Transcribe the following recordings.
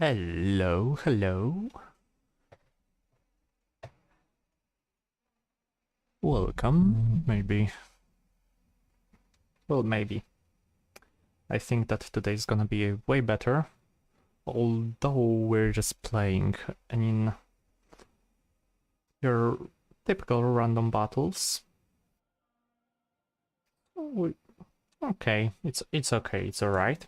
Hello, hello. Welcome, maybe. Well, maybe. I think that today is gonna be way better. Although we're just playing, I mean, your typical random battles. Okay, it's okay, it's alright.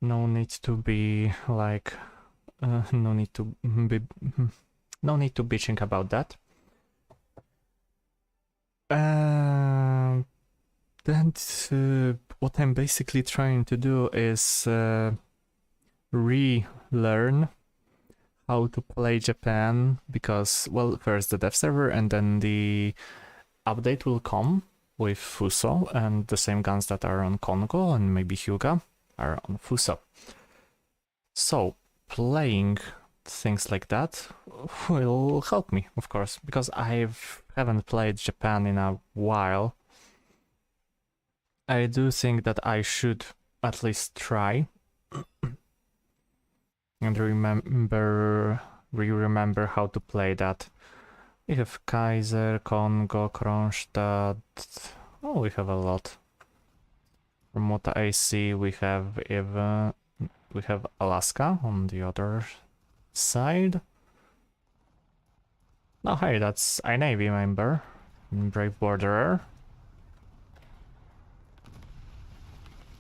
No need to be like, no need to be, no need to bitching about that. Then what I'm basically trying to do is relearn how to play Japan, because, well, first the dev server and then the update will come with Fuso, and the same guns that are on Kongou and maybe Hyuga are on Fuso. So playing things like that will help me, of course, because I haven't played Japan in a while. I do think that I should at least try and remember how to play that. We have Kaiser, Kongo, Kronstadt. Oh, we have a lot. From what I see, we have Alaska on the other side. Oh, hey, that's a Navy member, Brave Borderer.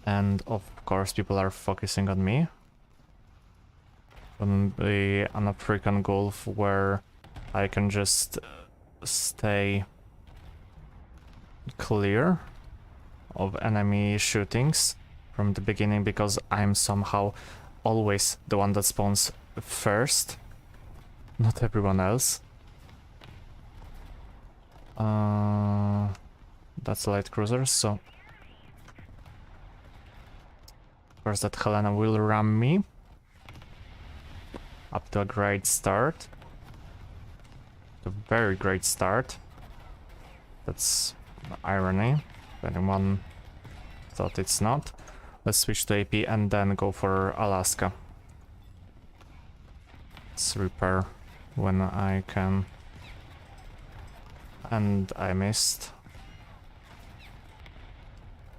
And of course, people are focusing on me. On the African Gulf, where I can just stay clear of enemy shootings from the beginning, because I'm somehow always the one that spawns first, not everyone else. That's light cruisers, so of course that Helena will ram me up to a great start. A very great start. That's irony. If anyone thought it's not. Let's switch to AP and then go for Alaska. Let's repair when I can. And I missed.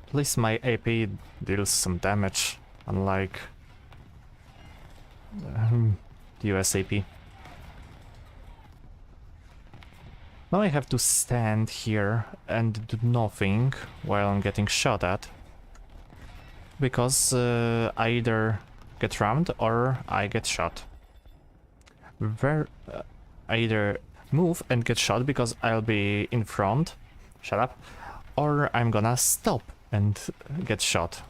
At least my AP deals some damage, unlike the US AP. Now I have to stand here and do nothing while I'm getting shot at, because I either get rammed or I get shot. I either move and get shot because I'll be in front, shut up, or I'm gonna stop and get shot.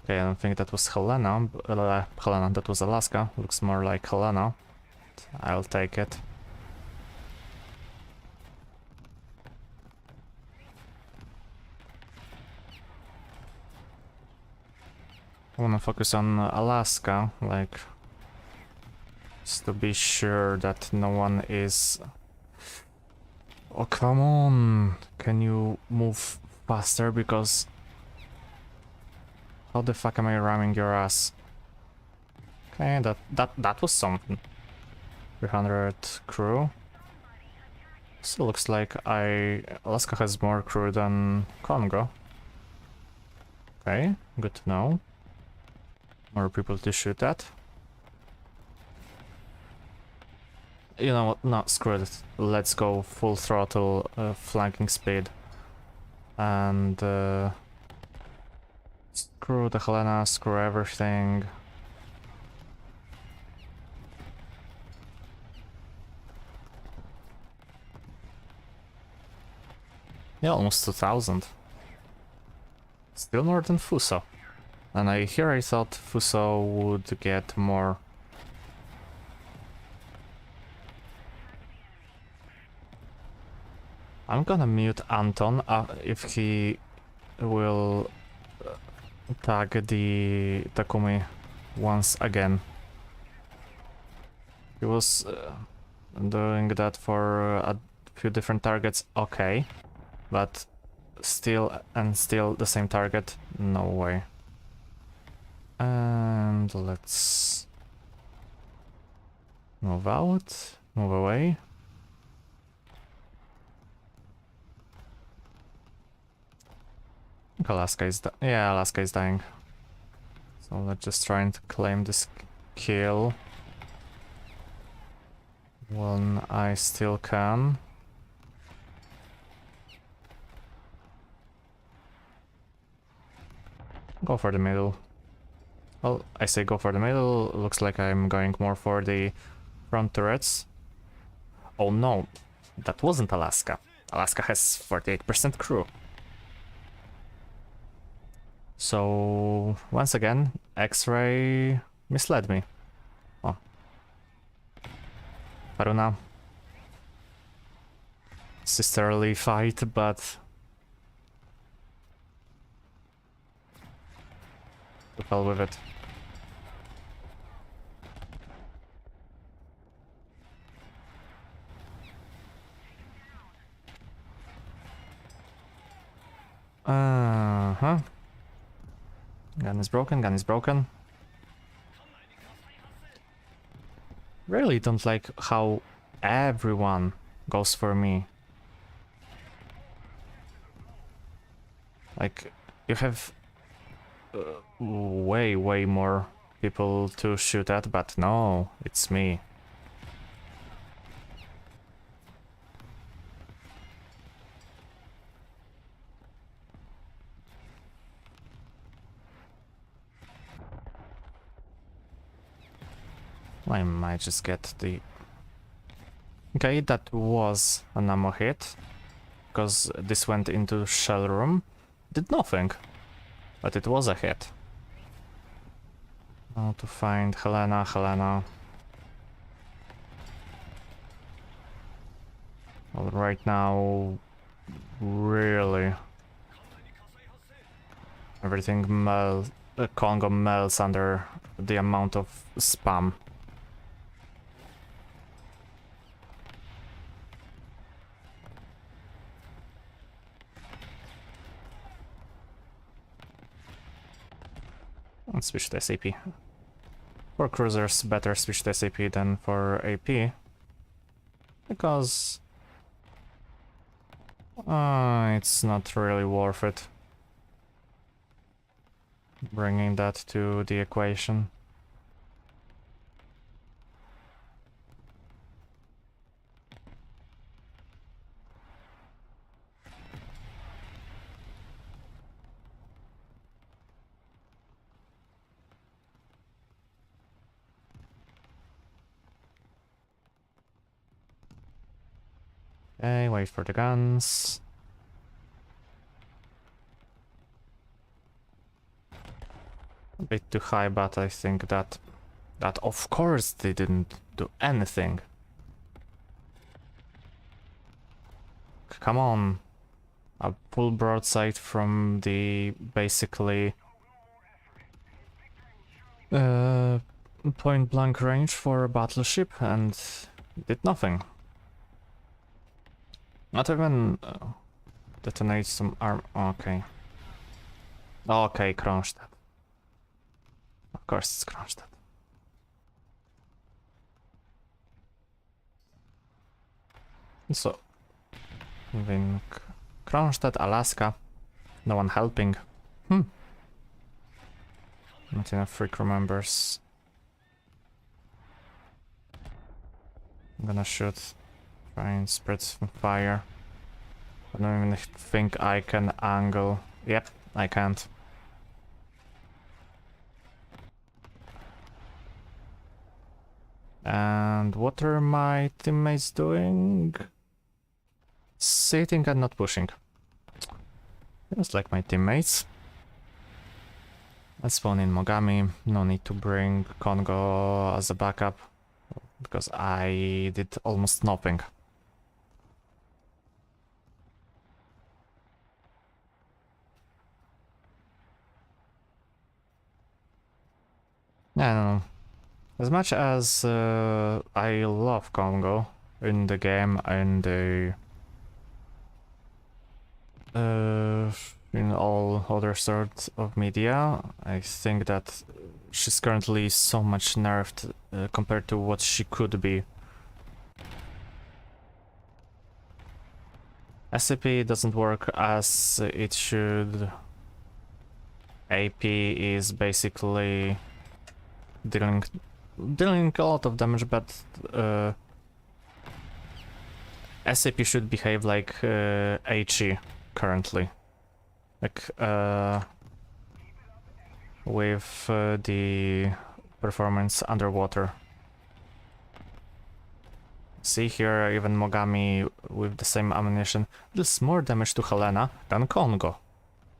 Okay, I don't think that was Helena. Helena, that was Alaska. Looks more like Helena. I'll take it. I wanna focus on Alaska, like, just to be sure that no one is... Oh, come on! Can you move faster, because... How the fuck am I ramming your ass? Okay, that was something. 300 crew. So looks like Alaska has more crew than Congo. Okay, good to know. More people to shoot at. You know what? No, screw it. Let's go full throttle flanking speed. And screw the Helena, screw everything. Yeah, almost 2000. Still more than Fuso. And I thought Fuso would get more. I'm gonna mute Anton if he will tag the Takumi once again. He was doing that for a few different targets, okay, but still the same target, no way. And let's move out, move away. Alaska is yeah, Alaska is dying. So let's just try and claim this kill when I still can. Go for the middle. Well, I say go for the middle, looks like I'm going more for the front turrets. Oh no, that wasn't Alaska. Alaska has 48% crew. So, once again, X-Ray misled me. Oh. Faruna. Sisterly fight, but... to hell with it. Uh-huh. Gun is broken, gun is broken. Really don't like how everyone goes for me. Like, you have way more people to shoot at, but no, it's me. I might just get the... Okay, that was an ammo hit, because this went into shell room. Did nothing, but it was a hit. Now to find Helena. Well, right now, really, everything Kongou melts under the amount of spam. Let's switch to SAP. For cruisers, better switch to SAP than for AP. Because... it's not really worth it. Bringing that to the equation. Okay, wait for the guns. A bit too high, but I think that of course they didn't do anything. Come on. A full broadside from the basically point blank range for a battleship and did nothing. Not even detonate some arm. Okay. Okay, Kronstadt. Of course it's Kronstadt. So, moving Kronstadt, Alaska. No one helping. Not enough free crew members. I'm gonna shoot. Try and spread some fire. I don't even think I can angle. Yep, I can't. And what are my teammates doing? Sitting and not pushing. Just like my teammates. Let's spawn in Mogami. No need to bring Kongou as a backup, because I did almost nothing. I don't know. As much as I love Kongou in the game and the in all other sorts of media. I think that she's currently so much nerfed compared to what she could be. SCP doesn't work as it should. AP is basically dealing a lot of damage, but SCP should behave like HE currently. Like with the performance underwater. See here, even Mogami with the same ammunition does more damage to Helena than Kongou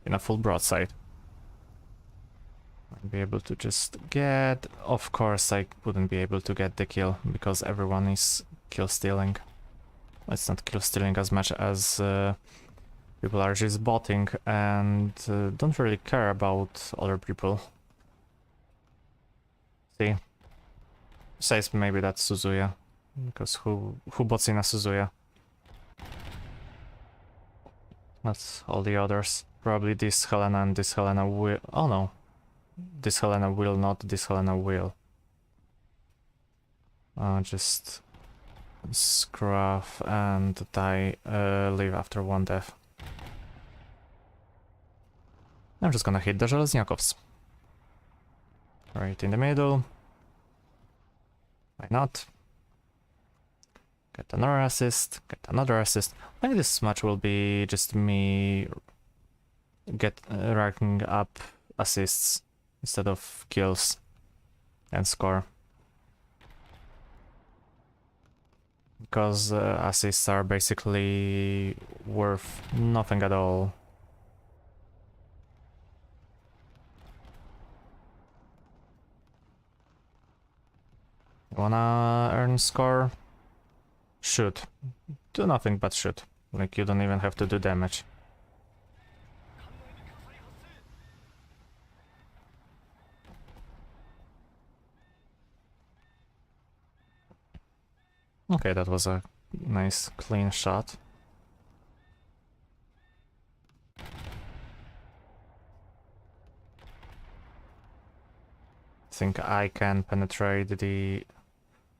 in a full broadside. I'd be able to just get... Of course I wouldn't be able to get the kill, because everyone is kill stealing. It's not kill stealing as much as people are just botting and don't really care about other people. See? Besides, maybe that's Suzuya. Because who bots in a Suzuya? That's all the others. Probably this Helena and this Helena will... Oh no. This Helena will not, this Helena will. Just scruff and die, leave after one death. I'm just gonna hit the Żelazniakovs. Right in the middle. Why not? Get another assist, get another assist. I think this match will be just me racking up assists instead of kills and score. Because assists are basically worth nothing at all. Wanna earn score? Shoot. Do nothing but shoot. Like, you don't even have to do damage. Okay, that was a nice clean shot. I think I can penetrate the...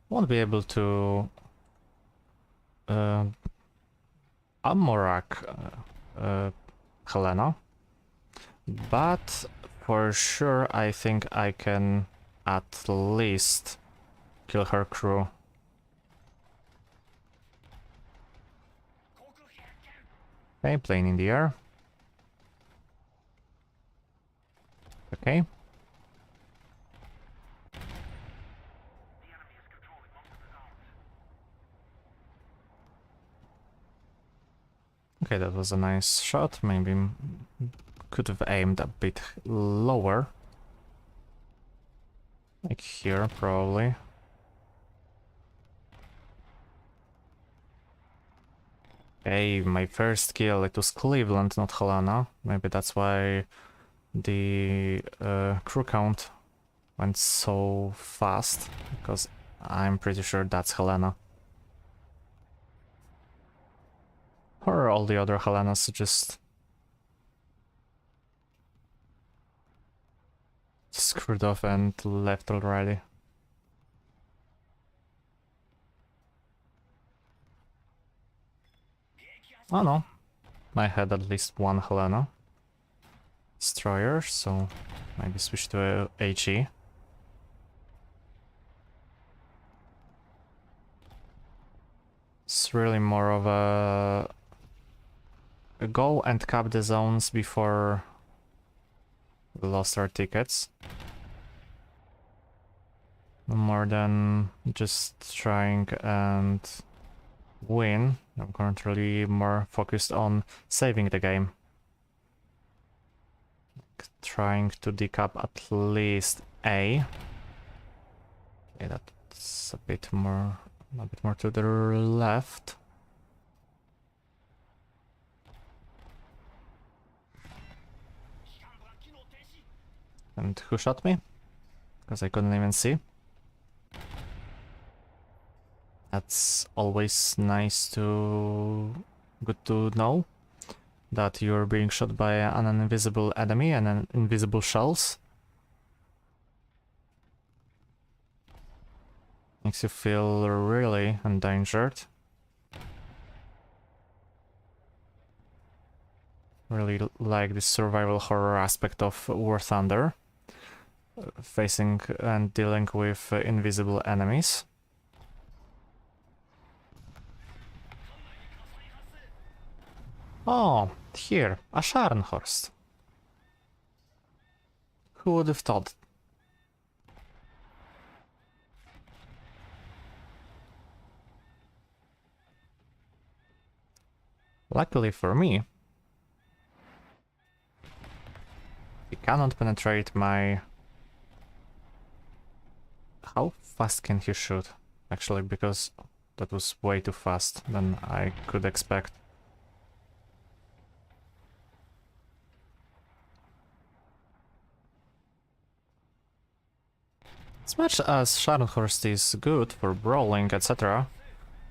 Won't be able to... Amorak Helena. But for sure I think I can at least kill her crew. Okay, plane in the air. Okay. Okay, that was a nice shot. Maybe could have aimed a bit lower. Like here, probably. Hey, my first kill, it was Cleveland, not Helena. Maybe that's why the crew count went so fast, because I'm pretty sure that's Helena. Or all the other Helenas just screwed off and left already. Oh no, I had at least one Helena destroyer, so maybe switch to HE. It's really more of a go and cap the zones before we lost our tickets. More than just trying and win. I'm currently more focused on saving the game. Trying to decap at least A. Okay, that's a bit more to the left. And who shot me? Because I couldn't even see. That's always good to know. that you're being shot by an invisible enemy and an invisible shells. Makes you feel really endangered. Really like the survival horror aspect of War Thunder. Facing and dealing with invisible enemies. Oh, here, a Scharnhorst. Who would have thought? Luckily for me, he cannot penetrate my... How fast can he shoot? Actually, because that was way too fast than I could expect. As much as Scharnhorst is good for brawling, etc.,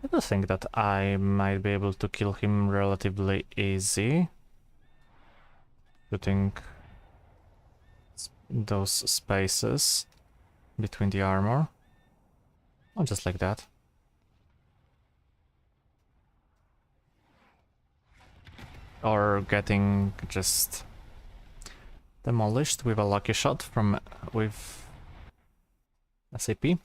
I do think that I might be able to kill him relatively easy. Putting those spaces between the armor. Oh, just like that. Or getting just demolished with a lucky shot from with SAP.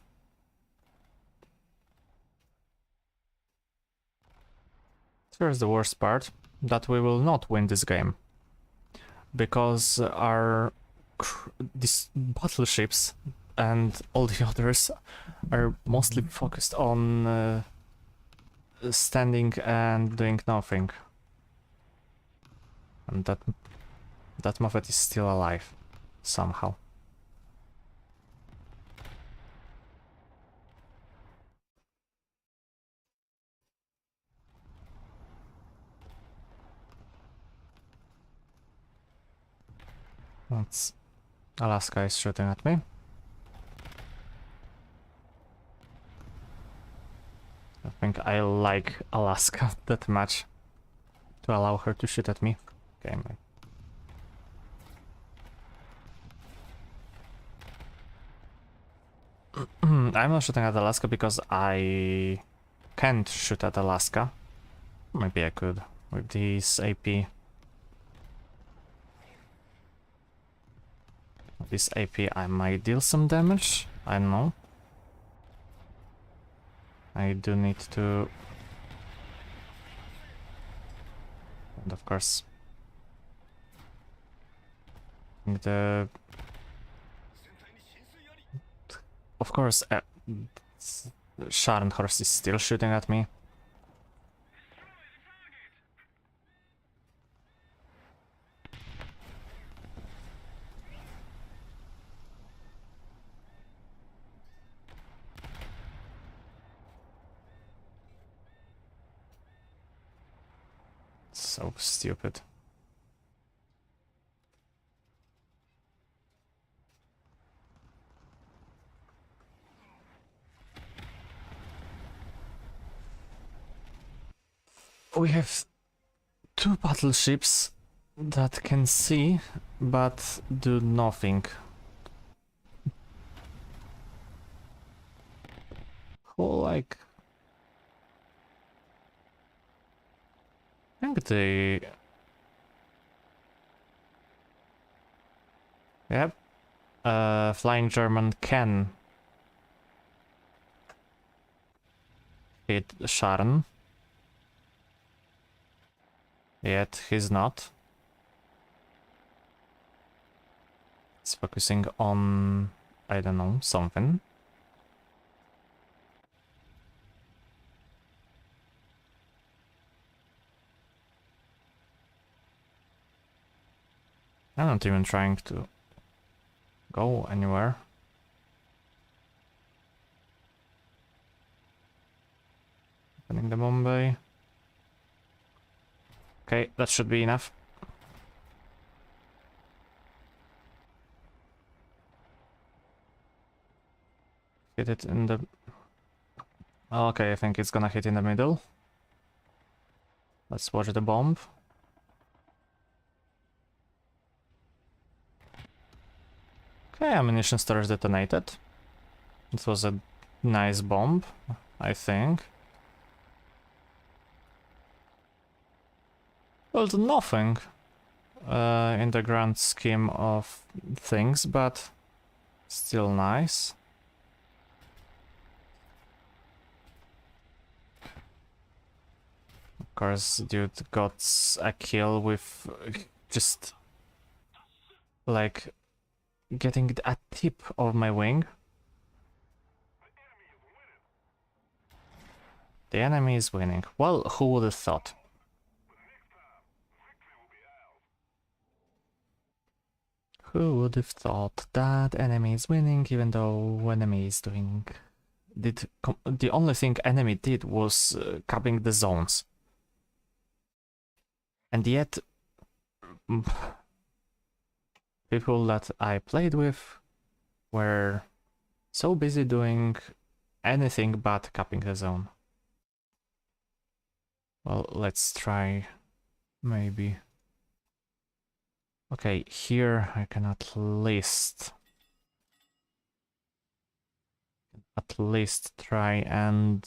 Here's the worst part, that we will not win this game. Because these battleships and all the others are mostly focused on standing and doing nothing. And that Moffat is still alive, somehow. That's... Alaska is shooting at me. I think I like Alaska that much to allow her to shoot at me. Okay, mate. I'm not shooting at Alaska because I can't shoot at Alaska. Maybe I could with this AP. With this AP I might deal some damage. I don't know. I do need to... And of course... The... Of course, Scharnhorst is still shooting at me. So stupid. We have two battleships that can see, but do nothing. Who, like... I think they... Yep. Flying German can hit Sharon. Yet he's not. He's focusing on, I don't know, something. I'm not even trying to go anywhere. Opening the bomb bay. Okay, that should be enough. Hit it in the... Okay, I think it's gonna hit in the middle. Let's watch the bomb. Okay, ammunition stores detonated. It was a nice bomb, I think. Well, nothing in the grand scheme of things, but still nice. Of course, dude got a kill with just like getting a tip of my wing. The enemy is winning. Well, who would have thought? Who would have thought that enemy is winning, even though enemy is doing... The only thing enemy did was capping the zones. And yet... people that I played with were so busy doing anything but capping the zone. Well, let's try maybe. Okay, here I can at least try and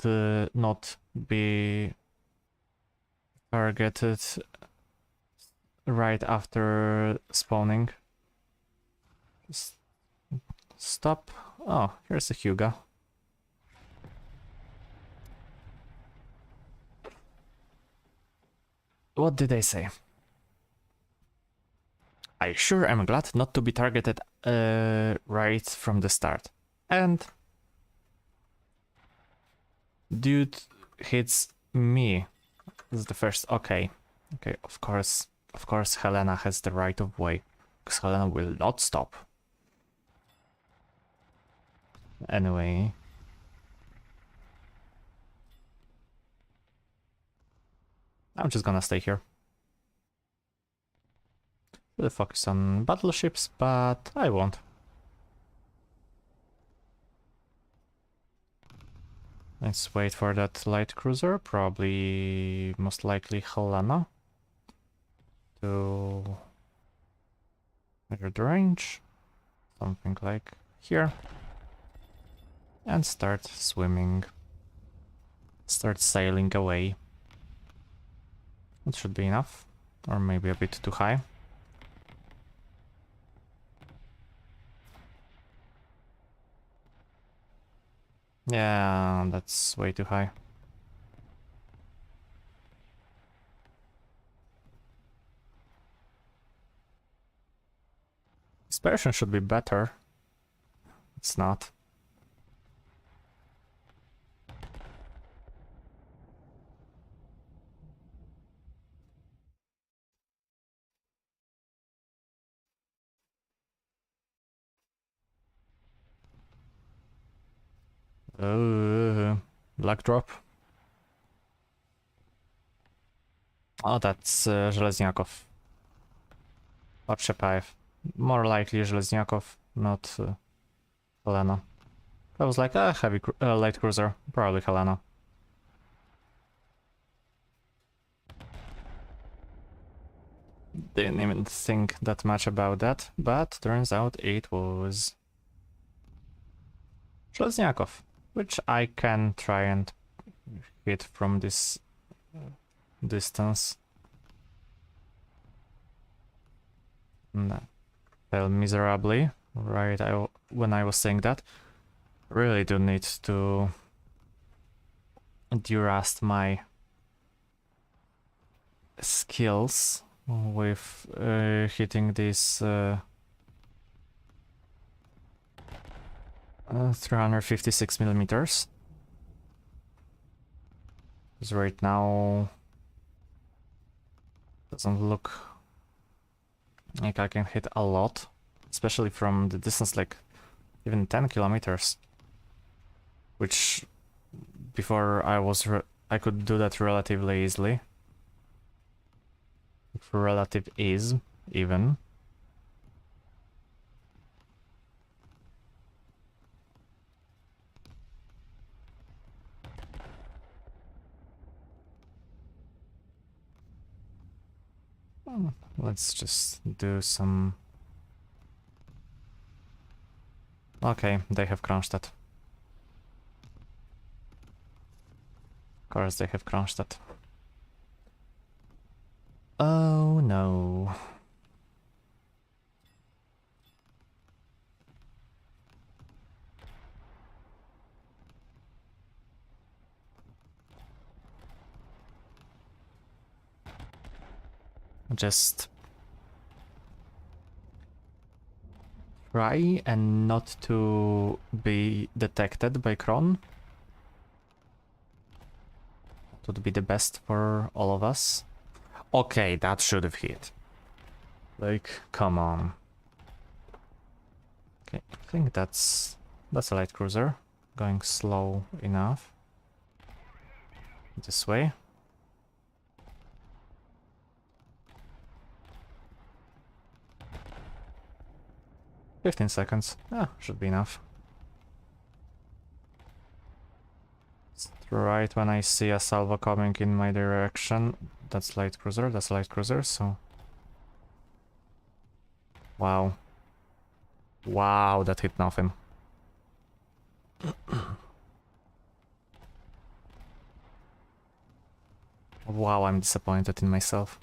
not be targeted right after spawning. Just stop. Oh, here's a Hyuga. What did I say? I sure am glad not to be targeted right from the start. And dude hits me. This is the first. Okay, of course Helena has the right of way, because Helena will not stop. Anyway, I'm just gonna stay here. We'll focus on battleships, but I won't. Let's wait for that light cruiser, probably most likely Helena, to measure the range, something like here, and start swimming, start sailing away. It should be enough, or maybe a bit too high. Yeah, that's way too high. Dispersion should be better. It's not. Black drop. Oh, that's Żelezniaków. Or Czepaev. More likely Żelezniaków, not Helena. I was like, heavy light cruiser, probably Helena. Didn't even think that much about that, but turns out it was Żelezniakov, which I can try and hit from this distance. No. Fell miserably, right when I was saying that. Really do need to durast my skills with hitting these 356 millimeters. Because right now doesn't look like I can hit a lot, especially from the distance, like even 10 kilometers, which before I could do that relatively easily. For relative ease, even. Let's just do some Okay, they have Kronstadt. Of course they have Kronstadt. Oh no. Just try and not to be detected by Kron. It would be the best for all of us. Okay, that should have hit. Like, come on. Okay, I think that's a light cruiser. Going slow enough. This way. "15 seconds. Ah, should be enough. Right when I see a salvo coming in my direction. That's light cruiser, so... Wow. Wow, that hit nothing. Wow, I'm disappointed in myself.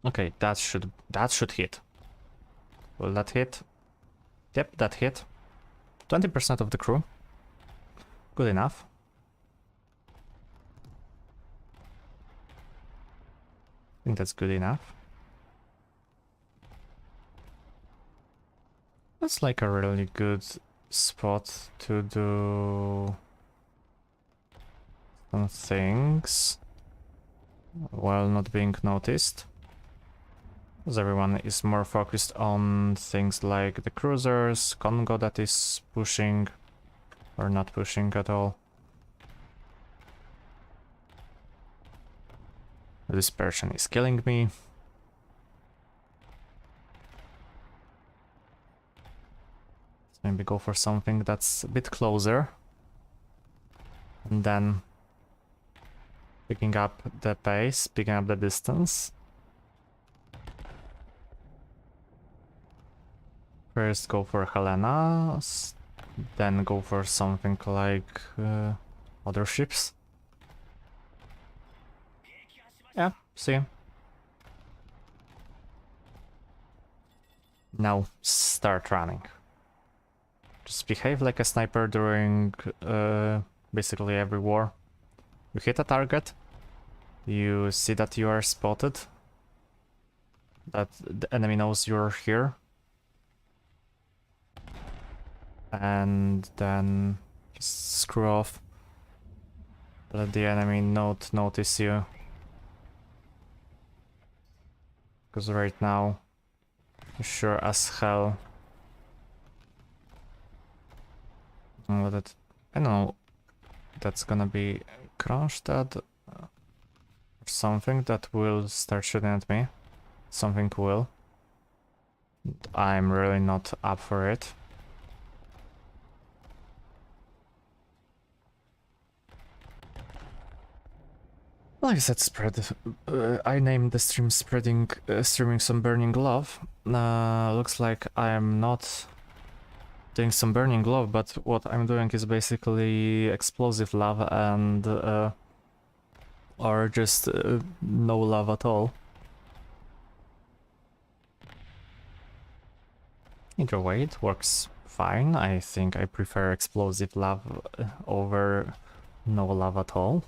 Okay, that should hit. Will that hit? Yep, that hit. 20% of the crew. Good enough. I think that's good enough. That's like a really good spot to do some things while not being noticed. Because everyone is more focused on things like the cruisers, Kongou that is pushing or not pushing at all. This person is killing me. Let's maybe go for something that's a bit closer. And then picking up the pace, picking up the distance. First go for Helena, then go for something like other ships. Yeah, see. Now start running. Just behave like a sniper during basically every war. You hit a target, you see that you are spotted, that the enemy knows you're here, and then just screw off. Let the enemy not notice you. Because right now, sure as hell. I don't know, that's gonna be Kronstadt or something that will start shooting at me. Something will. I'm really not up for it. Like I said, I named the stream streaming some burning love. Looks like I'm not doing some burning love, but what I'm doing is basically explosive love and or just no love at all. Either way, it works fine. I think I prefer explosive love over no love at all.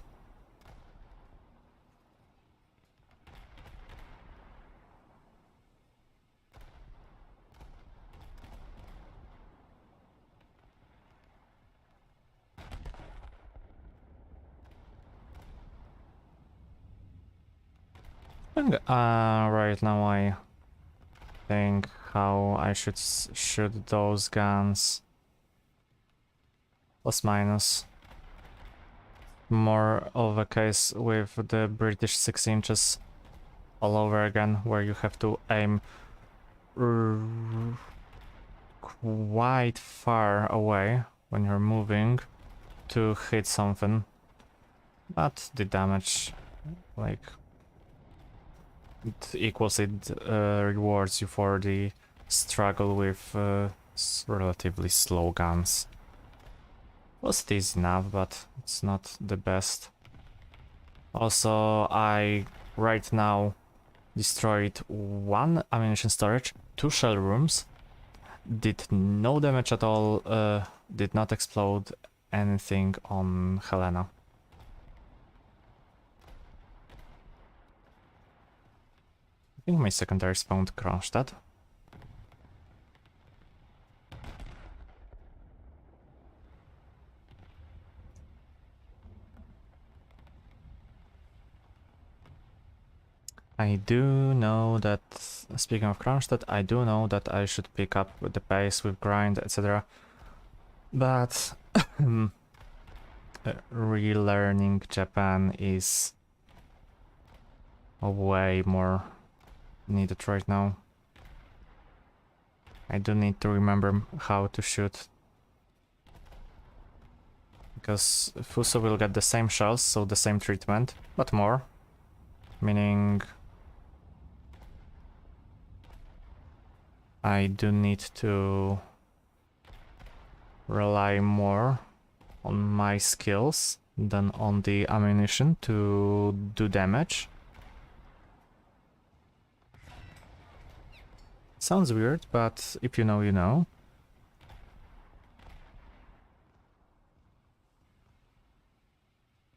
Right now I think how I should shoot those guns. Plus minus. More of a case with the British 6 inches all over again, where you have to aim quite far away when you're moving to hit something, but the damage, like, it equals it, rewards you for the struggle with relatively slow guns. Was it easy enough, but it's not the best. Also, I right now destroyed 1 ammunition storage, 2 shell rooms, did no damage at all, did not explode anything on Helena. I think my secondary spawned Kronstadt. I do know that, speaking of Kronstadt, I do know that I should pick up with the pace with grind, etc. But relearning Japan is way more needed right now. I do need to remember how to shoot, because Fuso will get the same shells, so the same treatment, but more. Meaning I do need to rely more on my skills than on the ammunition to do damage. Sounds weird, but if you know, you know.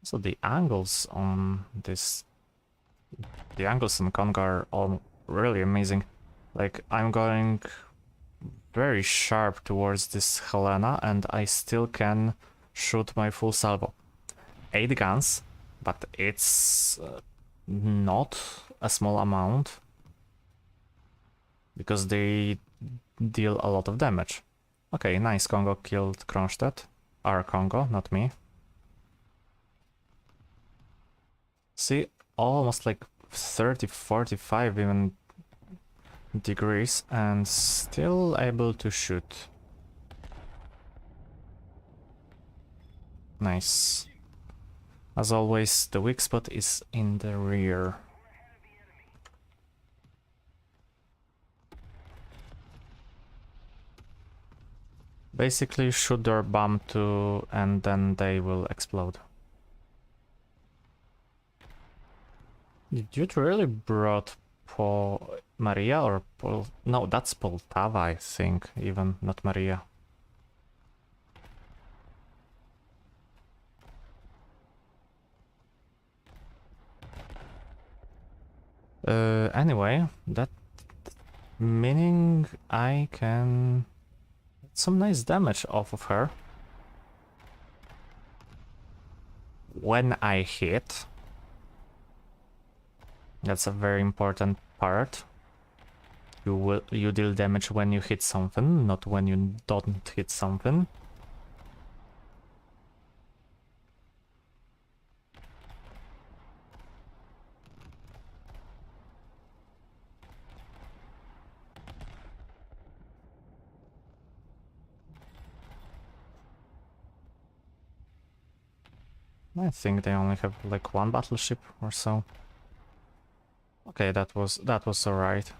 So the angles on this... The angles in Kongou are all really amazing. Like, I'm going very sharp towards this Helena and I still can shoot my full salvo. 8 guns, but it's not a small amount, because they deal a lot of damage. Okay, nice, Kongou killed Kronstadt. Our Kongou, not me. See, almost like 30, 45 even degrees and still able to shoot. Nice. As always, the weak spot is in the rear. Basically shoot their bomb too and then they will explode. Did you really brought Maria or Pol... No, that's Poltava, I think, even, not Maria. Anyway, that meaning I can get some nice damage off of her when I hit. That's a very important part. You deal damage when you hit something, not when you don't hit something. I think they only have like 1 battleship or so. Okay, that was alright,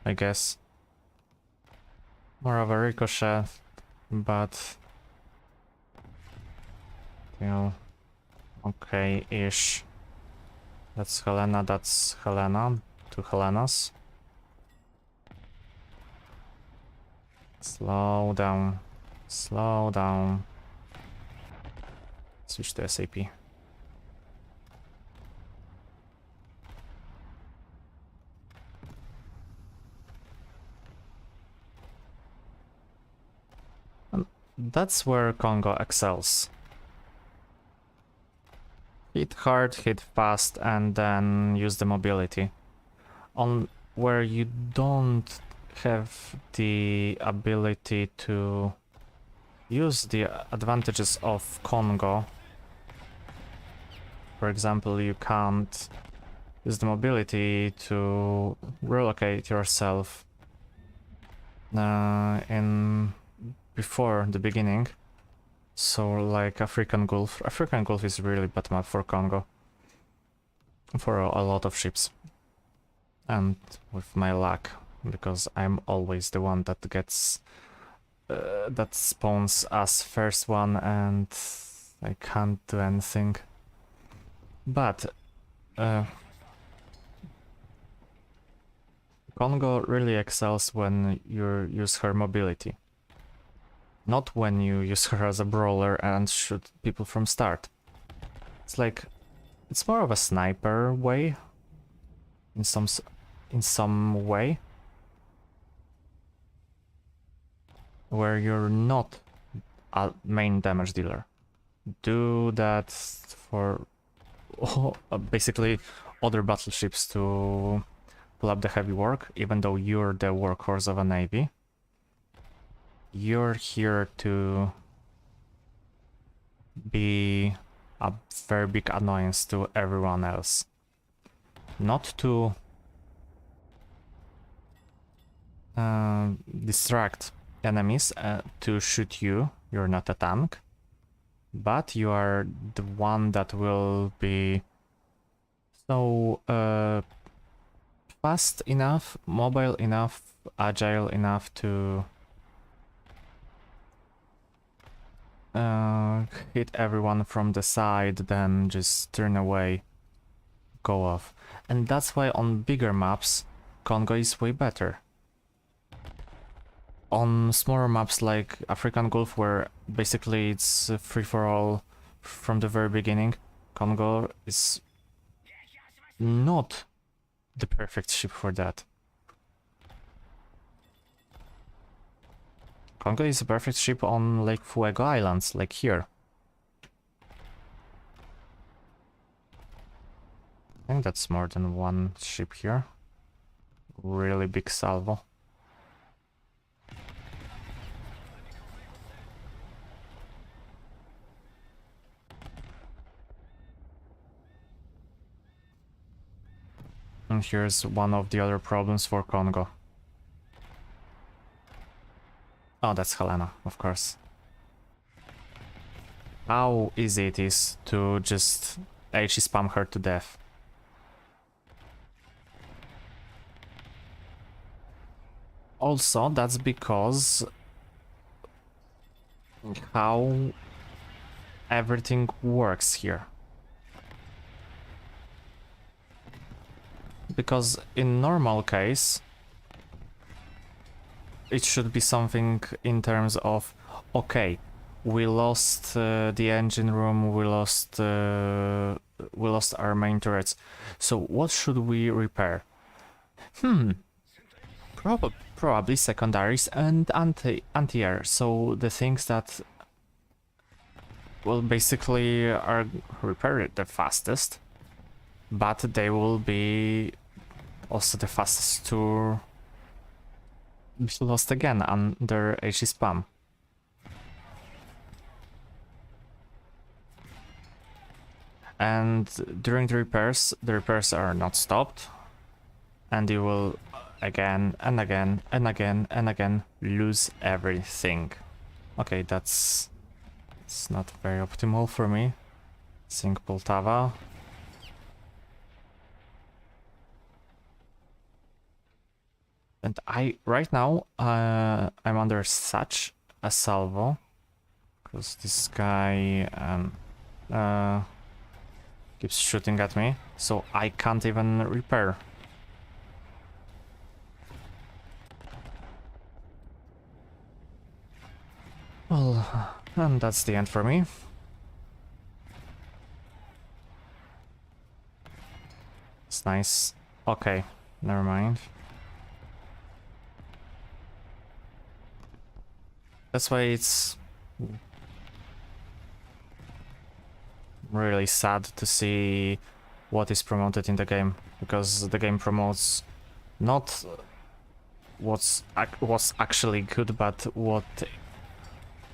I guess. More of a ricochet, but still okay-ish. That's Helena, 2 Helenas. Slow down, slow down. Switch to SAP. That's where Kongou excels. Hit hard, hit fast, and then use the mobility. On where you don't have the ability to use the advantages of Kongou. For example, you can't use the mobility to relocate yourself in before the beginning. So like African Gulf. African Gulf is really bad map for Congo. For a lot of ships. And with my luck, because I'm always the one that gets that spawns as first one and I can't do anything. But Congo really excels when you use her mobility. Not when you use her as a brawler and shoot people from start. It's like, it's more of a sniper way, in some way, where you're not a main damage dealer. Do that for basically other battleships to pull up the heavy work, even though you're the workhorse of a navy. You're here to be a very big annoyance to everyone else. Not to distract enemies to shoot you, you're not a tank, but you are the one that will be so fast enough, mobile enough, agile enough to hit everyone from the side, then just turn away, go off. And that's why on bigger maps, Congo is way better. On smaller maps like African Gulf, where basically it's free-for-all from the very beginning, Congo is not the perfect ship for that. Congo is a perfect ship on Lake Fuego Islands, like here. I think that's more than one ship here. Really big salvo. And here's one of the other problems for Congo. Oh, that's Helena, of course. How easy it is to just HE spam her to death. Also, that's because how everything works here. Because in normal case, it should be something in terms of, okay, we lost the engine room, we lost our main turrets. So what should we repair? Probably secondaries and anti-air. So the things that will basically are repaired the fastest, but they will be also the fastest to be lost again under HE spam. And during the repairs are not stopped, and you will again and again and again and again lose everything. Okay, it's not very optimal for me. Sink Poltava. And right now I'm under such a salvo because this guy keeps shooting at me, so I can't even repair. Well, and that's the end for me. It's nice. Okay, never mind. That's why it's really sad to see what is promoted in the game, because the game promotes not what's actually good, but what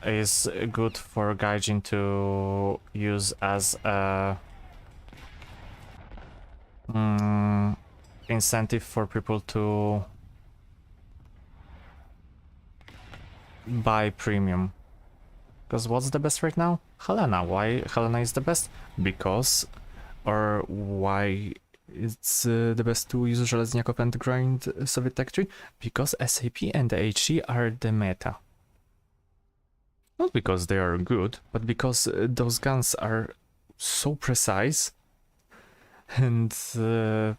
is good for Gaijin to use as a incentive for people to buy premium. Because what's the best right now? Helena. Why Helena is the best? Because... Or why it's the best to use Żelazniaków and grind Soviet Tech Tree? Because SAP and HE are the meta. Not because they are good, but because those guns are so precise and so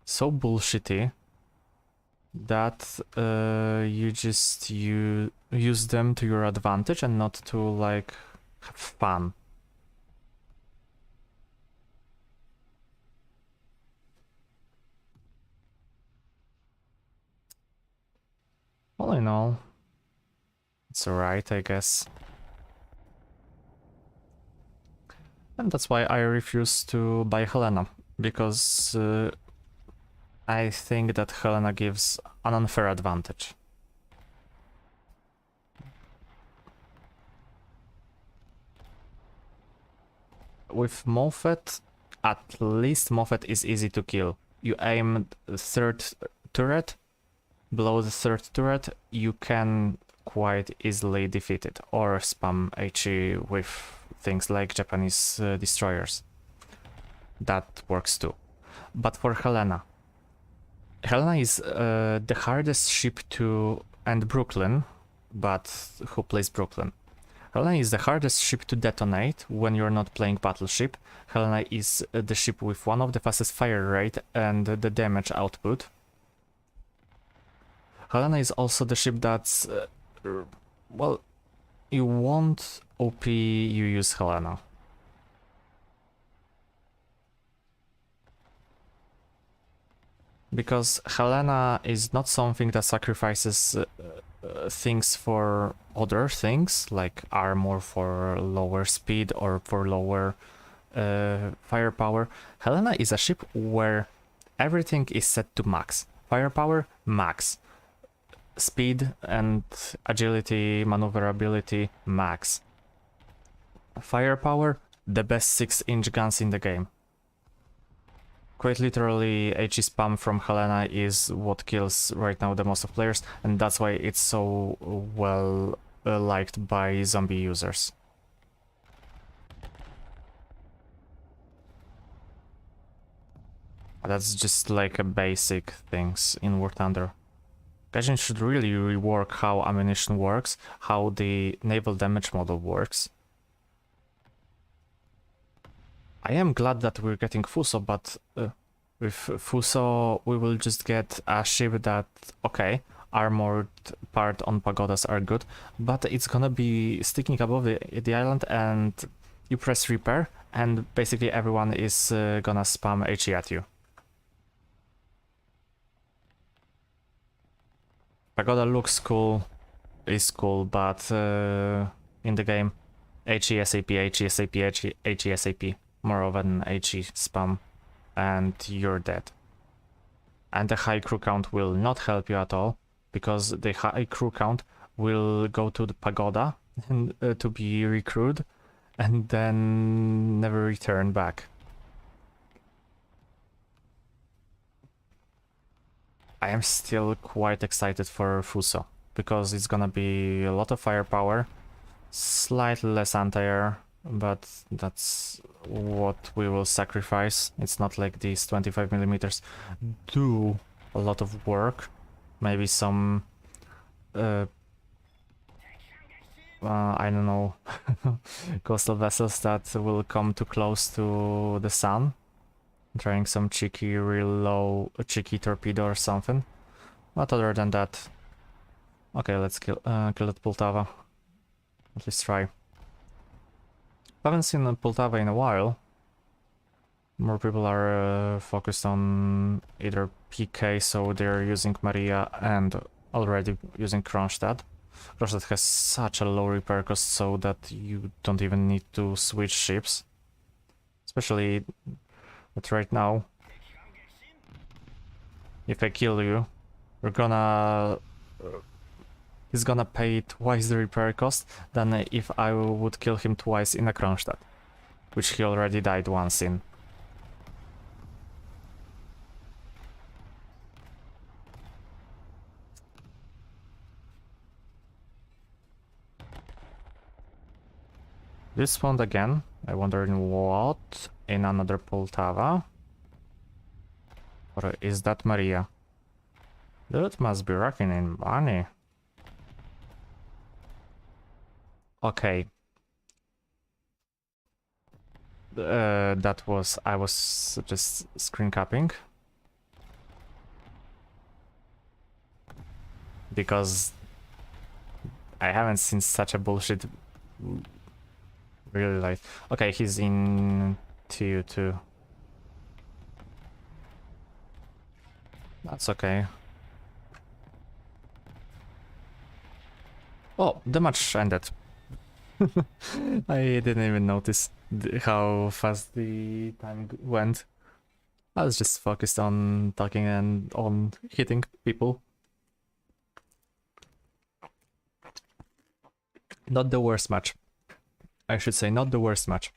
bullshitty that you use them to your advantage and not to like have fun. All in all, it's alright, I guess. And that's why I refuse to buy Helena, because I think that Helena gives an unfair advantage. With Moffat, at least Moffat is easy to kill. You aim the third turret, below the third turret, you can quite easily defeat it, or spam HE with things like Japanese destroyers. That works too. But for Helena is the hardest ship to... and Brooklyn, but who plays Brooklyn? Helena is the hardest ship to detonate when you're not playing Battleship. Helena is the ship with one of the fastest fire rate and the damage output. Helena is also the ship that's... well, you want OP, you use Helena. Because Helena is not something that sacrifices things for other things, like armor for lower speed or for lower firepower. Helena is a ship where everything is set to max. Firepower, max. Speed and agility, maneuverability, max. Firepower, the best 6-inch guns in the game. Quite literally, HE spam from Helena is what kills right now the most of players, and that's why it's so well liked by zombie users. That's just like a basic things in War Thunder. Gaijin should really rework how ammunition works, how the naval damage model works. I am glad that we're getting Fuso, but with Fuso we will just get a ship that, okay, armored part on pagodas are good, but it's gonna be sticking above the island and you press repair and basically everyone is gonna spam HE at you. Pagoda looks cool, is cool, but in the game, HESAP, HESAP, HESAP. More of an HE spam, and you're dead. And the high crew count will not help you at all, because the high crew count will go to the pagoda and, to be recruited, and then never return back. I am still quite excited for Fuso, because it's gonna be a lot of firepower, slightly less anti-air, but that's what we will sacrifice. It's not like these 25mm do a lot of work. Maybe some I don't know, coastal vessels that will come too close to the sun, trying some cheeky, real low, cheeky torpedo or something. But other than that, okay, let's kill that Poltava. At least try. Haven't seen Poltava in a while. More people are focused on either PK, so they're using Maria and already using Kronstadt. Kronstadt has such a low repair cost so that you don't even need to switch ships. Especially that right now, if I kill you, you're gonna... he's gonna pay twice the repair cost than if I would kill him twice in a Kronstadt, which he already died once in. This spawned again. I wonder in what? In another Poltava? Or is that Maria? Dude must be rocking in money. Okay. That was... I was just screen capping. Because I haven't seen such a bullshit really like... Okay, he's in TU2. That's okay. Oh, the match ended. I didn't even notice how fast the time went. I was just focused on talking and on hitting people. Not the worst match. I should say, not the worst match.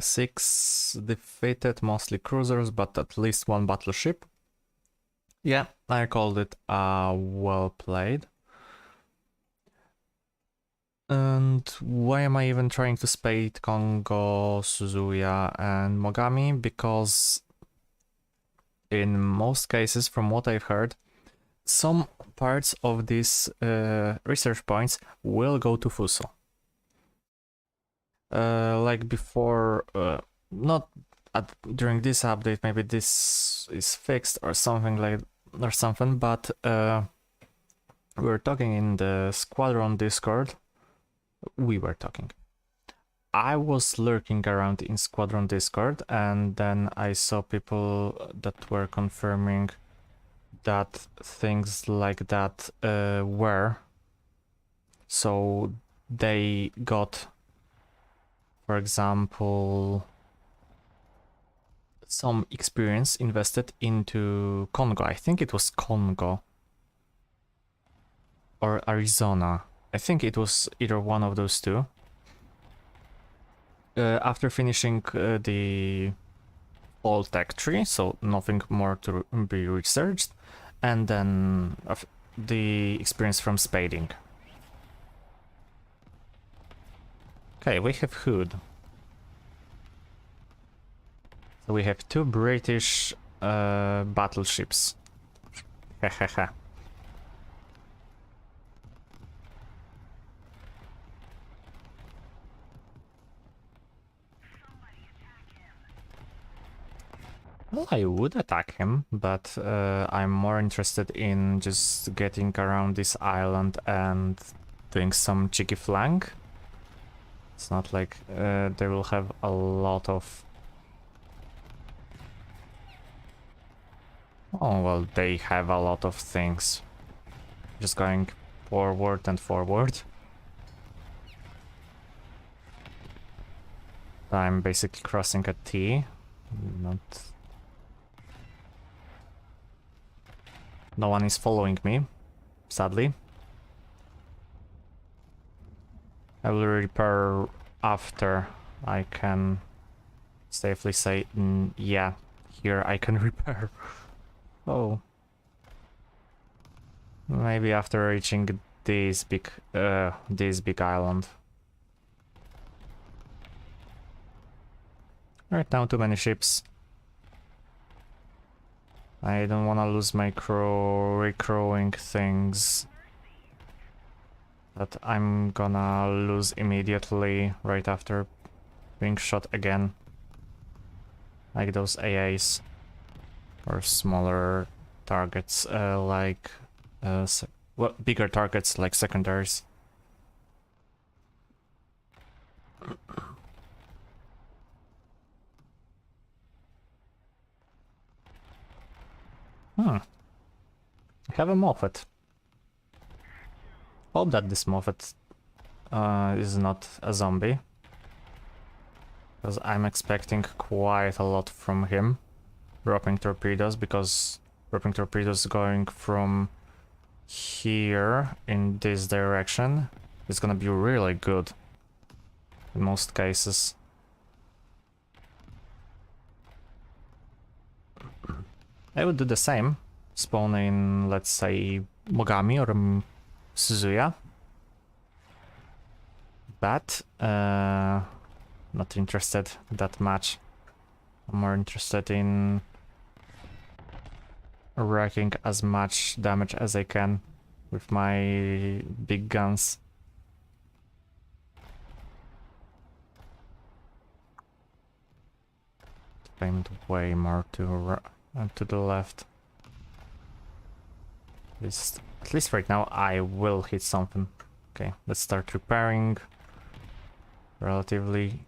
6 defeated, mostly cruisers, but at least 1 battleship. Yeah, I called it well played. And why am I even trying to spade Kongou, Suzuya, and Mogami? Because in most cases, from what I've heard, some parts of these research points will go to Fuso. Like before, not during this update, maybe this is fixed or something like, or something, but we were talking in the squadron Discord. We were talking. I was lurking around in squadron Discord, and then I saw people that were confirming that things like that were. So they got, for example, some experience invested into Kongou. I think it was Kongou or Arizona. I think it was either one of those two. After finishing the old tech tree, so nothing more to be researched, and then the experience from spading. Okay, we have Hood. So we have 2 British battleships. Hehehe. Well, I would attack him, but I'm more interested in just getting around this island and doing some cheeky flank. It's not like they will have a lot of... Oh, well, they have a lot of things. Just going forward and forward. I'm basically crossing a T. Not... No one is following me, sadly. I will repair after I can safely say, yeah, here I can repair. Oh. Maybe after reaching this big island. Right now, too many ships. I don't want to lose my recrowing things that I'm gonna lose immediately right after being shot again. Like those AAs or smaller targets, like well, bigger targets like secondaries. I have a Moffat. Hope that this Moffat is not a zombie. Because I'm expecting quite a lot from him. Dropping torpedoes, because dropping torpedoes going from here in this direction is gonna be really good. In most cases. I would do the same. Spawn in, let's say, Mogami or Suzuya. But not interested that much. I'm more interested in wrecking as much damage as I can with my big guns. Aimed way more to the left. At least right now I will hit something. Okay, let's start repairing. Relatively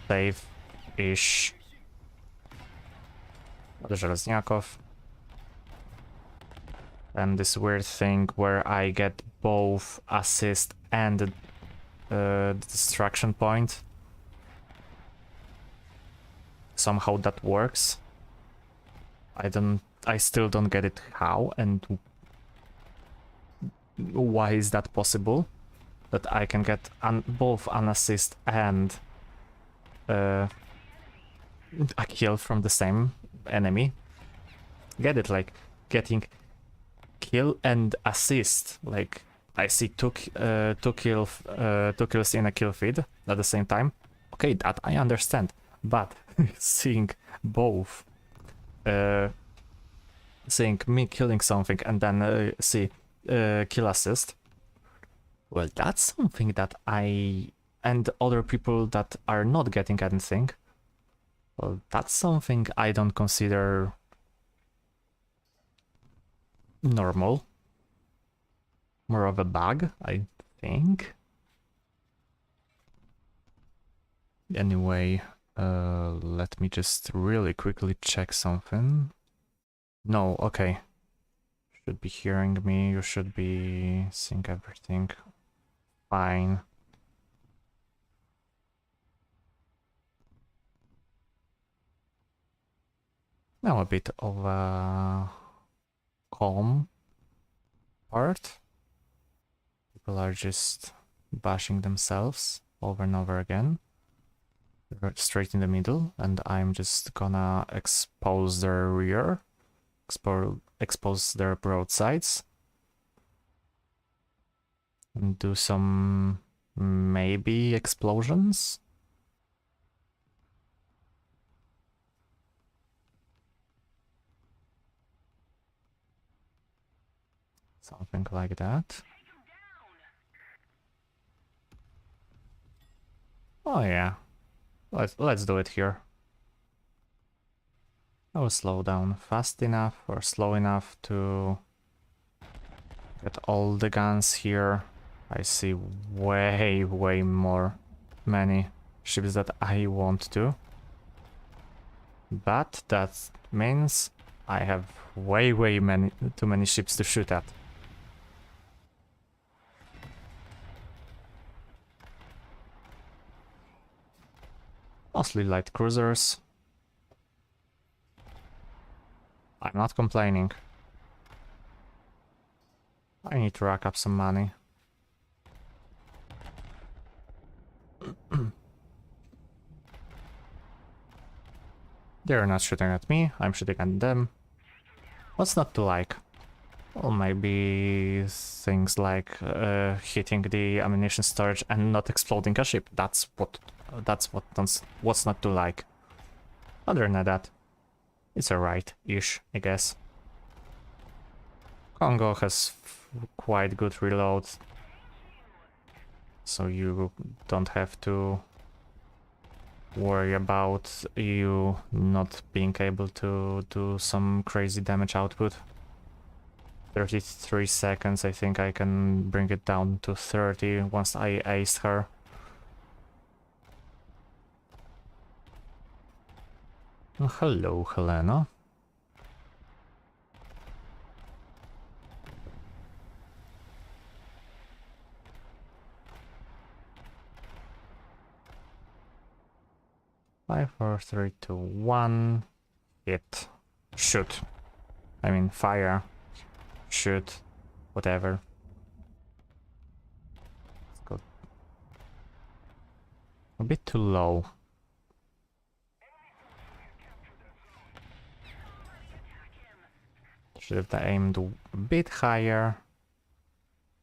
safe-ish. Żelazniaków. And this weird thing where I get both assist and the distraction point. Somehow that works. I still don't get it how and why is that possible? That I can get both an assist and a kill from the same enemy. Get it? Like getting kill and assist. Like I see two kills in a kill feed at the same time. Okay, that I understand, but seeing both, seeing me killing something and then see kill assist. Well, that's something that I and other people that are not getting anything. Well, that's something I don't consider normal. More of a bug, I think. Anyway, let me just really quickly check something. No, okay. Should be hearing me, you should be seeing everything. Fine. Now a bit of a calm part. People are just bashing themselves over and over again. Straight in the middle, and I'm just gonna expose their rear. Expose their broadsides. And do some maybe explosions. Something like that. Oh yeah. Let's do it here. I will slow down fast enough or slow enough to get all the guns here. I see way many ships that I want to. But that means I have way too many ships to shoot at. Mostly light cruisers. I'm not complaining. I need to rack up some money. They're not shooting at me, I'm shooting at them. What's not to like? Well, maybe things like hitting the ammunition storage and not exploding a ship. What's not to like. Other than that, it's alright-ish, I guess. Kongou has quite good reload, so you don't have to worry about you not being able to do some crazy damage output. 33 seconds, I think I can bring it down to 30 once I ace her. Oh, hello, Helena. Five, 4, 3, 2, 1. Hit. Shoot. I mean, fire. Shoot. Whatever. Let's go. A bit too low. Should have aimed a bit higher.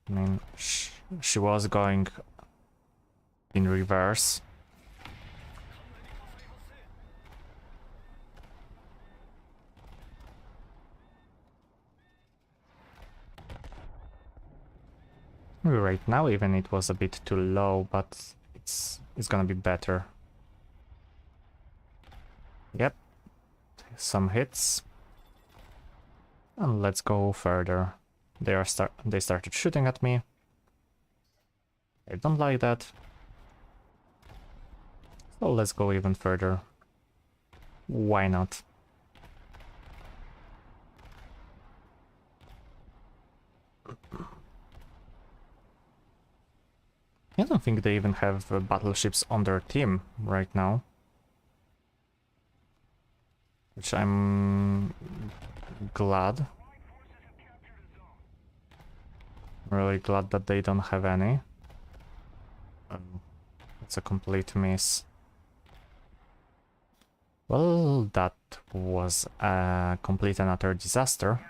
I mean, she was going in reverse. Right now even it was a bit too low, but it's gonna be better. Yep. Some hits. And let's go further. They started shooting at me. I don't like that. So let's go even further. Why not? I don't think they even have battleships on their team right now. Which I'm glad. Really glad that they don't have any. It's a complete miss. Well, that was a complete and utter disaster.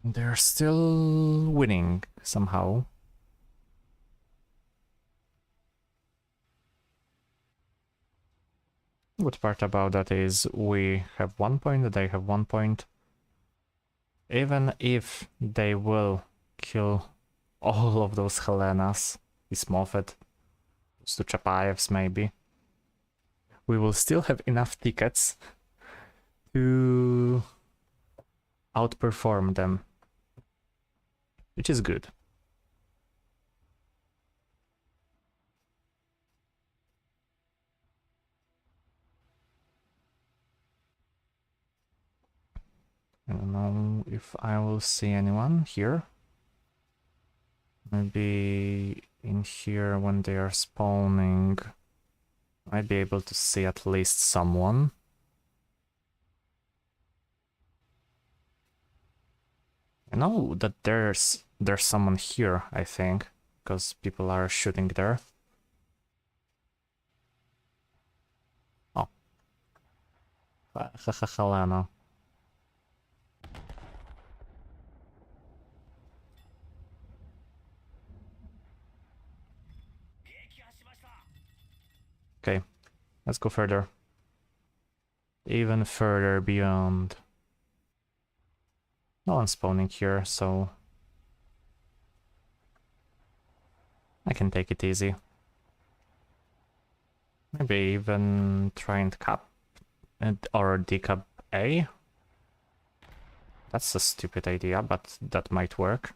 They're still winning somehow. Good part about that is we have 1 point, they have 1 point. Even if they will kill all of those Helenas, this Moffat, those two Chapaevs maybe, we will still have enough tickets to outperform them, which is good. I don't know if I will see anyone here. Maybe in here when they are spawning, I'd be able to see at least someone. I know that there's someone here, I think, because people are shooting there. Oh. Helena. Okay, let's go further. Even further beyond. No one's spawning here, so I can take it easy. Maybe even try and cap or decap A. That's a stupid idea, but that might work.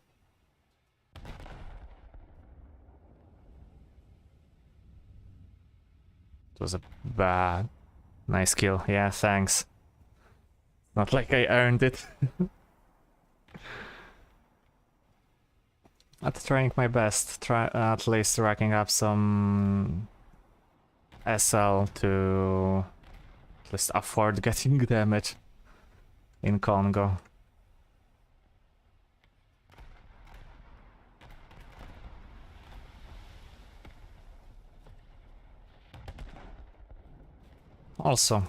It was a bad... Nice kill. Yeah, thanks. Not like I earned it. I'm trying my best, at least racking up some SL to at least afford getting damage in Kongou. Also,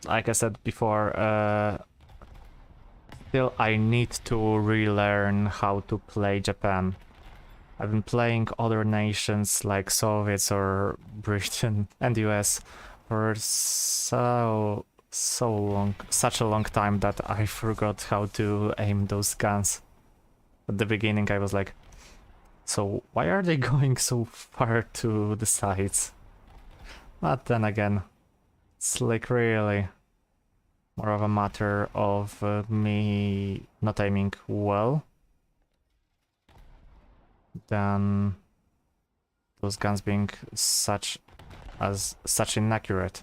like I said before, still I need to relearn how to play Japan. I've been playing other nations like Soviets or Britain and US for so long, such a long time that I forgot how to aim those guns. At the beginning I was like, so why are they going so far to the sides? But then again, it's like really more of a matter of me not aiming well than those guns being such inaccurate.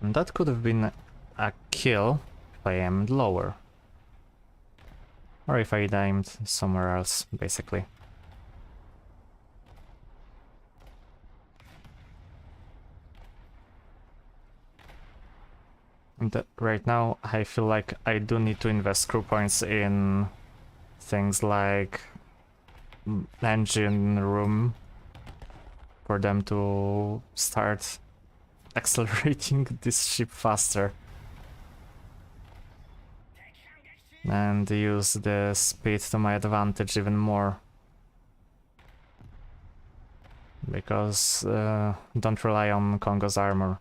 And that could have been a kill if I aimed lower. Or if I aimed somewhere else, basically. And right now, I feel like I do need to invest crew points in things like engine room for them to start accelerating this ship faster and use the speed to my advantage even more. Because don't rely on Kongou's armor.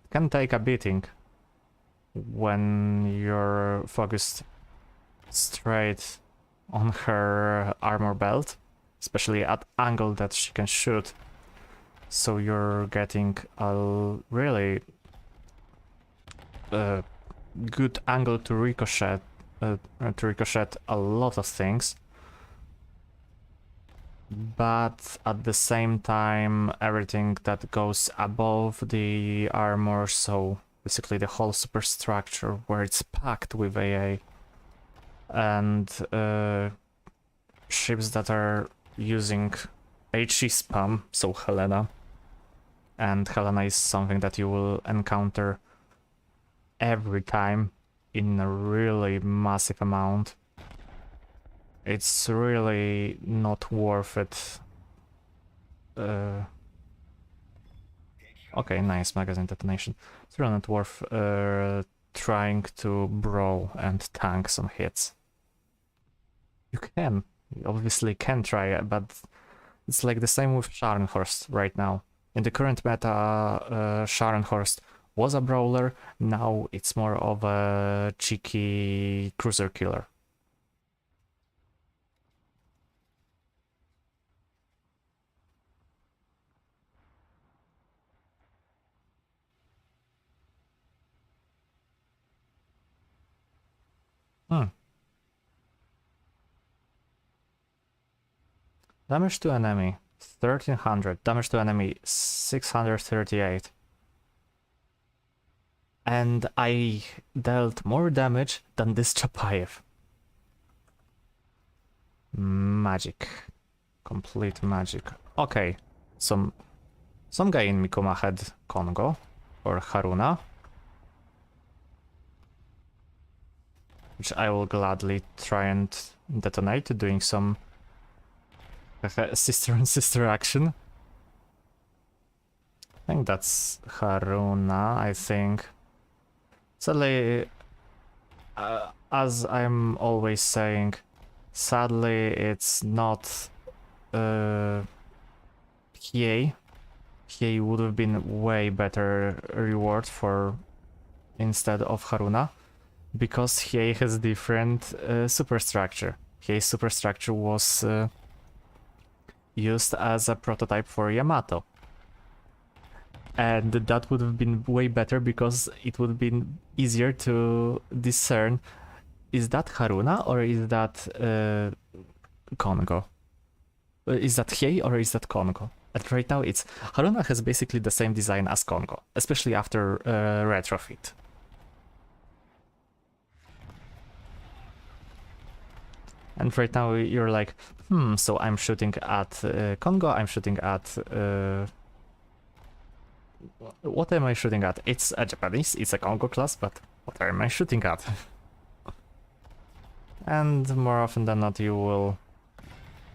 It can take a beating when you're focused straight on her armor belt, especially at angle that she can shoot. So you're getting a really good angle to ricochet a lot of things. But at the same time, everything that goes above the armor, so basically the whole superstructure where it's packed with AA, and ships that are using HE spam, so Helena. And Helena is something that you will encounter every time in a really massive amount. It's really not worth it. Okay, nice magazine detonation. It's really not worth trying to brawl and tank some hits. You obviously can try it, but it's like the same with Scharnhorst right now. In the current meta, Scharnhorst was a brawler, now it's more of a cheeky cruiser killer. Damage to enemy 1300, damage to enemy 638. And I dealt more damage than this Chapayev. Magic. Complete magic. Okay, some guy in Mikuma had Kongou or Haruna, which I will gladly try and detonate, doing some sister and sister action. I think that's Haruna, I think. Sadly, as I'm always saying, sadly it's not Hiei. Hiei would have been way better reward for instead of Haruna, because Hiei has different superstructure. Hiei's superstructure was used as a prototype for Yamato. And that would have been way better because it would have been easier to discern, is that Haruna or is that Kongou? Is that Hiei or is that Kongou? And right now it's Haruna has basically the same design as Kongou, especially after retrofit. And right now you're like, so I'm shooting at Kongou, I'm shooting at... what am I shooting at? It's a Japanese, it's a Kongou class, but what am I shooting at? And more often than not you will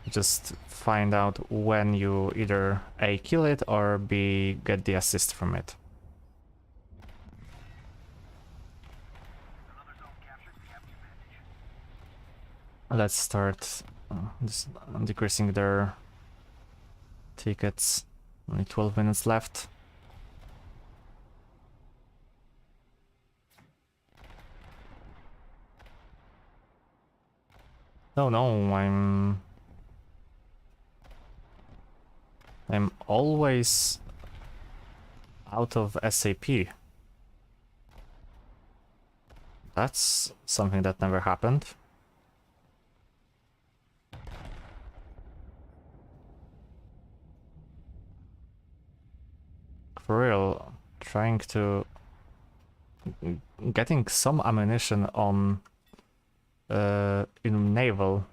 just find out when you either A, kill it, or B, get the assist from it. Let's start decreasing their tickets. Only 12 minutes left. No, I'm always out of SAP. That's something that never happened. For real, trying to... getting some ammunition on in Naval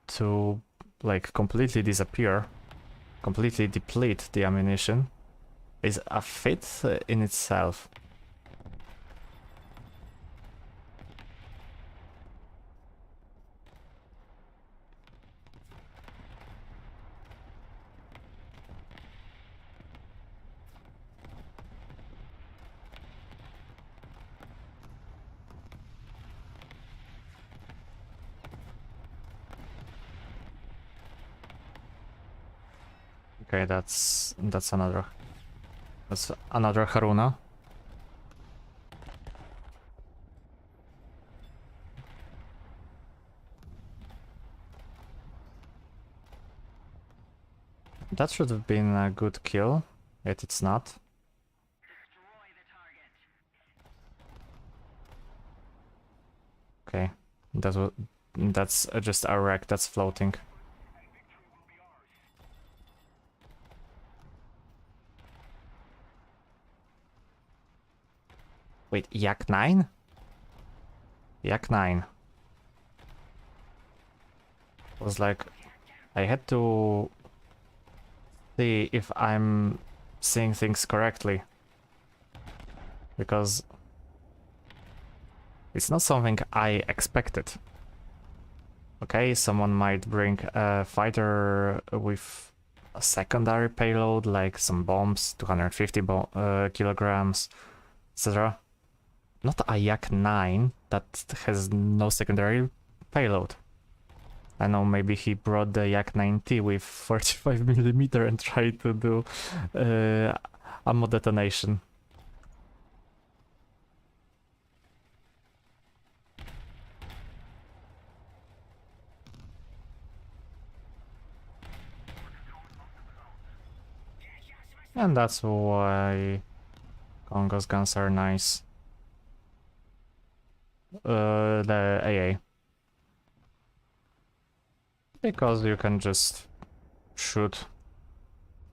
to like completely disappear, completely deplete the ammunition is a feat in itself. Okay, that's another Haruna. That should have been a good kill, yet it's not. Okay, that's just a wreck that's floating. Wait, Yak 9? Yak 9. Was like, I had to see if I'm seeing things correctly. Because it's not something I expected. Okay, someone might bring a fighter with a secondary payload, like some bombs, 250 kilograms, etc. Not a Yak 9 that has no secondary payload. I know maybe he brought the Yak 9T with 45mm and tried to do ammo detonation. And that's why Kongou's guns are nice. The AA. Because you can just shoot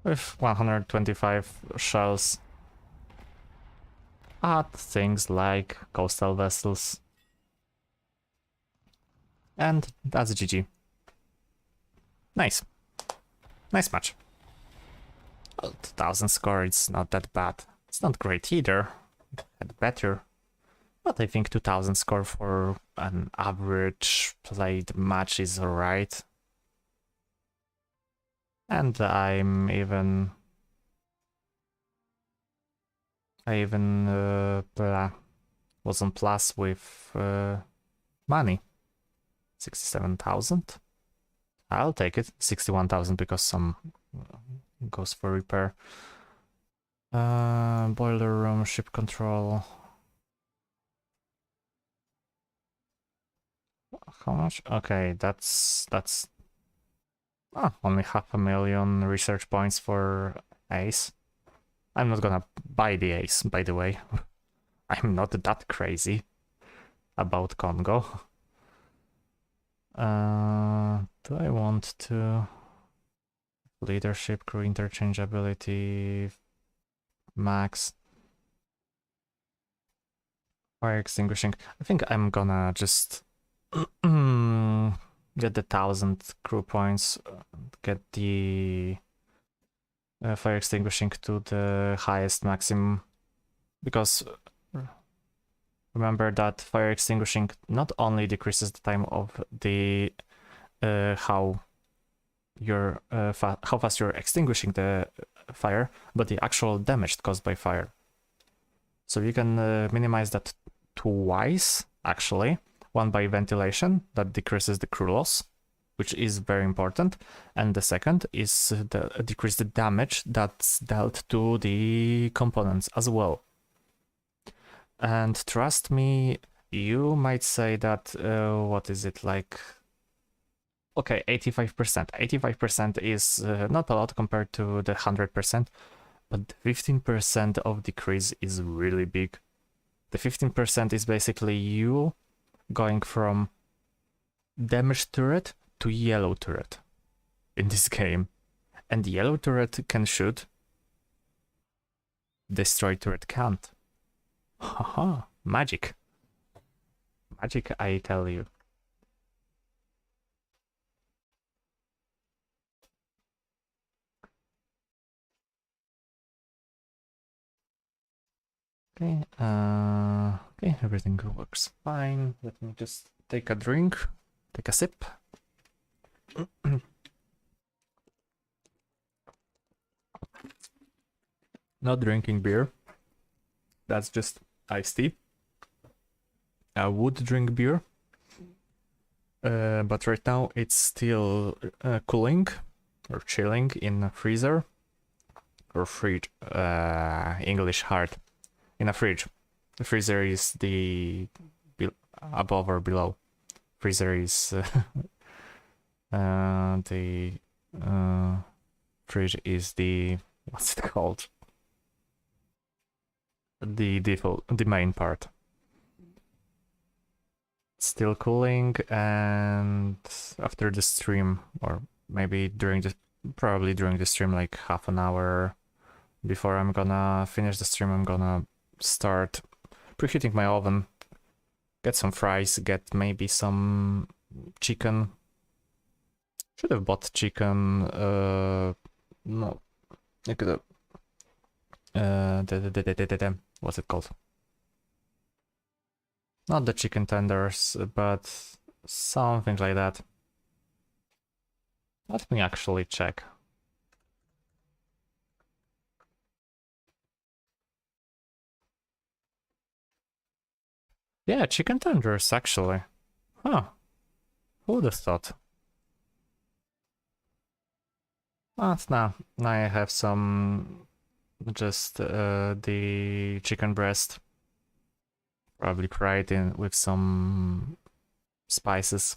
with 125 shells at things like coastal vessels. And that's GG. Nice. Nice match. Well, 2000 score, it's not that bad. It's not great either. Had better. But I think 2000 score for an average played match is alright. And I even was on plus with money. 67,000. I'll take it. 61,000 because some goes for repair. Boiler room, ship control. How much? Okay, that's only 500,000 research points for Ace. I'm not gonna buy the Ace, by the way. I'm not that crazy about Kongou. Do I want to... Leadership, crew interchangeability, max. Fire extinguishing. I think I'm gonna just get the 1000 crew points, get the fire extinguishing to the highest maximum, because remember that fire extinguishing not only decreases the time of the how fast you're extinguishing the fire, but the actual damage caused by fire. So you can minimize that twice, actually. One by ventilation, that decreases the crew loss, which is very important. And the second is decrease the damage that's dealt to the components as well. And trust me, you might say that, what is it, like... Okay, 85%. 85% is not a lot compared to the 100%, but 15% of decrease is really big. The 15% is basically you going from damaged turret to yellow turret in this game. And the yellow turret can shoot. Destroy turret can't. Haha, magic. Magic, I tell you. Okay, okay, everything works fine. Let me just take a drink, take a sip. Not drinking beer. That's just iced tea. I would drink beer, but right now it's still cooling. or chilling in a freezer or fridge. English hard. In a fridge. The freezer is the above or below. Freezer is the fridge is the, what's it called? The default, the main part. Still cooling, and after the stream, or maybe probably during the stream, like half an hour before I'm gonna finish the stream, I'm gonna start preheating my oven, get some fries, get maybe some chicken. Should have bought chicken, no, I could have, what's it called? Not the chicken tenders, but something like that. Let me actually check. Yeah, chicken tenders, actually. Huh. Who would have thought? But now I have some, just the chicken breast. Probably fried in with some spices.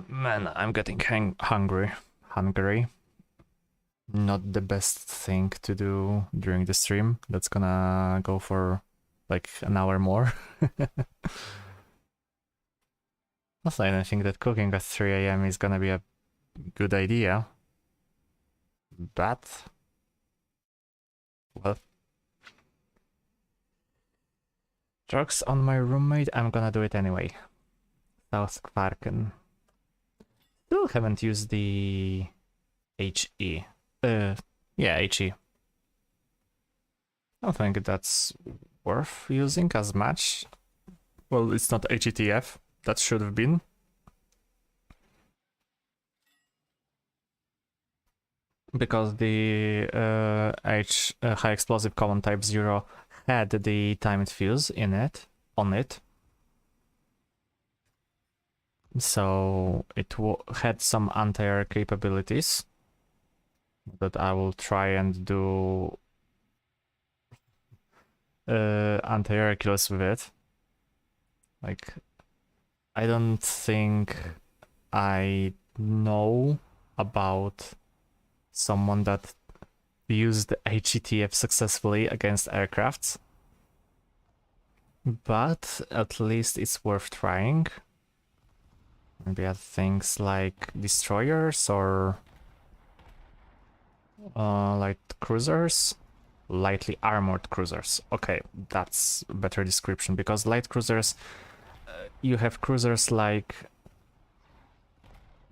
Man, I'm getting hungry. Not the best thing to do during the stream. That's gonna go for like an hour more. Also, I don't think that cooking at 3 AM is gonna be a good idea. But, well, jokes on my roommate, I'm gonna do it anyway. South Kvarken. Still haven't used the HE. Yeah, HE. I don't think that's worth using as much. Well, it's not HETF. That should have been. Because the high explosive common type 0 had the timed fuse in it, on it. So it had some anti-air capabilities that I will try and do anti-air kills with it. Like, I don't think I know about someone that used HETF successfully against aircrafts, but at least it's worth trying. Maybe at things like destroyers or light cruisers. Lightly armored cruisers. Okay, that's a better description, because light cruisers, you have cruisers like,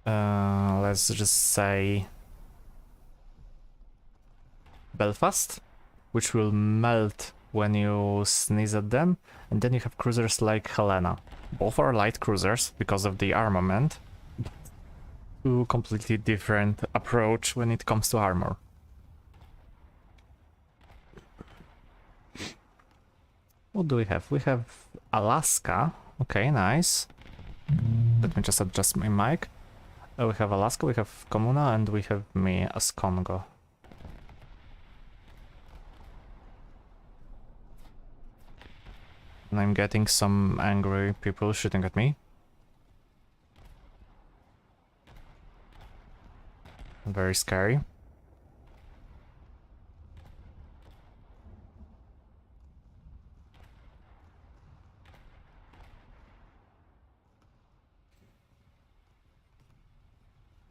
let's just say, Belfast, which will melt when you sneeze at them, and then you have cruisers like Helena. Both are light cruisers because of the armament. Two completely different approach when it comes to armor. What do we have? We have Alaska. Okay, nice. Let me just adjust my mic. We have Alaska, we have Komuna, and we have me as Kongou. And I'm getting some angry people shooting at me. Very scary.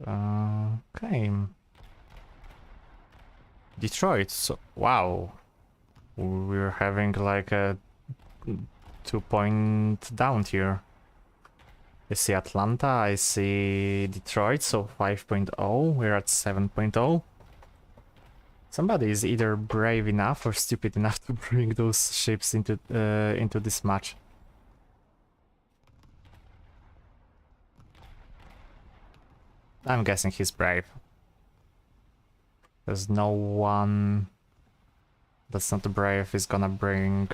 Okay. Detroit, so wow. We're having like a 2-point down here. I see Atlanta, I see Detroit, so 5.0, we're at 7.0. Somebody is either brave enough or stupid enough to bring those ships into this match. I'm guessing he's brave. There's no one that's not brave is gonna bring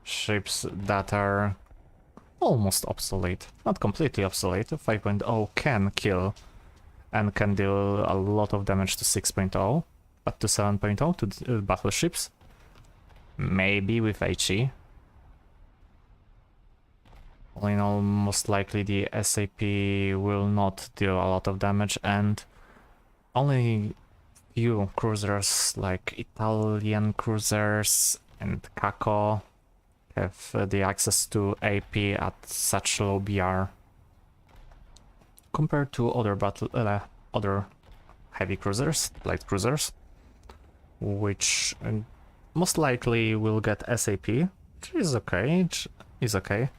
ships that are almost obsolete. Not completely obsolete. 5.0 can kill and can deal a lot of damage to 6.0, but to 7.0 to battleships, maybe with HE. All in all, most likely the SAP will not deal a lot of damage, and only few cruisers like Italian cruisers and Kako have the access to AP at such low BR compared to other heavy cruisers, light cruisers, which most likely will get SAP, which is okay,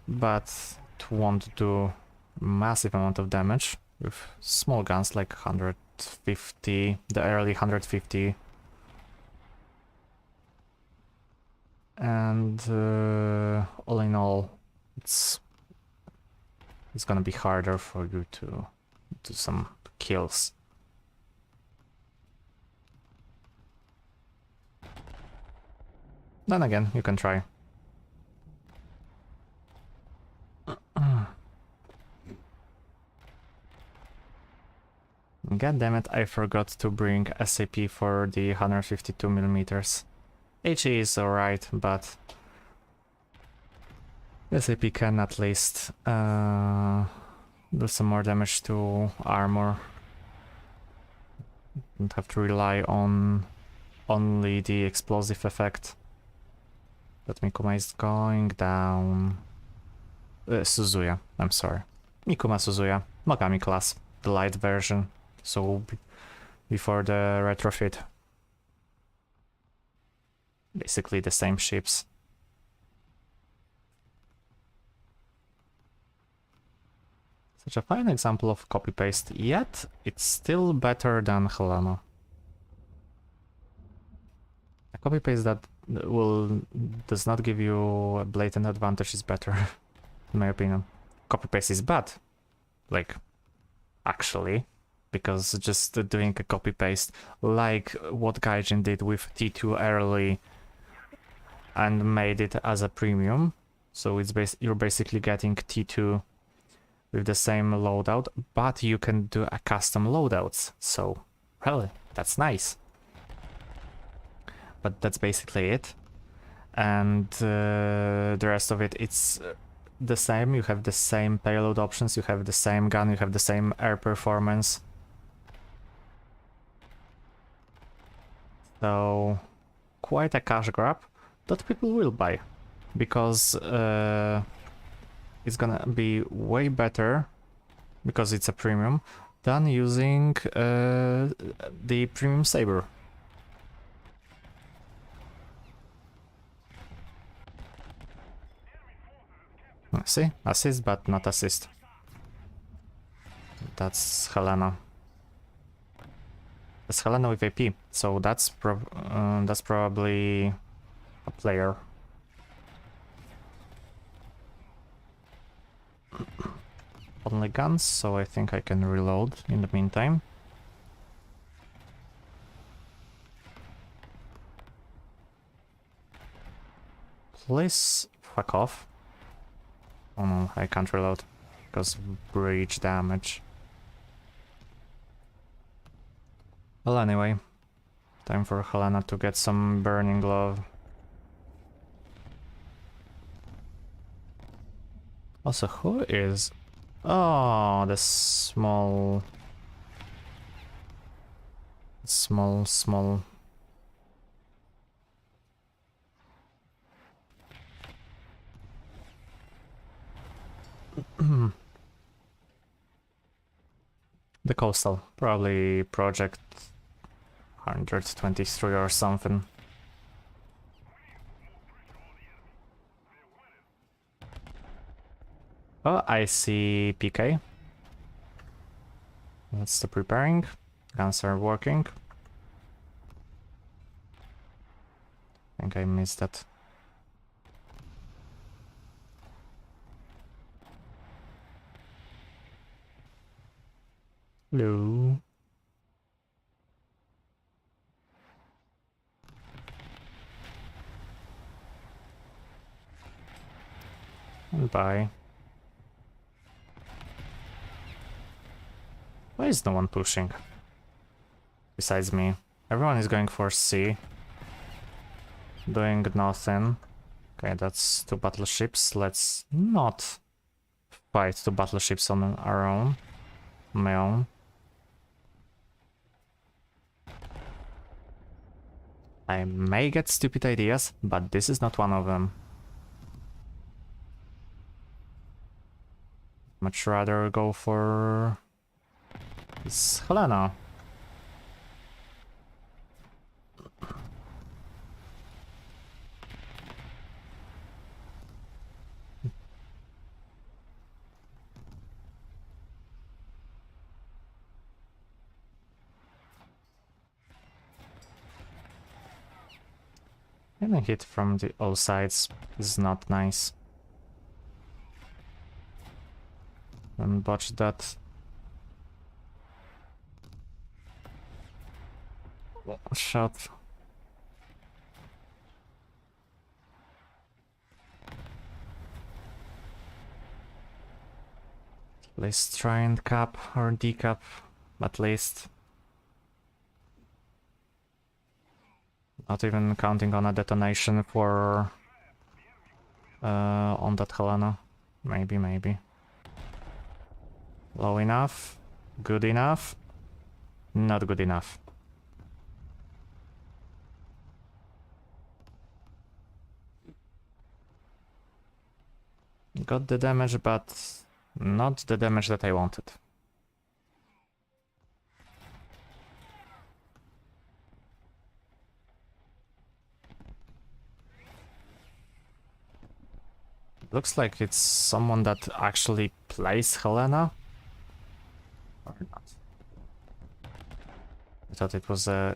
but it won't do massive amount of damage with small guns like 150, the early 150. And all in all, it's gonna be harder for you to do some kills. Then again, you can try. God damn it, I forgot to bring SAP for the 152mm. HE is alright, but SAP can at least do some more damage to armor. Don't have to rely on only the explosive effect. But Mikuma is going down. Suzuya, I'm sorry. Mikuma Suzuya, Mogami class, the light version. So before the retrofit. Basically the same ships. Such a fine example of copy-paste, yet it's still better than Helena. A copy-paste that does not give you a blatant advantage is better, in my opinion. Copy-paste is bad, like, actually, because just doing a copy-paste, like what Gaijin did with T2 early and made it as a premium, so it's you're basically getting T2 with the same loadout, but you can do a custom loadouts, so really, that's nice. But that's basically it, and the rest of it, it's the same. You have the same payload options, you have the same gun, you have the same air performance. So quite a cash grab that people will buy, because it's gonna be way better, because it's a premium, than using the premium saber. See? Assist, but not assist. That's Helena. That's Helena with AP, so that's probably a player. Only guns, so I think I can reload in the meantime. Please fuck off. Oh no, I can't reload because of breach damage. Well, anyway, time for Helena to get some burning glove. Also, who is... Oh, the small... The coastal, probably project 123 or something. Oh, I see PK. That's the preparing. Guns are working. I think I missed that. Hello. And bye. Why is no one pushing? Besides me. Everyone is going for C. Doing nothing. Okay, that's 2 battleships. Let's not fight 2 battleships on our own. My own. I may get stupid ideas, but this is not one of them. Much rather go for this Helena. Getting hit from all sides is not nice. And botch that. Shot. At least try and cap or decap, at least. Not even counting on a detonation for on that Helena. Maybe. Low enough. Good enough. Not good enough. Got the damage, but not the damage that I wanted. Looks like it's someone that actually plays Helena. Or not. I thought it was a...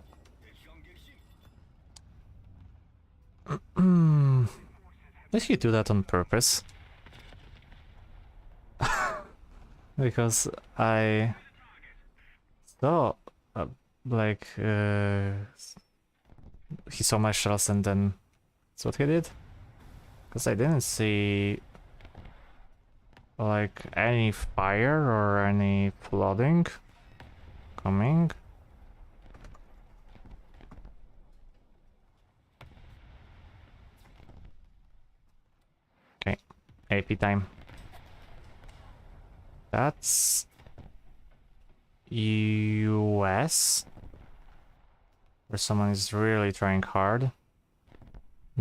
Did he do that on purpose? Because I saw, like, he saw my shells and then that's what he did? Because I didn't see, like, any fire or any flooding coming. Okay, AP time. That's US, where someone is really trying hard,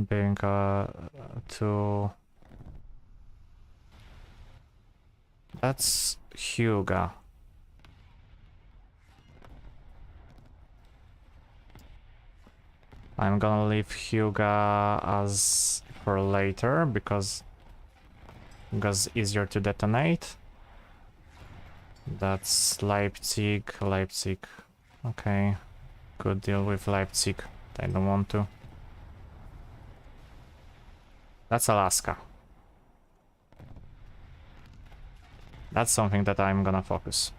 being to... That's Hyuga. I'm gonna leave Hyuga as for later because Hyuga's easier to detonate. That's Leipzig. Okay, good deal with Leipzig. I don't want to. That's Alaska. That's something that I'm gonna focus.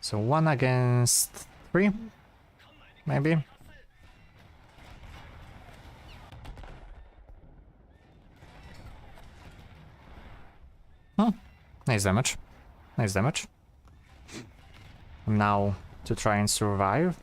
So 1 against 3, maybe. Nice damage. Nice damage. Now to try and survive.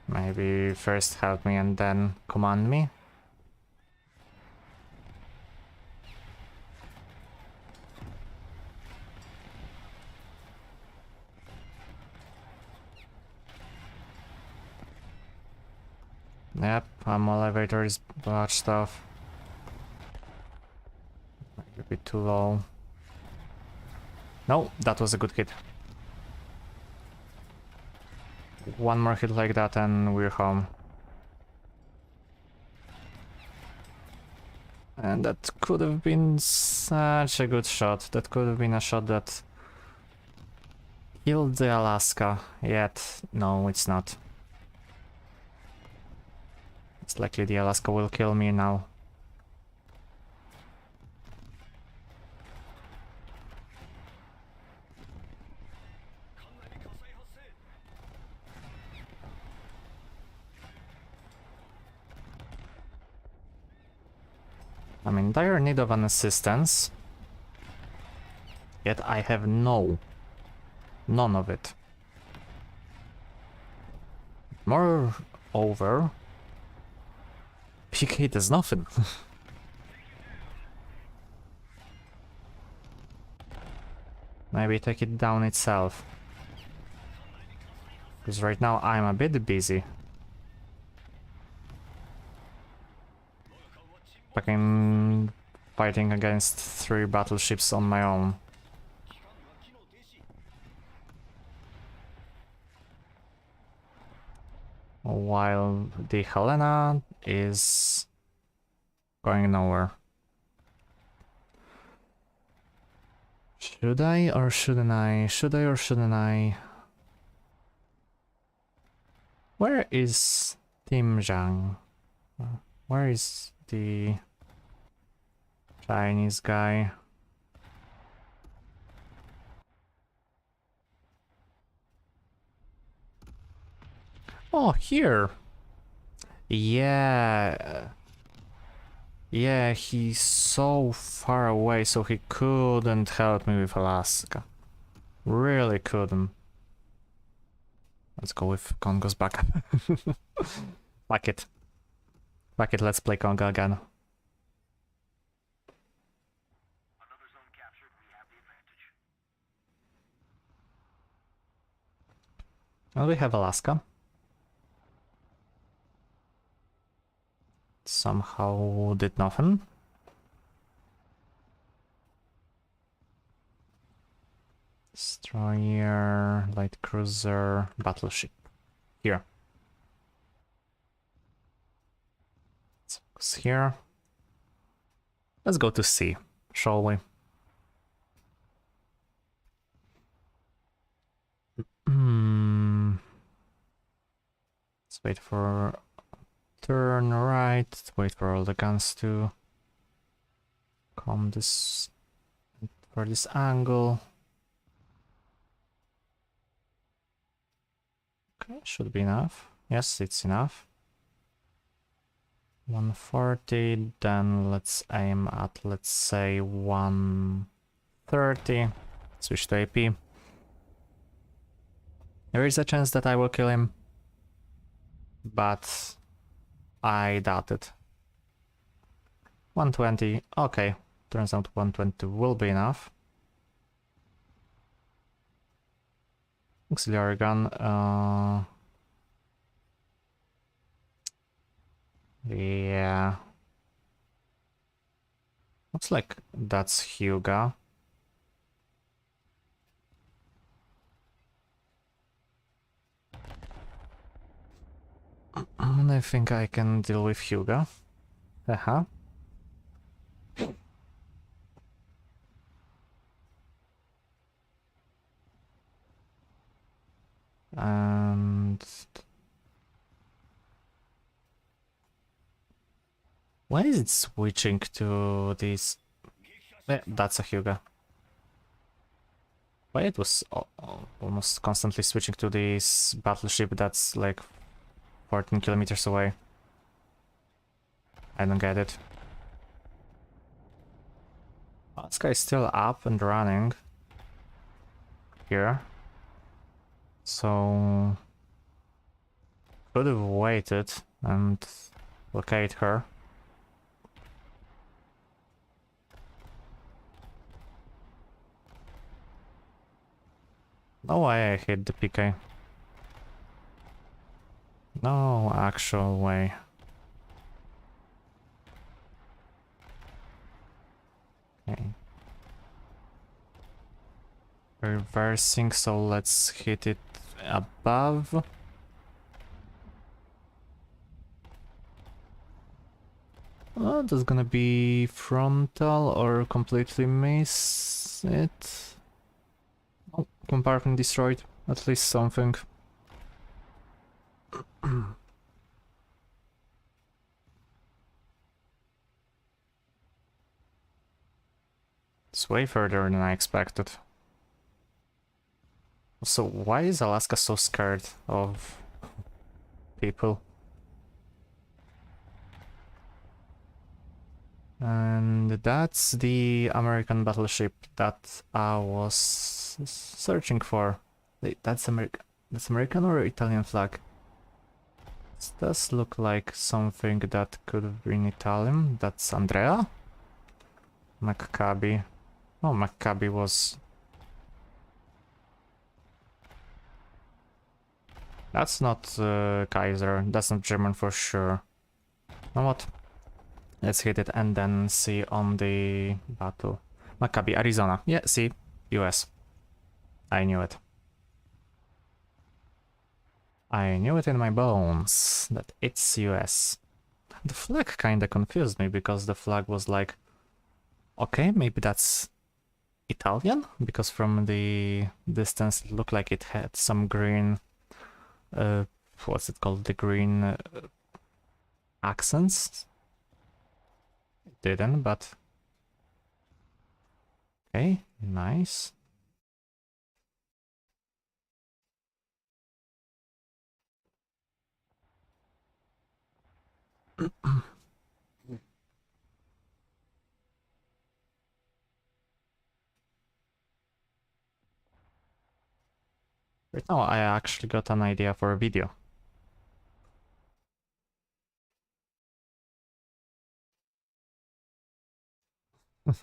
Maybe first help me and then command me. Yep, elevator is botched off. Maybe a bit too low. No, that was a good hit. One more hit like that and we're home. And that could have been such a good shot. That could have been a shot that killed the Alaska. Yet, no, it's not. It's likely the Alaska will kill me now. I'm in dire need of an assistance. Yet I have none of it. Moreover, PK does nothing. Maybe take it down itself. Because right now I'm a bit busy. Fucking fighting against 3 battleships on my own. While the Helena is going nowhere. Should I or shouldn't I? Should I or shouldn't I? Where is Tim Zhang? Where is the Chinese guy? Oh, here. Yeah. Yeah, he's so far away, so he couldn't help me with Alaska. Really couldn't. Let's go with Kongou's backup. Fuck it. Fuck it, let's play Kongo again. Well, we have Alaska. Somehow did nothing. Destroyer, light cruiser, battleship. Here. Let's focus here. Let's go to sea, shall we? Let's wait for turn right, wait for all the guns to come this for this angle. Okay, should be enough. Yes, it's enough. 140, then let's aim at, let's say, 130. Switch to AP. There is a chance that I will kill him, but I doubt it. 120, okay. Turns out 120 will be enough. Auxiliary gun, yeah. Looks like that's Hyuga. I think I can deal with Hyuga. Haha. And why is it switching to this? That's a Hyuga. Why it was almost constantly switching to this battleship that's like 14 kilometers away? I don't get it. This guy is still up and running here, so could have waited and locate her. No way I hit the PK. No actual way. Okay. Reversing, so let's hit it above. Oh, that's gonna be frontal or completely miss it. Oh, compartment destroyed. At least something. It's way further than I expected. So why is Alaska so scared of people? And that's the American battleship that I was searching for. Wait, that's American or Italian flag? This does look like something that could have been Italian. That's Andrea? Maccabi. Oh, Maccabi was... That's not Kaiser. That's not German for sure. You know what? Let's hit it and then see on the battle. Maccabi, Arizona. Yeah, see? US. I knew it. I knew it in my bones that it's US. The flag kinda confused me because the flag was like, okay, maybe that's Italian, because from the distance it looked like it had some green, what's it called, the green accents. It didn't, but okay, nice. Right now I actually got an idea for a video.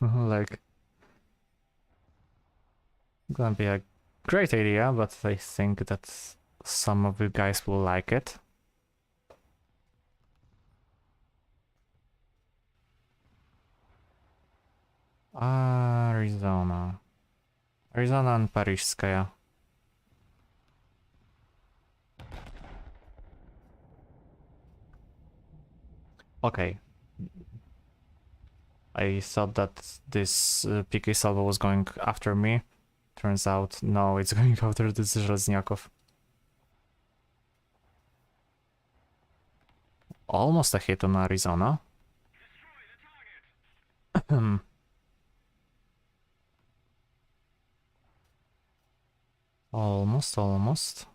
Like, gonna be a great idea, but I think that some of you guys will like it. Arizona. Arizona and Parizhskaya. Okay. I thought that this PK Salvo was going after me. Turns out, no, it's going after this Zheznyakov. Almost a hit on Arizona. Almost.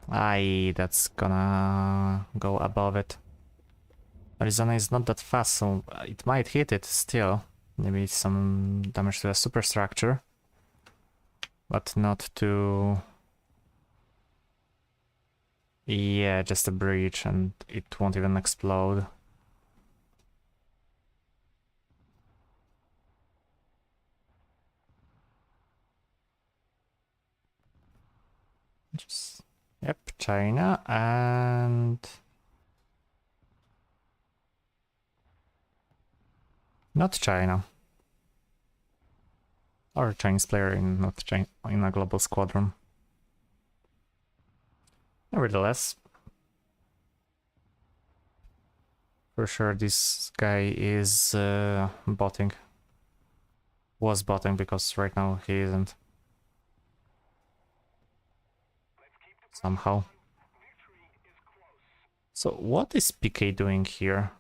Aye, that's gonna go above it. Arizona is not that fast, so it might hit it still. Maybe some damage to the superstructure. But not to... Yeah, just a breach and it won't even explode. Just... Yep, China and... Not China. Or a Chinese player in not China, in a global squadron. Nevertheless, for sure this guy is botting. Was botting because right now he isn't. Somehow. So what is PK doing here?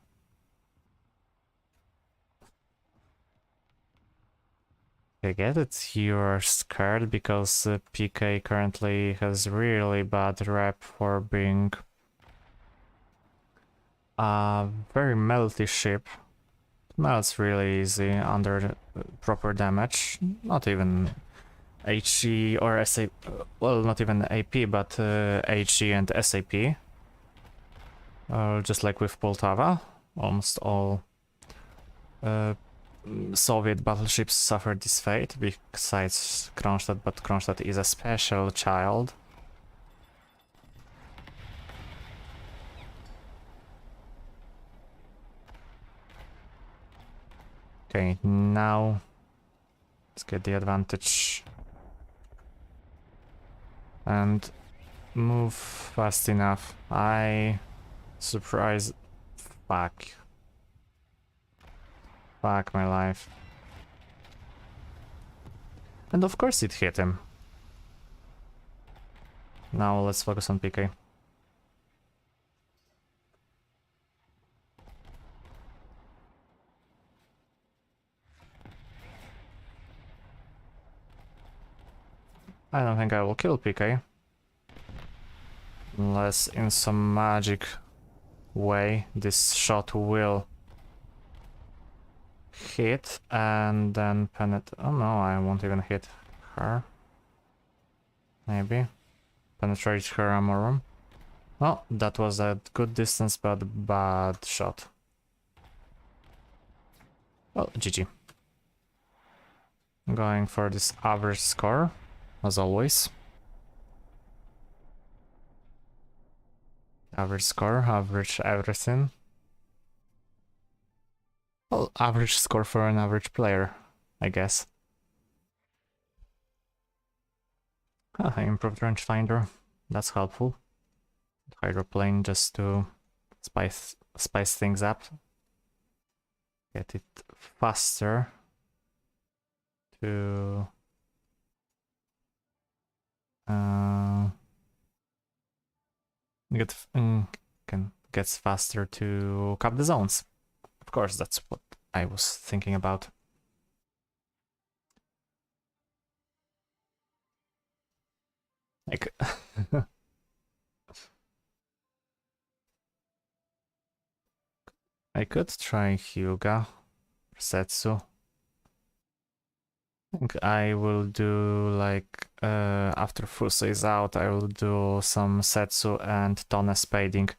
I get it, you're scared because PK currently has really bad rep for being a very melty ship. It melts really easy under proper damage. Not even HE or SAP, well, not even AP, but HE and SAP. Just like with Poltava, almost all Soviet battleships suffered this fate, besides Kronstadt, but Kronstadt is a special child. Okay, now let's get the advantage. And move fast enough. Surprise. Fuck. Fuck my life. And of course it hit him. Now let's focus on PK. I don't think I will kill PK. Unless in some magic way this shot will hit and then penetrate. Oh no, I won't even hit her. Maybe. Penetrate her armor room. Oh, that was a good distance, but bad shot. Well, GG. Going for this average score, as always. Average score, average everything. Well, average score for an average player, I guess. I improved rangefinder. That's helpful. Hydroplane just to spice things up. Get it faster to gets faster to cap the zones. Of course, that's what I was thinking about. Like I could try Hyuga, Setsu. I think I will do like after Fuso is out, I will do some Setsu and Tone spading.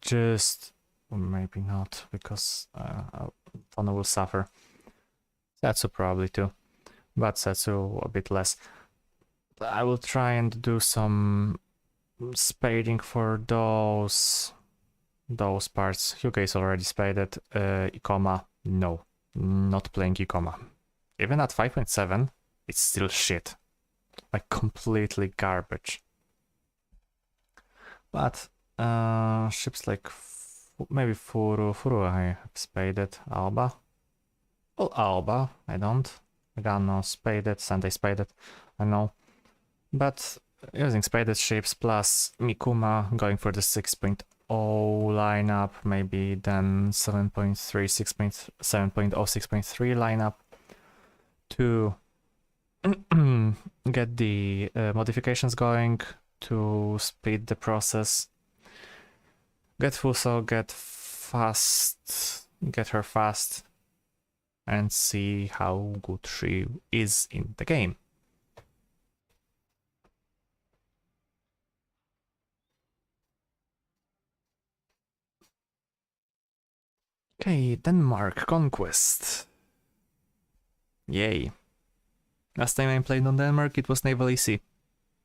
Just or maybe not, because Tone will suffer. Setsu probably too, but Setsu a bit less. I will try and do some spading for those parts. Hyuga is already spaded. Ikoma, no, not playing Ikoma. Even at 5.7, it's still shit. Like completely garbage. But ships like maybe Furu I have spaded. Alba. Well, Alba, I don't. Megano spaded, Sendai spaded, I know. But using spaded ships plus Mikuma going for the 6.0 lineup, maybe then 7.3, 7.0, 6.3 lineup to get the modifications going, to speed the process, get Fuso, get her fast, and see how good she is in the game. Okay, Denmark Conquest. Yay. Last time I played on Denmark, it was Naval EC.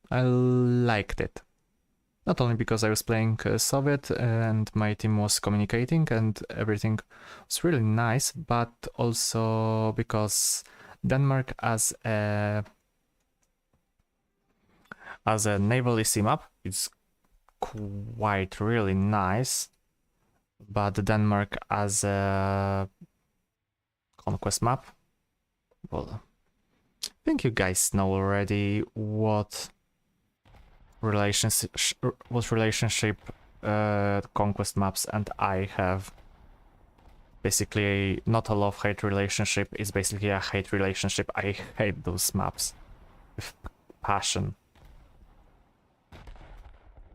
I liked it. Not only because I was playing Soviet and my team was communicating and everything was really nice, but also because Denmark as a Naval EC map, it's quite really nice, but Denmark as a conquest map, well, I think you guys know already what relationship conquest maps and I have. Basically not a love-hate relationship, it's basically a hate relationship. I hate those maps with passion. I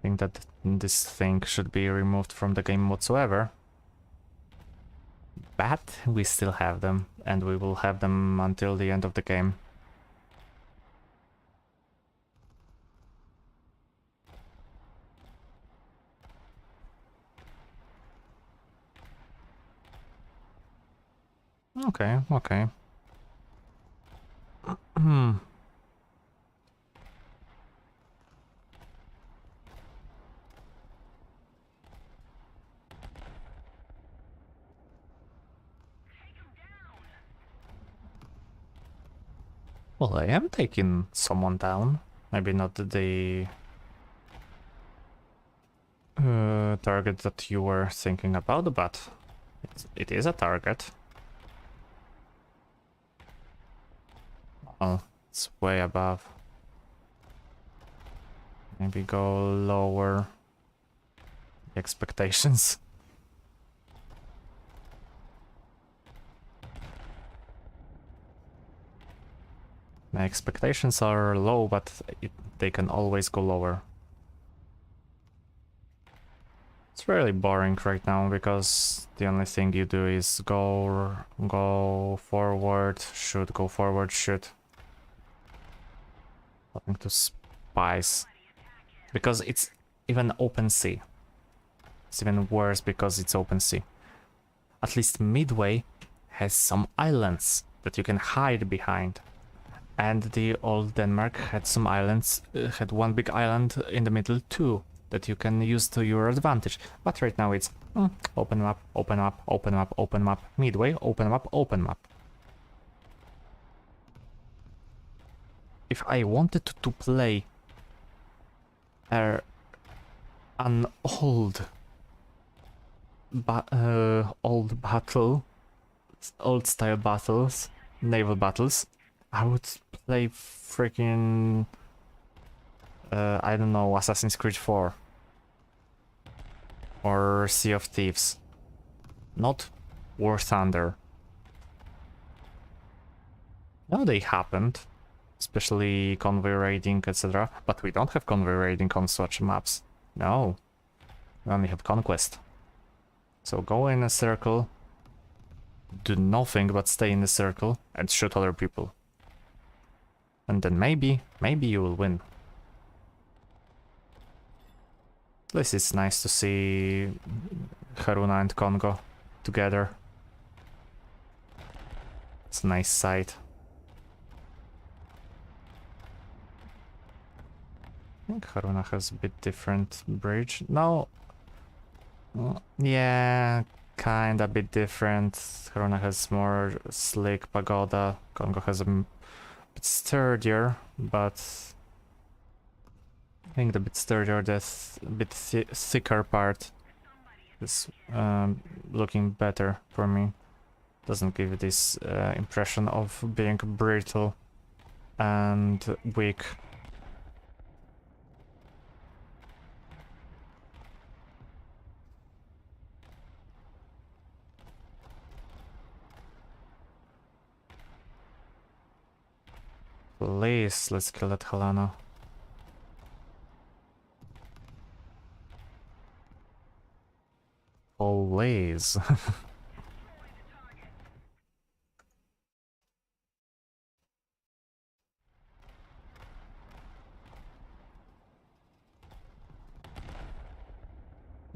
think that this thing should be removed from the game whatsoever. But we still have them, and we will have them until the end of the game. Okay, okay. Well, I am taking someone down. Maybe not the target that you were thinking about, but it is a target. Oh, it's way above. Maybe go lower expectations. My expectations are low, but they can always go lower. It's really boring right now because the only thing you do is go forward, shoot, go forward, shoot. Nothing to spice. Because it's even open sea. It's even worse because it's open sea. At least Midway has some islands that you can hide behind. And the old Denmark had some islands, had one big island in the middle too, that you can use to your advantage. But right now it's open map, open map, open map, open map, Midway, open map, open map. If I wanted to play an old style battles, naval battles, I would play freaking I don't know, Assassin's Creed 4 or Sea of Thieves, not War Thunder. No, they happened, especially convoy raiding, etc. But we don't have convoy raiding on such maps. No, we only have conquest. So go in a circle, do nothing but stay in the circle and shoot other people. And then maybe you will win. At least it's nice to see Haruna and Kongou together. It's a nice sight. I think Haruna has a bit different bridge. No. Yeah, kinda bit different. Haruna has more slick pagoda. Kongou has a bit sturdier, but I think the bit sturdier, the bit thicker part is looking better for me. Doesn't give this impression of being brittle and weak. Please, let's kill that Helena. Please.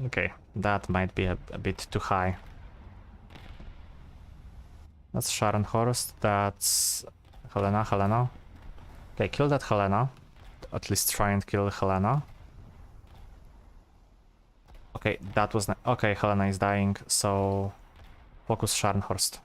Okay, that might be a bit too high. That's Sharon Horst, that's Helena. Okay, kill that Helena. At least try and kill Helena. Okay, that was okay, Helena is dying, so focus Scharnhorst.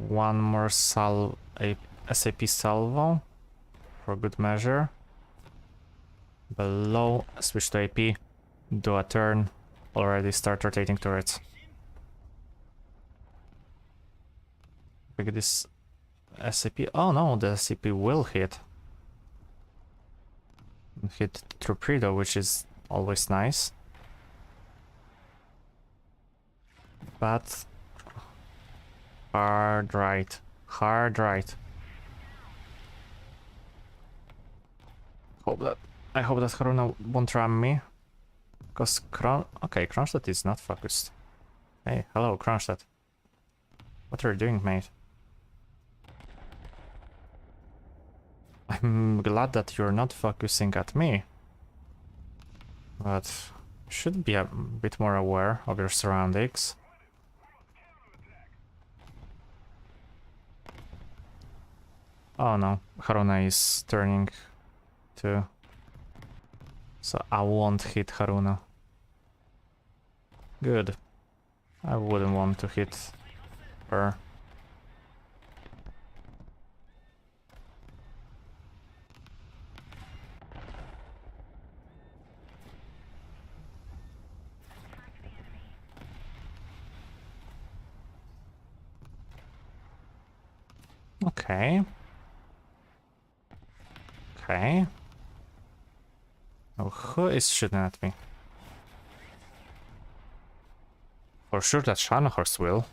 One more SAP salvo for good measure. Below, switch to AP, do a turn, already start rotating turrets. Pick this SCP. Oh no, the SCP will hit. Hit torpedo, which is always nice. But hard right. I hope that Haruna won't ram me. Because okay, Kronstadt is not focused. Hey, hello, Kronstadt. What are you doing, mate? I'm glad that you're not focusing at me. But you should be a bit more aware of your surroundings. Oh no, Haruna is turning too. So I won't hit Haruna. Good. I wouldn't want to hit her. Okay. Okay. Oh, who is shooting at me? For sure that Scharnhorst will.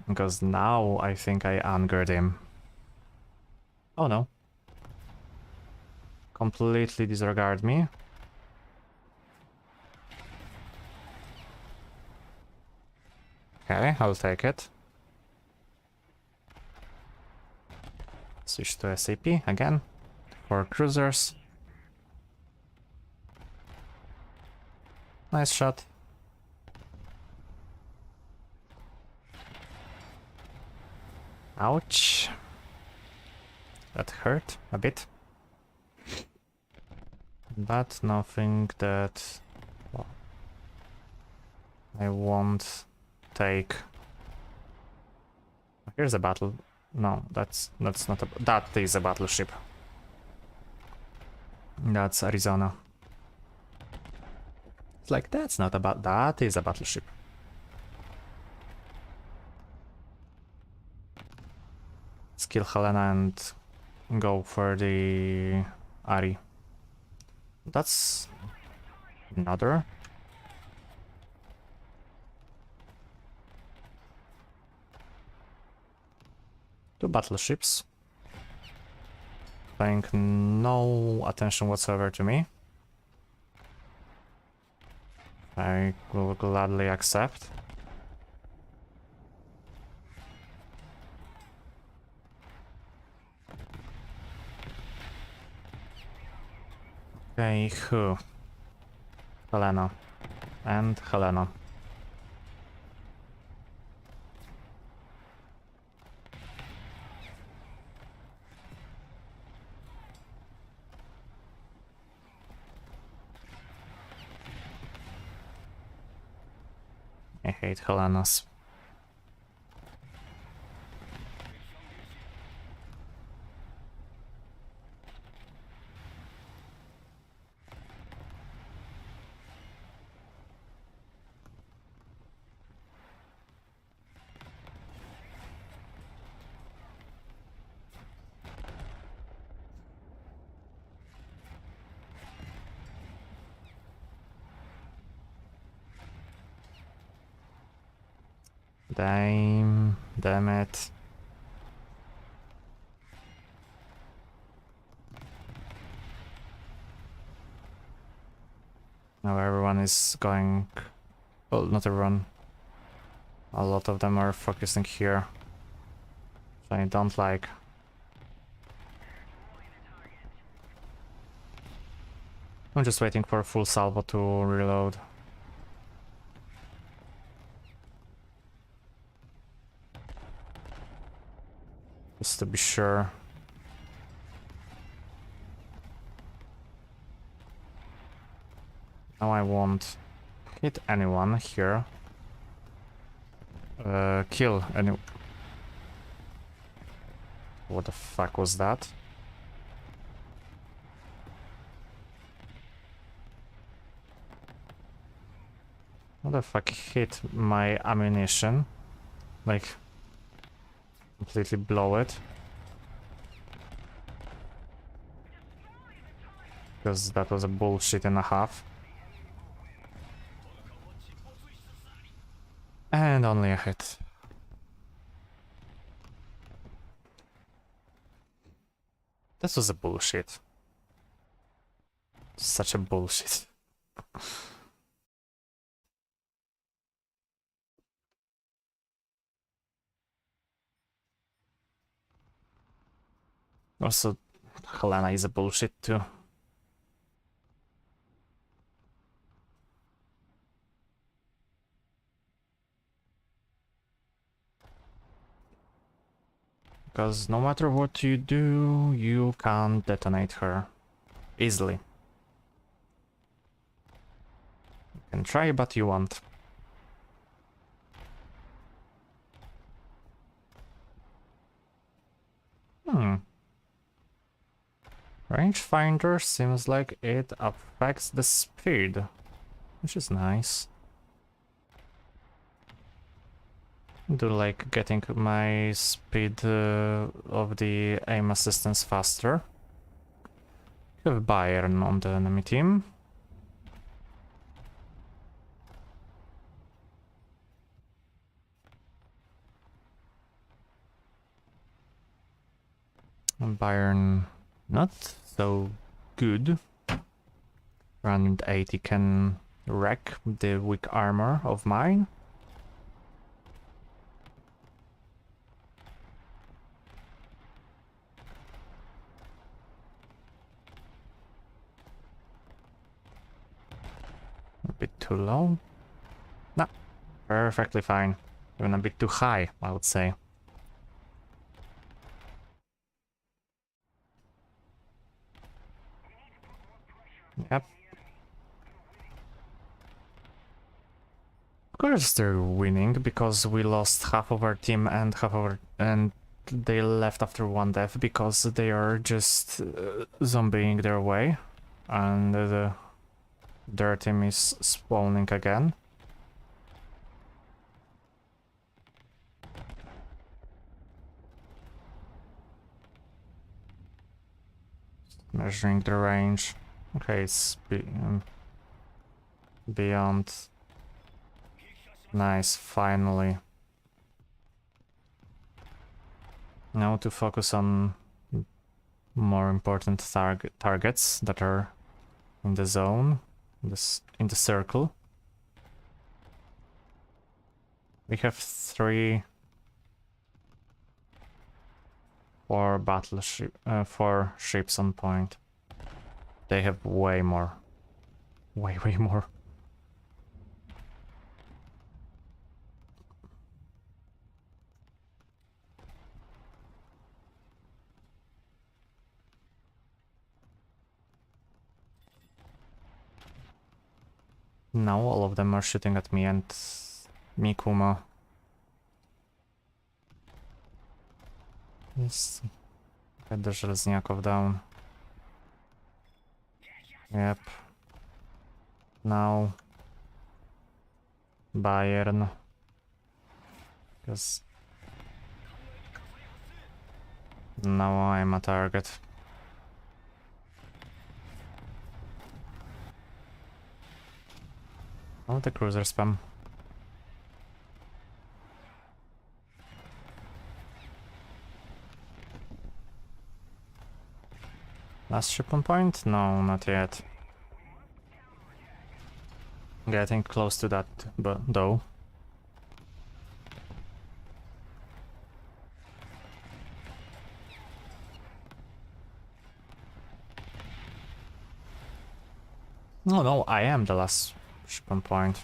Because now I think I angered him. Oh no. Completely disregard me. Okay, I'll take it. Switch to SAP again. For cruisers. Nice shot. Ouch. That hurt a bit. But nothing that well, I won't take. Here's a battle. No, that's not a. That is a battleship. That's Arizona. It's like that's not about. That is a battleship. Let's kill Helena and go for the Ari. That's another. Two battleships. Paying no attention whatsoever to me. I will gladly accept. Okay, who? Helena. And Helena. I hate Helenas. Damn it. Now everyone is going... Well, not everyone. A lot of them are focusing here. So I don't like. I'm just waiting for a full salvo to reload. Just to be sure. Now I won't hit anyone here. Kill any... What the fuck was that? What the fuck hit my ammunition? Like... completely blow it. Because that was a bullshit and a half. And only a hit. This was a bullshit. Such a bullshit. Also, Helena is a bullshit too. Because no matter what you do, you can't detonate her easily. You can try, but you won't. Rangefinder seems like it affects the speed, which is nice. Do like getting my speed of the aim assistance faster. We have Bayern on the enemy team. Bayern not so good. 180 can wreck the weak armor of mine. A bit too low. No, perfectly fine. Even a bit too high, I would say. Yep. Of course they're winning because we lost half of our team and and they left after one death because they are just zombieing their way, and their team is spawning again. Measuring the range. Okay, it's beyond. Nice, finally. Now to focus on more important targets that are in the zone, in the circle. We have 4 battleship, 4 ships on point. They have way more. Way more. Now all of them are shooting at me and Mikuma. Yes. Get the Żelazniaków down. Yep. Now Bayern. Because now I'm a target. Oh, the cruiser spam. Last ship on point? No, not yet. Getting close to that, but though. No, I am the last ship on point.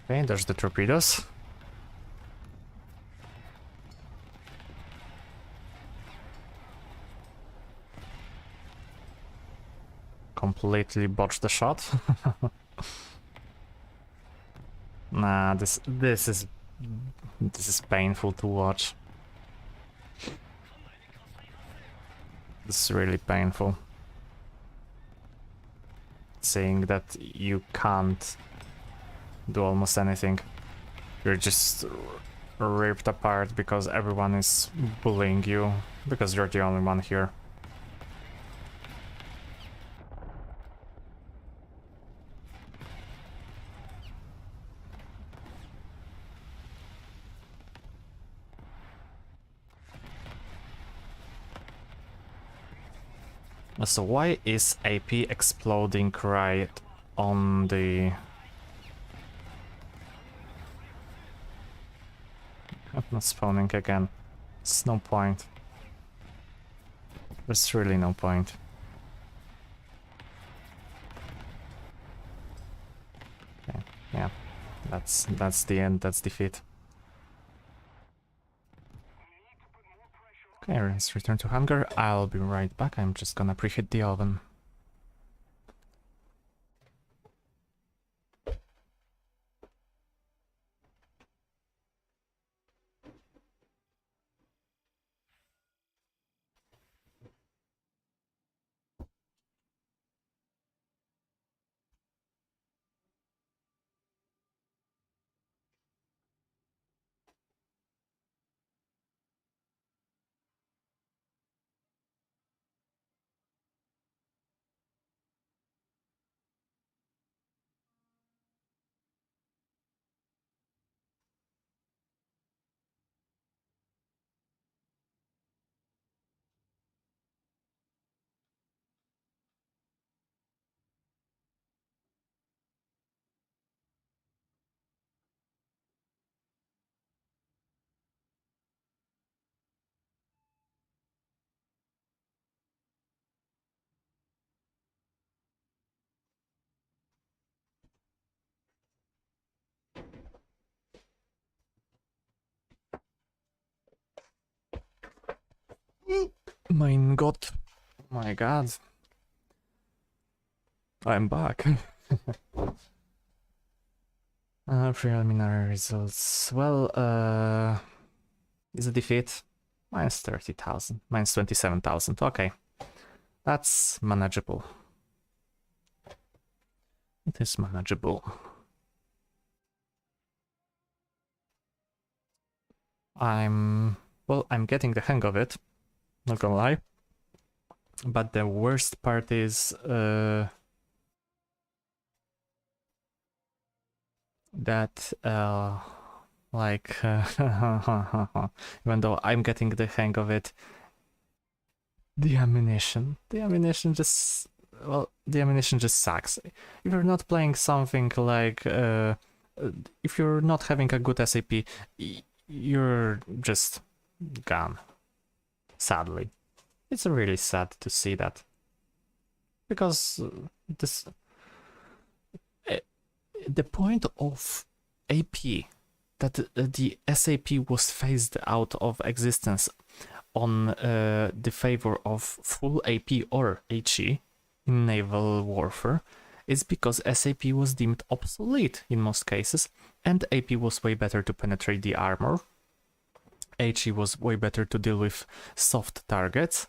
Okay, there's the torpedoes. Completely botched the shot. Nah, this is painful to watch. This is really painful. Seeing that you can't do almost anything. You're just ripped apart because everyone is bullying you, because you're the only one here. So why is AP exploding right on the... I'm not spawning again. It's no point. There's really no point. Okay, yeah, that's the end, that's defeat. Okay, let's return to hangar. I'll be right back. I'm just gonna preheat the oven. Mein Gott. My god. I'm back. Preliminary results. Well, is a defeat. Minus 30,000. Minus 27,000. Okay. That's manageable. It is manageable. I'm getting the hang of it. Not gonna lie. But the worst part is that like even though I'm getting the hang of it, the ammunition just sucks. If you're not playing something like if you're not having a good SAP, you're just gone. Sadly, it's really sad to see that, because the point of AP, that the SAP was phased out of existence on the favor of full AP or HE in naval warfare, is because SAP was deemed obsolete in most cases, and AP was way better to penetrate the armor. HE was way better to deal with soft targets.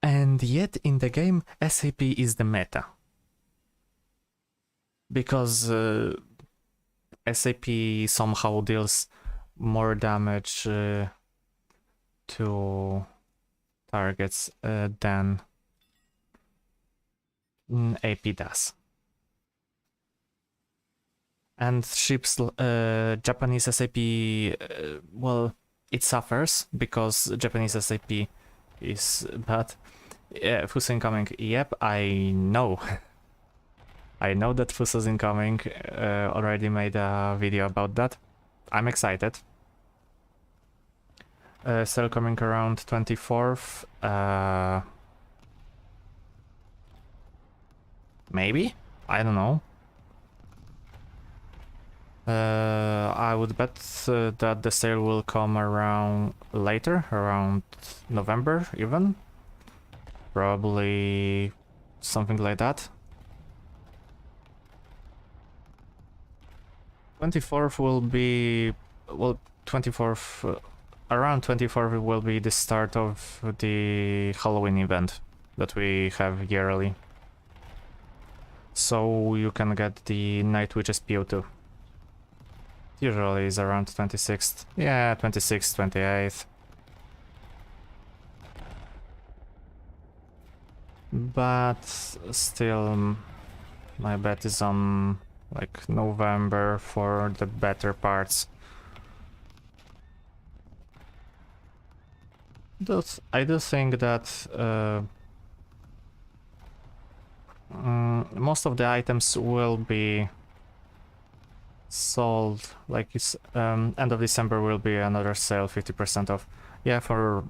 And yet in the game, SAP is the meta. Because SAP somehow deals more damage to targets than AP does. And ships, Japanese SAP, well, it suffers because Japanese SAP is bad. Fuso incoming, yep, I know. I know that Fuso's incoming, already made a video about that. I'm excited. Cell coming around 24th. Maybe? I don't know. I would bet that the sale will come around later, around November even. Probably something like that. 24th will be, well, 24th, around 24th will be the start of the Halloween event that we have yearly. So you can get the Night Witch's PO2. Usually is around 26th. Yeah, 26th, 28th. But still, my bet is on like November for the better parts. I do think that most of the items will be sold, like it's end of December will be another sale, 50% off. Yeah, for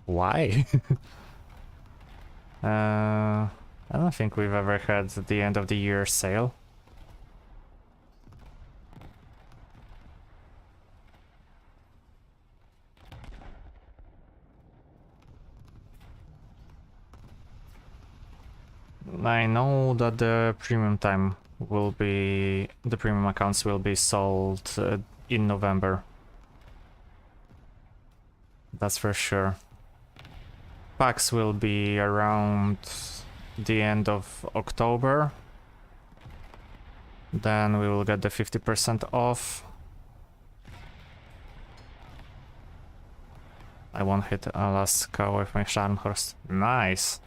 why? I don't think we've ever had the end of the year sale. I know that the premium time will be, the premium accounts will be sold in November. That's for sure. Packs will be around the end of October. Then we will get the 50% off. I won't hit Alaska with my Scharnhorst. Nice.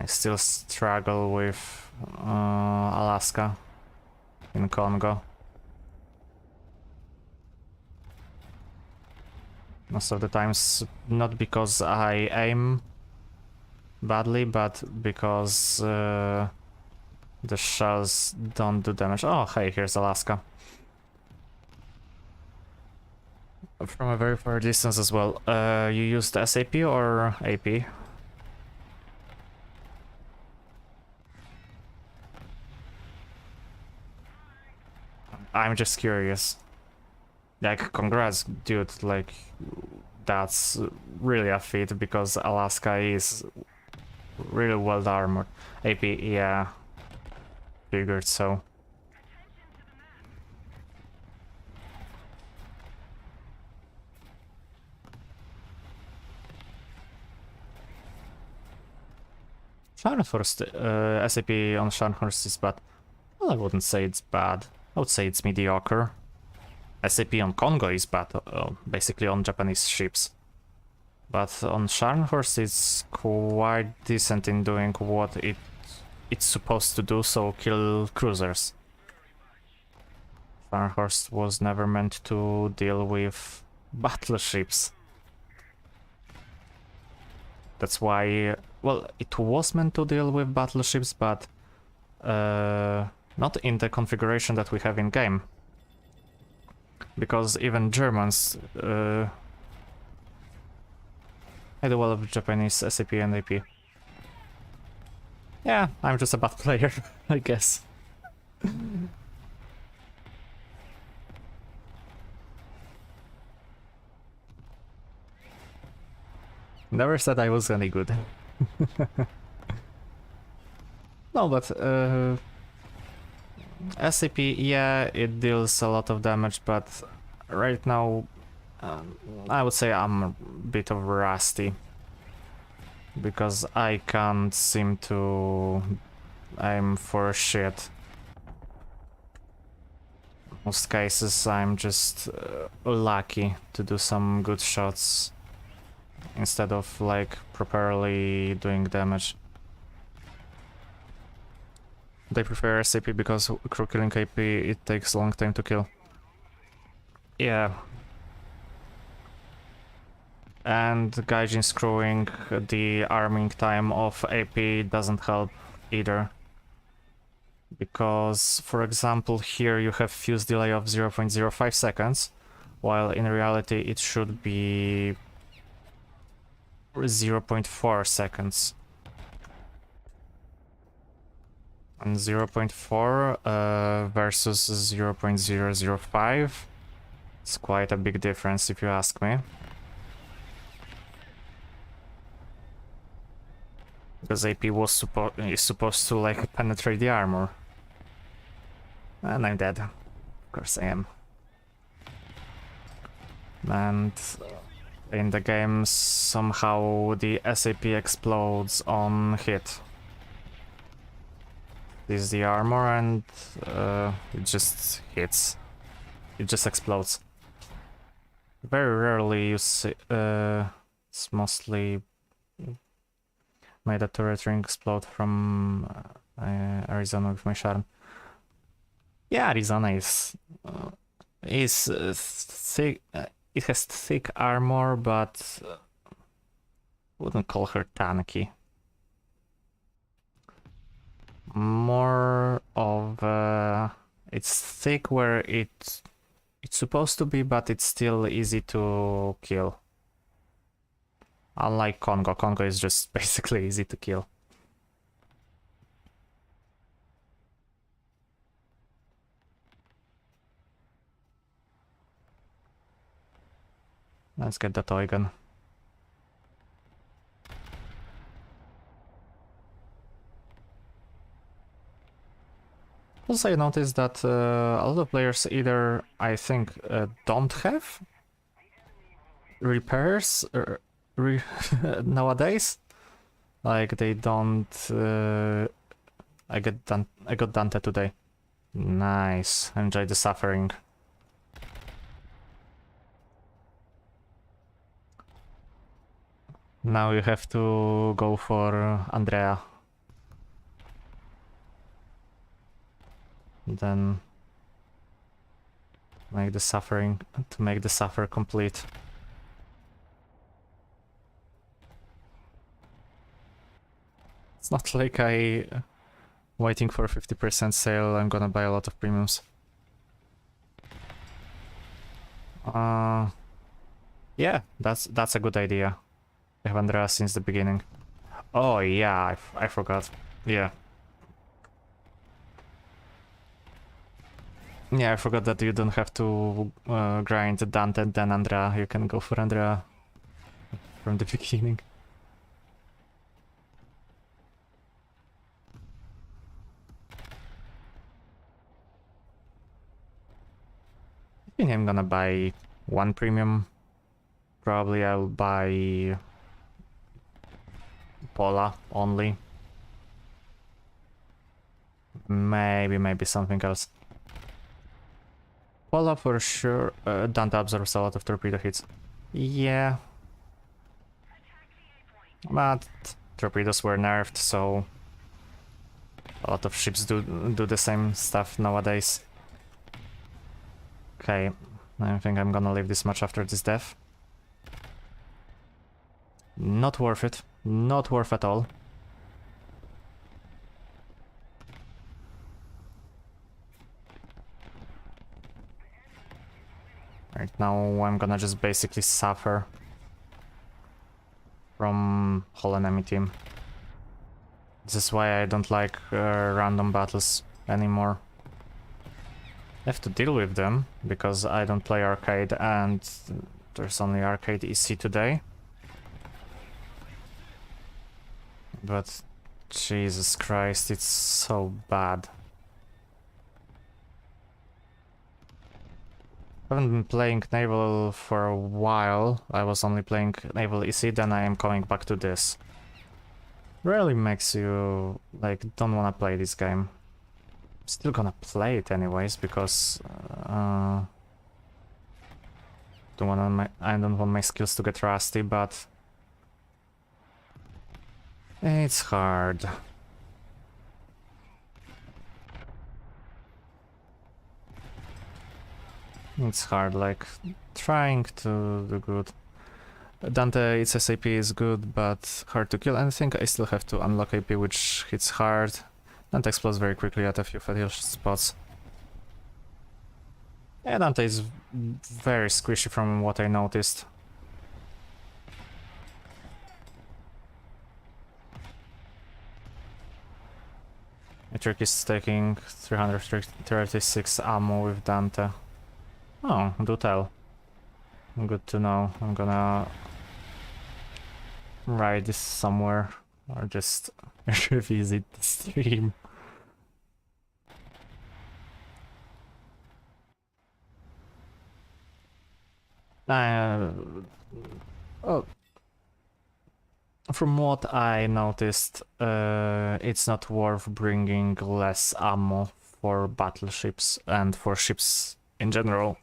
I still struggle with Alaska in Kongou. Most of the times, not because I aim badly, but because the shells don't do damage. Oh, hey, here's Alaska. From a very far distance as well. You used SAP or AP? I'm just curious. Like, congrats, dude, like, that's really a feat, because Alaska is really well armored. AP, yeah, figured so. Scharnhorst, SAP on Scharnhorst is bad. Well, I wouldn't say it's bad. I would say it's mediocre. SAP on Kongou is bad, basically on Japanese ships. But on Scharnhorst it's quite decent in doing what it's supposed to do, so kill cruisers. Scharnhorst was never meant to deal with battleships. That's why, well, it was meant to deal with battleships, but not in the configuration that we have in game. Because even Germans I do well with Japanese SAP and AP. Yeah, I'm just a bad player, I guess. Never said I was any good. No, but SAP, yeah, it deals a lot of damage, but right now I would say I'm a bit of rusty. Because I can't seem to aim for shit. Most cases I'm just lucky to do some good shots instead of like properly doing damage. They prefer SAP because crew killing AP it takes a long time to kill. Yeah. And gaijin screwing the arming time of AP doesn't help either. Because, for example, here you have fuse delay of 0.05 seconds, while in reality it should be 0.4 seconds. And 0.4 versus 0.005. It's quite a big difference if you ask me. Because AP was is supposed to like penetrate the armor. And I'm dead. Of course I am. And in the game somehow the SAP explodes on hit. This is the armor and it just hits. It just explodes. Very rarely you see, it's mostly made a turret ring explode from Arizona with my charm. Yeah, Arizona is thick. It has thick armor, but wouldn't call her tanky. More of it's thick where it's supposed to be, but it's still easy to kill. Unlike Kongou, Kongou is just basically easy to kill. Let's get the toy gun. Also, I noticed that a lot of players either, I think, don't have repairs nowadays. Like they don't. I got Dante today. Nice. Enjoy the suffering. Now you have to go for Andrea. Then make the suffering to make the suffer complete. It's not like I waiting for a 50% sale. I'm gonna buy a lot of premiums. Yeah, that's a good idea. I have Andrea since the beginning. Oh yeah, I forgot. Yeah. Yeah, I forgot that you don't have to grind Dante then Andrea. You can go for Andrea from the beginning. I think I'm gonna buy one premium. Probably I'll buy Pola only. Maybe something else. Pola for sure. Dante absorbs a lot of torpedo hits. Yeah. But torpedoes were nerfed, so a lot of ships do the same stuff nowadays. Okay, I think I'm gonna leave this much after this death. Not worth it. Not worth at all. Right now I'm gonna just basically suffer from whole enemy team. This is why I don't like random battles anymore. I have to deal with them because I don't play arcade and there's only arcade EC today. But Jesus Christ, it's so bad. I haven't been playing Naval for a while. I was only playing Naval EC, then I am coming back to this. Really makes you like don't wanna play this game. Still gonna play it anyways because I don't want my skills to get rusty, but it's hard. It's hard, like trying to do good. Dante, its SAP is good, but hard to kill. And I think I still have to unlock AP, which hits hard. Dante explodes very quickly at a few fatal spots. Yeah, Dante is very squishy from what I noticed. The trick is taking 336 ammo with Dante. Oh, do tell. Good to know. I'm gonna write this somewhere or just revisit the stream. Oh, from what I noticed, it's not worth bringing less ammo for battleships and for ships in general.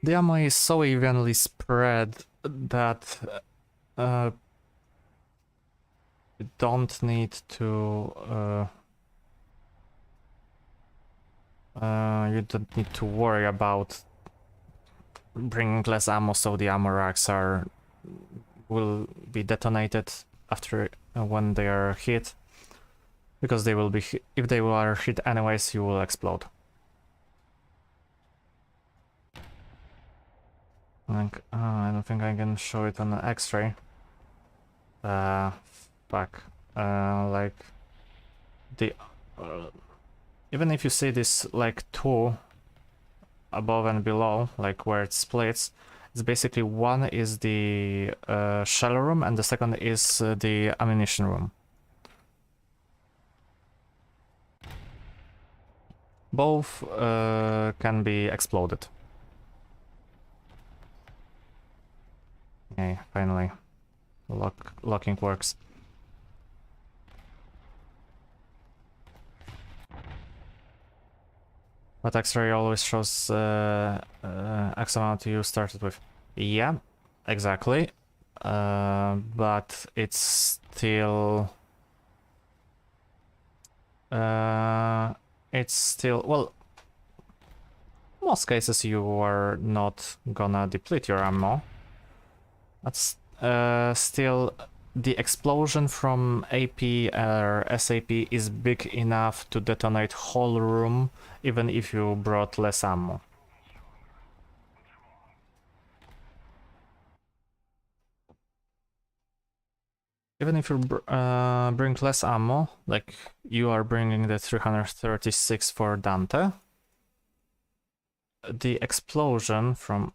The ammo is so evenly spread that you don't need to worry about bringing less ammo, so the ammo racks will be detonated after when they are hit, because they will be if they are hit anyways, you will explode. Like, I don't think I can show it on the X-ray. Fuck. Like the even if you see this like two above and below, like where it splits, it's basically one is the shell room and the second is the ammunition room. Both can be exploded. Okay, finally. Locking works. But X-ray always shows X amount you started with. Yeah, exactly. But it's still... well, in most cases you are not gonna deplete your ammo. That's still the explosion from AP or SAP is big enough to detonate whole room, even if you brought less ammo. Even if you bring less ammo, like you are bringing the 336 for Dante, the explosion from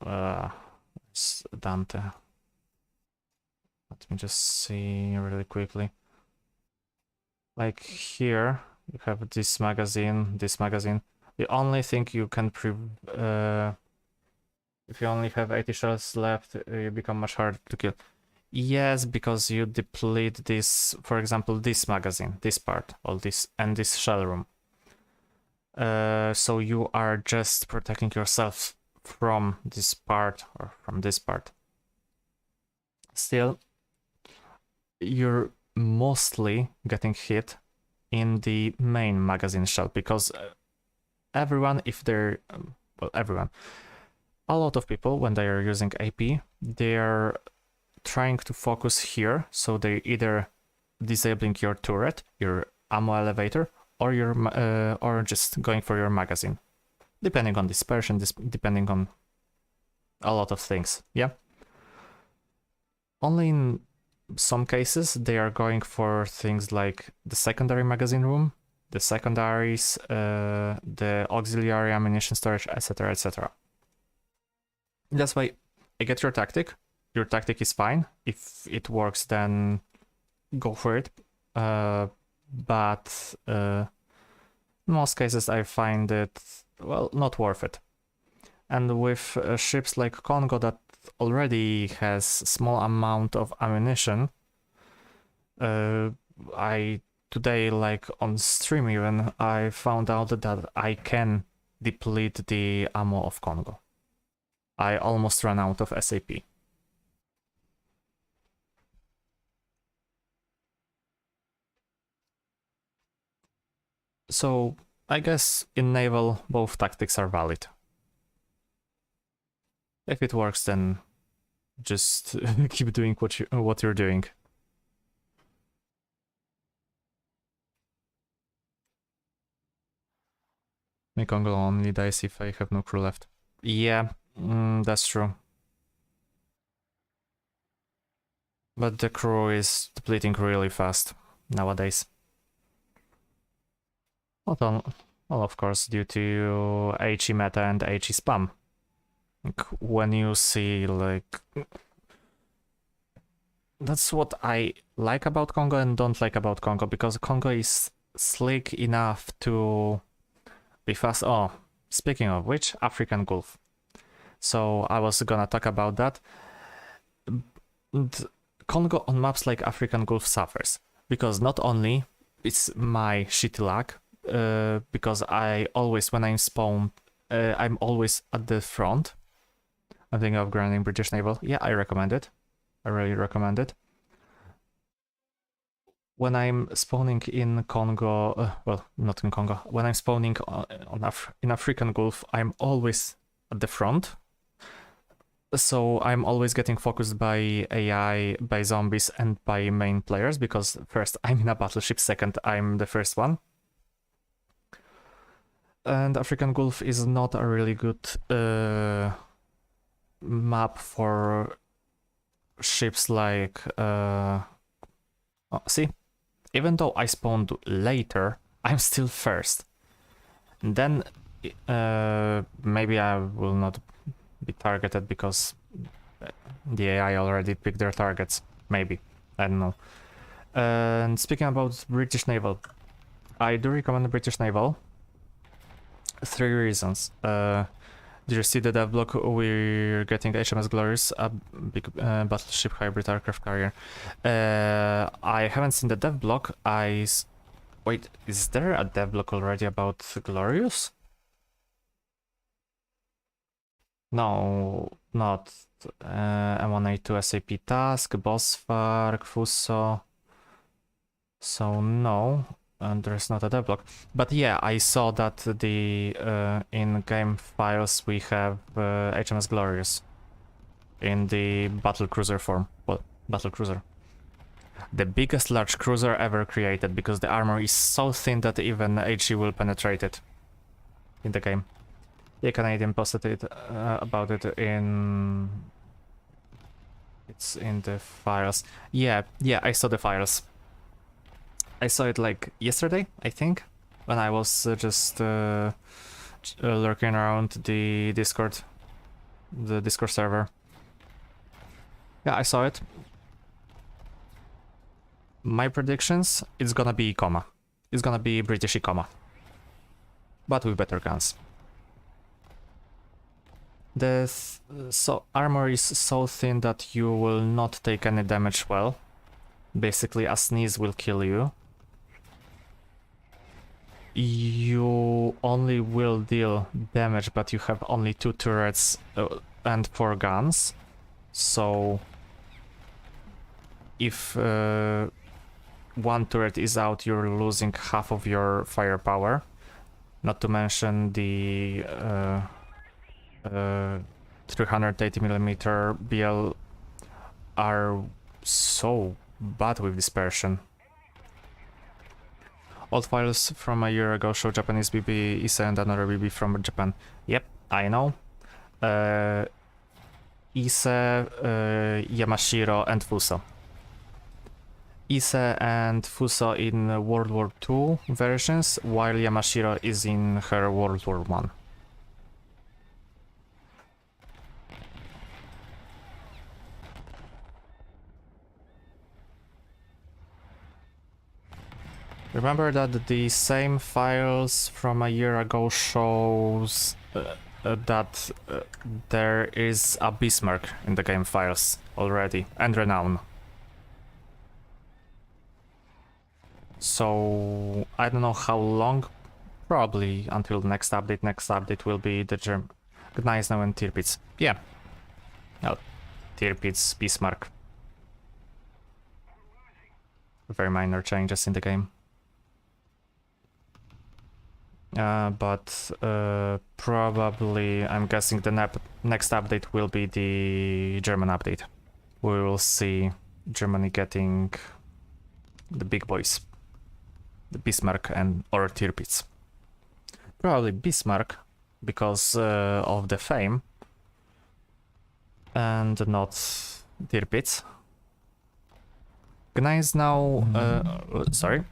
Dante. Let me just see really quickly. Like here, you have this magazine, this magazine. The only thing you can if you only have 80 shells left, you become much harder to kill. Yes, because you deplete this, for example, this magazine, this part, all this, and this shell room. So you are just protecting yourself from this part or from this part. Still, you're mostly getting hit in the main magazine shell because everyone, if they're, well, everyone, a lot of people, when they are using AP, they're trying to focus here, so they either disabling your turret, your ammo elevator, or your or just going for your magazine, depending on dispersion, depending on a lot of things. Yeah. Only in some cases they are going for things like the secondary magazine room, the secondaries, the auxiliary ammunition storage, etc., etc. That's why I get your tactic. Your tactic is fine. If it works, then go for it. But in most cases, I find it, well, not worth it. And with ships like Kongou that already has small amount of ammunition, today, like on stream even, I found out that I can deplete the ammo of Kongou. I almost ran out of SAP. So I guess in Naval both tactics are valid. If it works, then just keep doing what you're doing. Kongou only dies if I have no crew left. Yeah, that's true. But the crew is depleting really fast nowadays. Well, of course, due to HE meta and HE spam. Like, when you see, like... That's what I like about Kongou and don't like about Kongou, because Kongou is slick enough to be fast. Oh, speaking of which, African Gulf. So I was gonna talk about that. Kongou on maps like African Gulf suffers, because not only it's my shitty luck, because I always, when I'm spawned, I'm always at the front. I'm thinking of grinding British Naval. Yeah, I recommend it. I really recommend it. When I'm spawning in Kongou, well, not in Kongou, when I'm spawning in African Gulf, I'm always at the front. So I'm always getting focused by AI, by zombies, and by main players, because first I'm in a battleship, second I'm the first one. And African Gulf is not a really good map for ships like... see? Even though I spawned later, I'm still first. And then maybe I will not be targeted because the AI already picked their targets. Maybe. I don't know. And speaking about British Naval, I do recommend British Naval. 3 reasons. Did you see the dev block? We're getting HMS Glorious, a big battleship hybrid aircraft carrier. I haven't seen the dev block. Wait, is there a dev block already about Glorious? No, not M1A2 SAP task, Bosfark, Fuso. So no. And there's not a dev block. But yeah, I saw that the in-game files we have HMS Glorious in the battle cruiser form. Well, battle cruiser. The biggest large cruiser ever created, because the armor is so thin that even HE will penetrate it in the game. The Canadian posted it about it in... It's in the files. Yeah, I saw the files. I saw it like yesterday, I think, when I was just lurking around the Discord server. Yeah, I saw it. My predictions, it's gonna be Ikoma. It's gonna be British Ikoma. But with better guns. The armor is so thin that you will not take any damage well. Basically, a sneeze will kill you. You only will deal damage, but you have only 2 turrets and 4 guns. So if one turret is out, you're losing half of your firepower. Not to mention the 380mm BL are so bad with dispersion. Old files from a year ago show Japanese BB Ise and another BB from Japan. Yep, I know. Ise, Yamashiro and Fuso. Ise and Fuso in World War II versions, while Yamashiro is in her World War I. Remember that the same files from a year ago shows that there is a Bismarck in the game files already, and Renown. So I don't know how long, probably until next update. Next update will be the Gneisno and Tirpitz. Yeah. Oh, Tirpitz, Bismarck. Very minor changes in the game. But probably, I'm guessing the next update will be the German update. We will see Germany getting the big boys, the Bismarck and or Tirpitz. Probably Bismarck because of the fame, and not Tirpitz. Gneisno, sorry,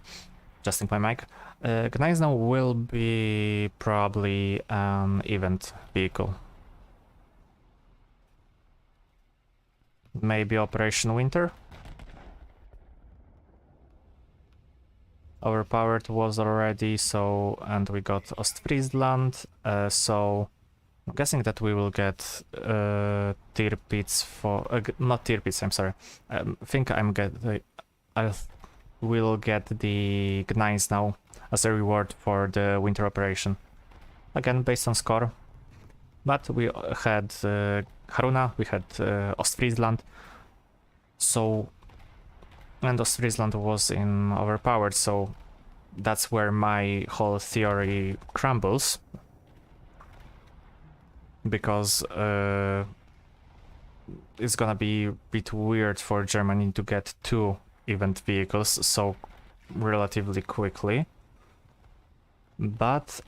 adjusting my mic. Gneisno will be probably an event vehicle. Maybe Operation Winter? Overpowered was already, so, and we got Ostfriesland, so I'm guessing that we will get Tirpitz for, not Tirpitz, I'm sorry. I think I will get the Gneisno as a reward for the winter operation. Again, based on score. But we had Haruna, we had Ostfriesland. So, and Ostfriesland was in overpowered, so that's where my whole theory crumbles. Because it's gonna be a bit weird for Germany to get 2 event vehicles so relatively quickly. But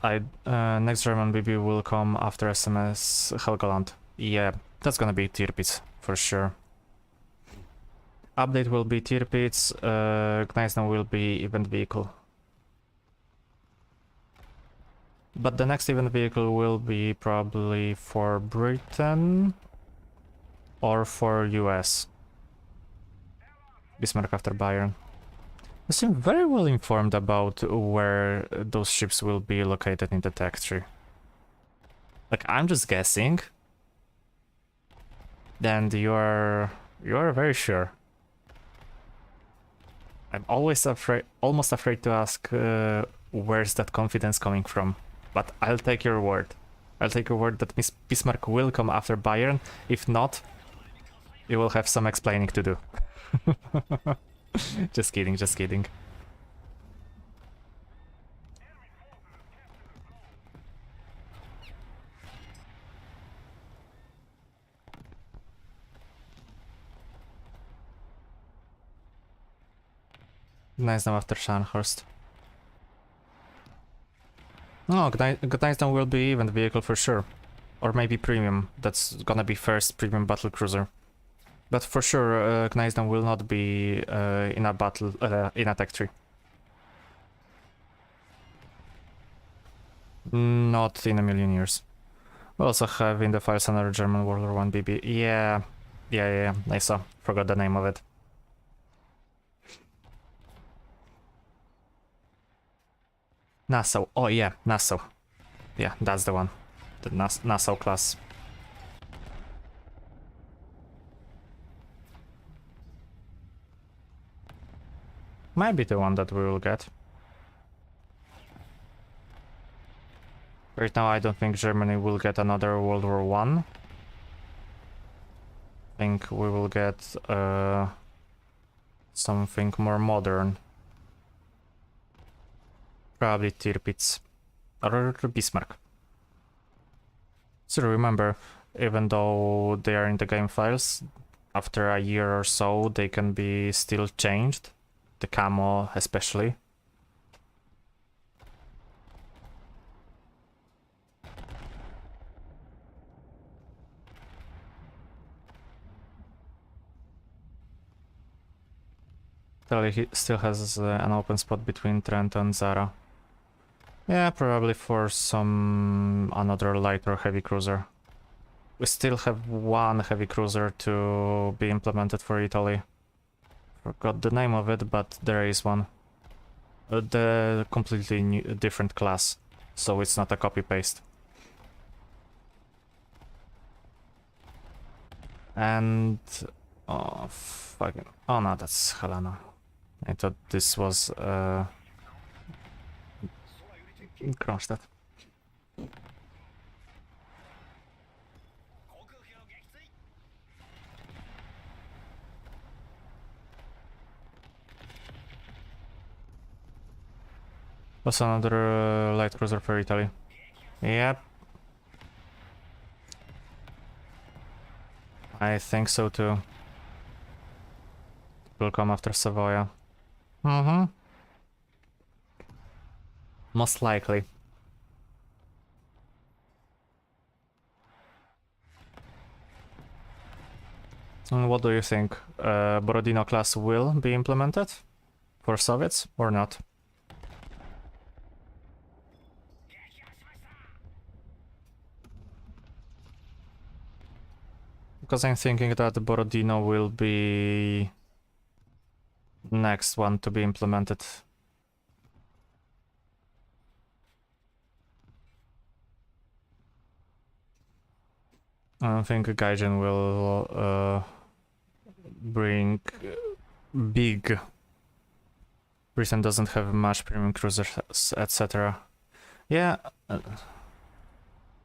next German BB will come after SMS Helgoland. Yeah, that's gonna be Tirpitz for sure. Update will be Tirpitz, Gneisno will be event vehicle. But the next event vehicle will be probably for Britain or for US. Bismarck after Bayern. You seem very well informed about where those ships will be located in the tech tree. Like, I'm just guessing. Then you are very sure. I'm always almost afraid to ask where's that confidence coming from. But I'll take your word. I'll take your word that Miss Bismarck will come after Bayern. If not, you will have some explaining to do. Just kidding, just kidding. Nice now after Scharnhorst. No, Gneisno will be event vehicle for sure. Or maybe premium. That's gonna be first premium battle cruiser. But for sure, Gneisno will not be in a battle, in a tech tree. Not in a million years. We also have in the files another German World War I BB. Yeah, I saw. Forgot the name of it. Nassau. Oh yeah, Nassau. Yeah, that's the one. The Nassau class. Might be the one that we will get. Right now I don't think Germany will get another World War I. I think we will get something more modern. Probably Tirpitz. Or Bismarck. So remember, even though they are in the game files, after a year or so they can be still changed. The camo especially. He still has an open spot between Trent and Zara. Yeah, probably for another light or heavy cruiser. We still have one heavy cruiser to be implemented for Italy. Forgot the name of it, but there is one. The completely new, different class, so it's not a copy-paste. And... oh, fucking... oh no, that's Helena. I thought this was... Kronstadt. Also another light cruiser for Italy. Yep. I think so too. Will come after Savoia. Most likely. And what do you think? Borodino class will be implemented for Soviets or not? Because I'm thinking that Borodino will be next one to be implemented. I don't think Gaijin will bring big. Britain doesn't have much premium cruisers, etc. Yeah,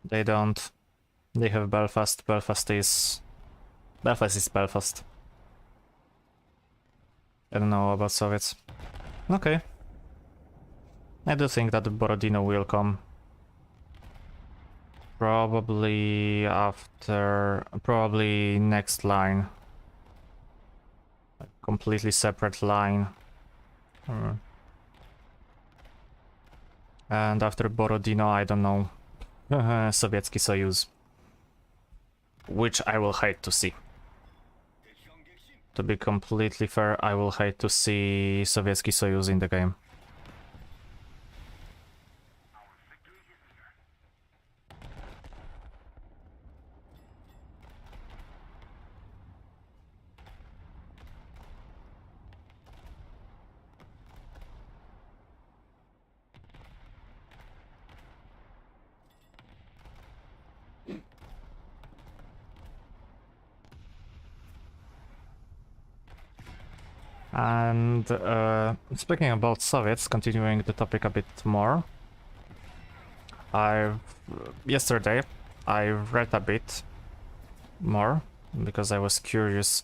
they don't. They have Belfast. Belfast is Belfast. I don't know about Soviets. Okay. I do think that Borodino will come. Probably next line. A completely separate line. And after Borodino, I don't know. Sovietski Soyuz. Which I will hate to see. To be completely fair, I will hate to see Sovietski Soyuz in the game. And speaking about Soviets, continuing the topic a bit more, yesterday I read a bit more because I was curious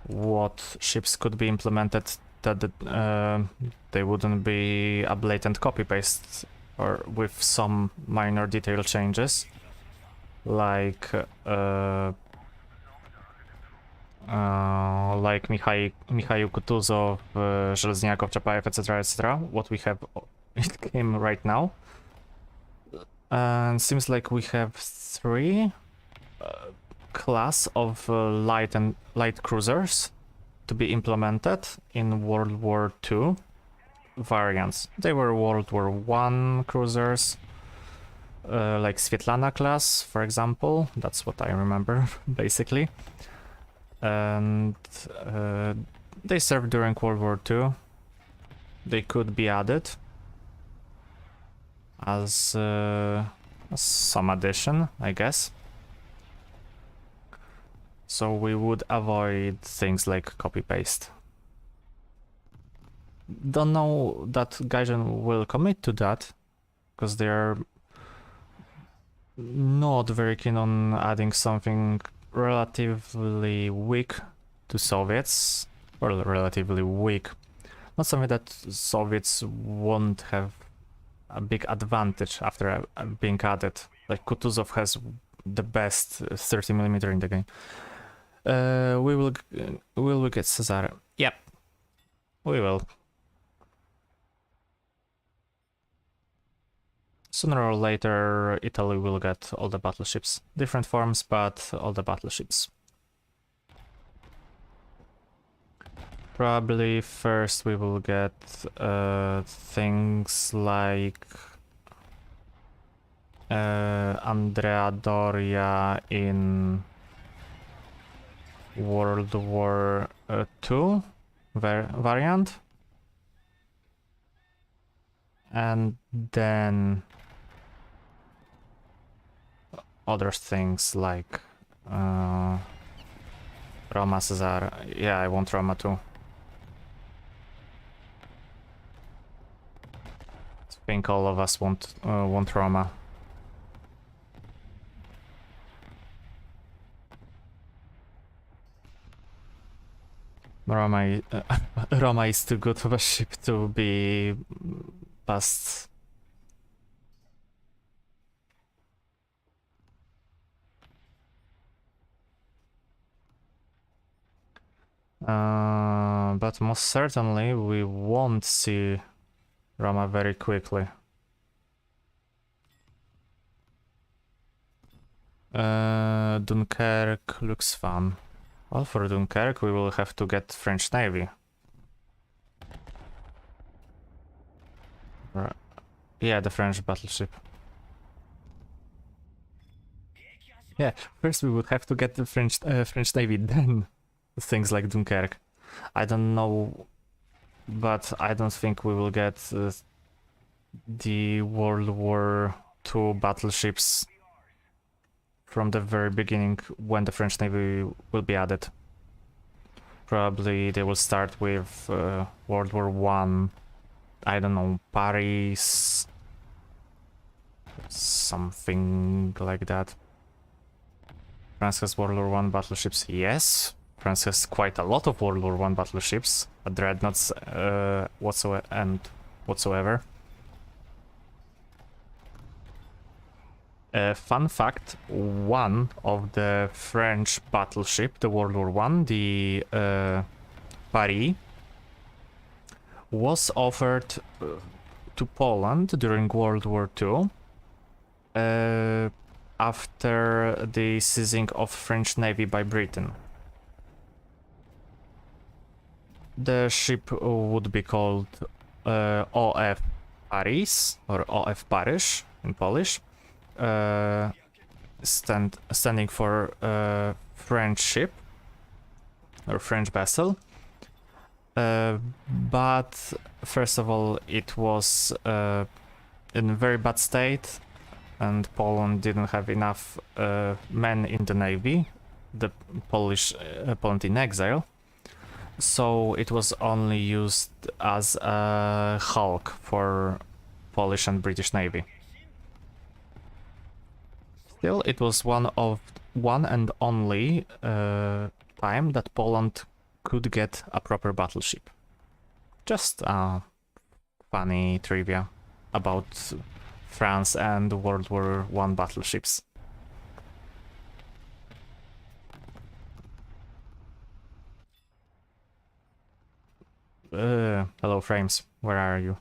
what ships could be implemented that they wouldn't be a blatant copy-paste or with some minor detail changes, like Michał Kutuzow, Żelezniakow, Czapaev, etc., what we have it came right now. And seems like we have 3 class of light cruisers to be implemented in World War II variants. They were World War I cruisers, like Svetlana class, for example. That's what I remember, basically. And they served during World War II. They could be added as some addition, I guess. So we would avoid things like copy-paste. Don't know that Gaijin will commit to that, because they're not very keen on adding something relatively weak to Soviets, or relatively weak. Not something that Soviets won't have a big advantage after being added. Like Kutuzov has the best 30mm in the game. Will we get Cesare? Yep, we will. Sooner or later, Italy will get all the battleships. Different forms, but all the battleships. Probably first we will get things like Andrea Doria in World War II variant. And then other things like Roma Cesar. Yeah, I want Roma too. I think all of us want Roma. Roma is too good of a ship to be passed. But most certainly we won't see Roma very quickly. Dunkirk looks fun. Well, for Dunkirk we will have to get French Navy. Yeah, the French battleship. Yeah, first we would have to get the French Navy, then things like Dunkirk. I don't know, but I don't think we will get the World War II battleships from the very beginning when the French Navy will be added. Probably they will start with World War I. I don't know, Paris, something like that. France has World War I battleships, yes. France has quite a lot of World War I battleships, dreadnoughts whatsoever. Fun fact, one of the French battleship, the World War I, the Paris, was offered to Poland during World War II after the seizing of French Navy by Britain. The ship would be called OF Paris, or OF Paryż in Polish, standing for French ship or French vessel. But first of all, it was in a very bad state, and Poland didn't have enough men in the navy, the Poland in exile, so it was only used as a hulk for Polish and British Navy. Still, it was one and only time that Poland could get a proper battleship. Just funny trivia about France and World War I battleships. Hello frames, where are you?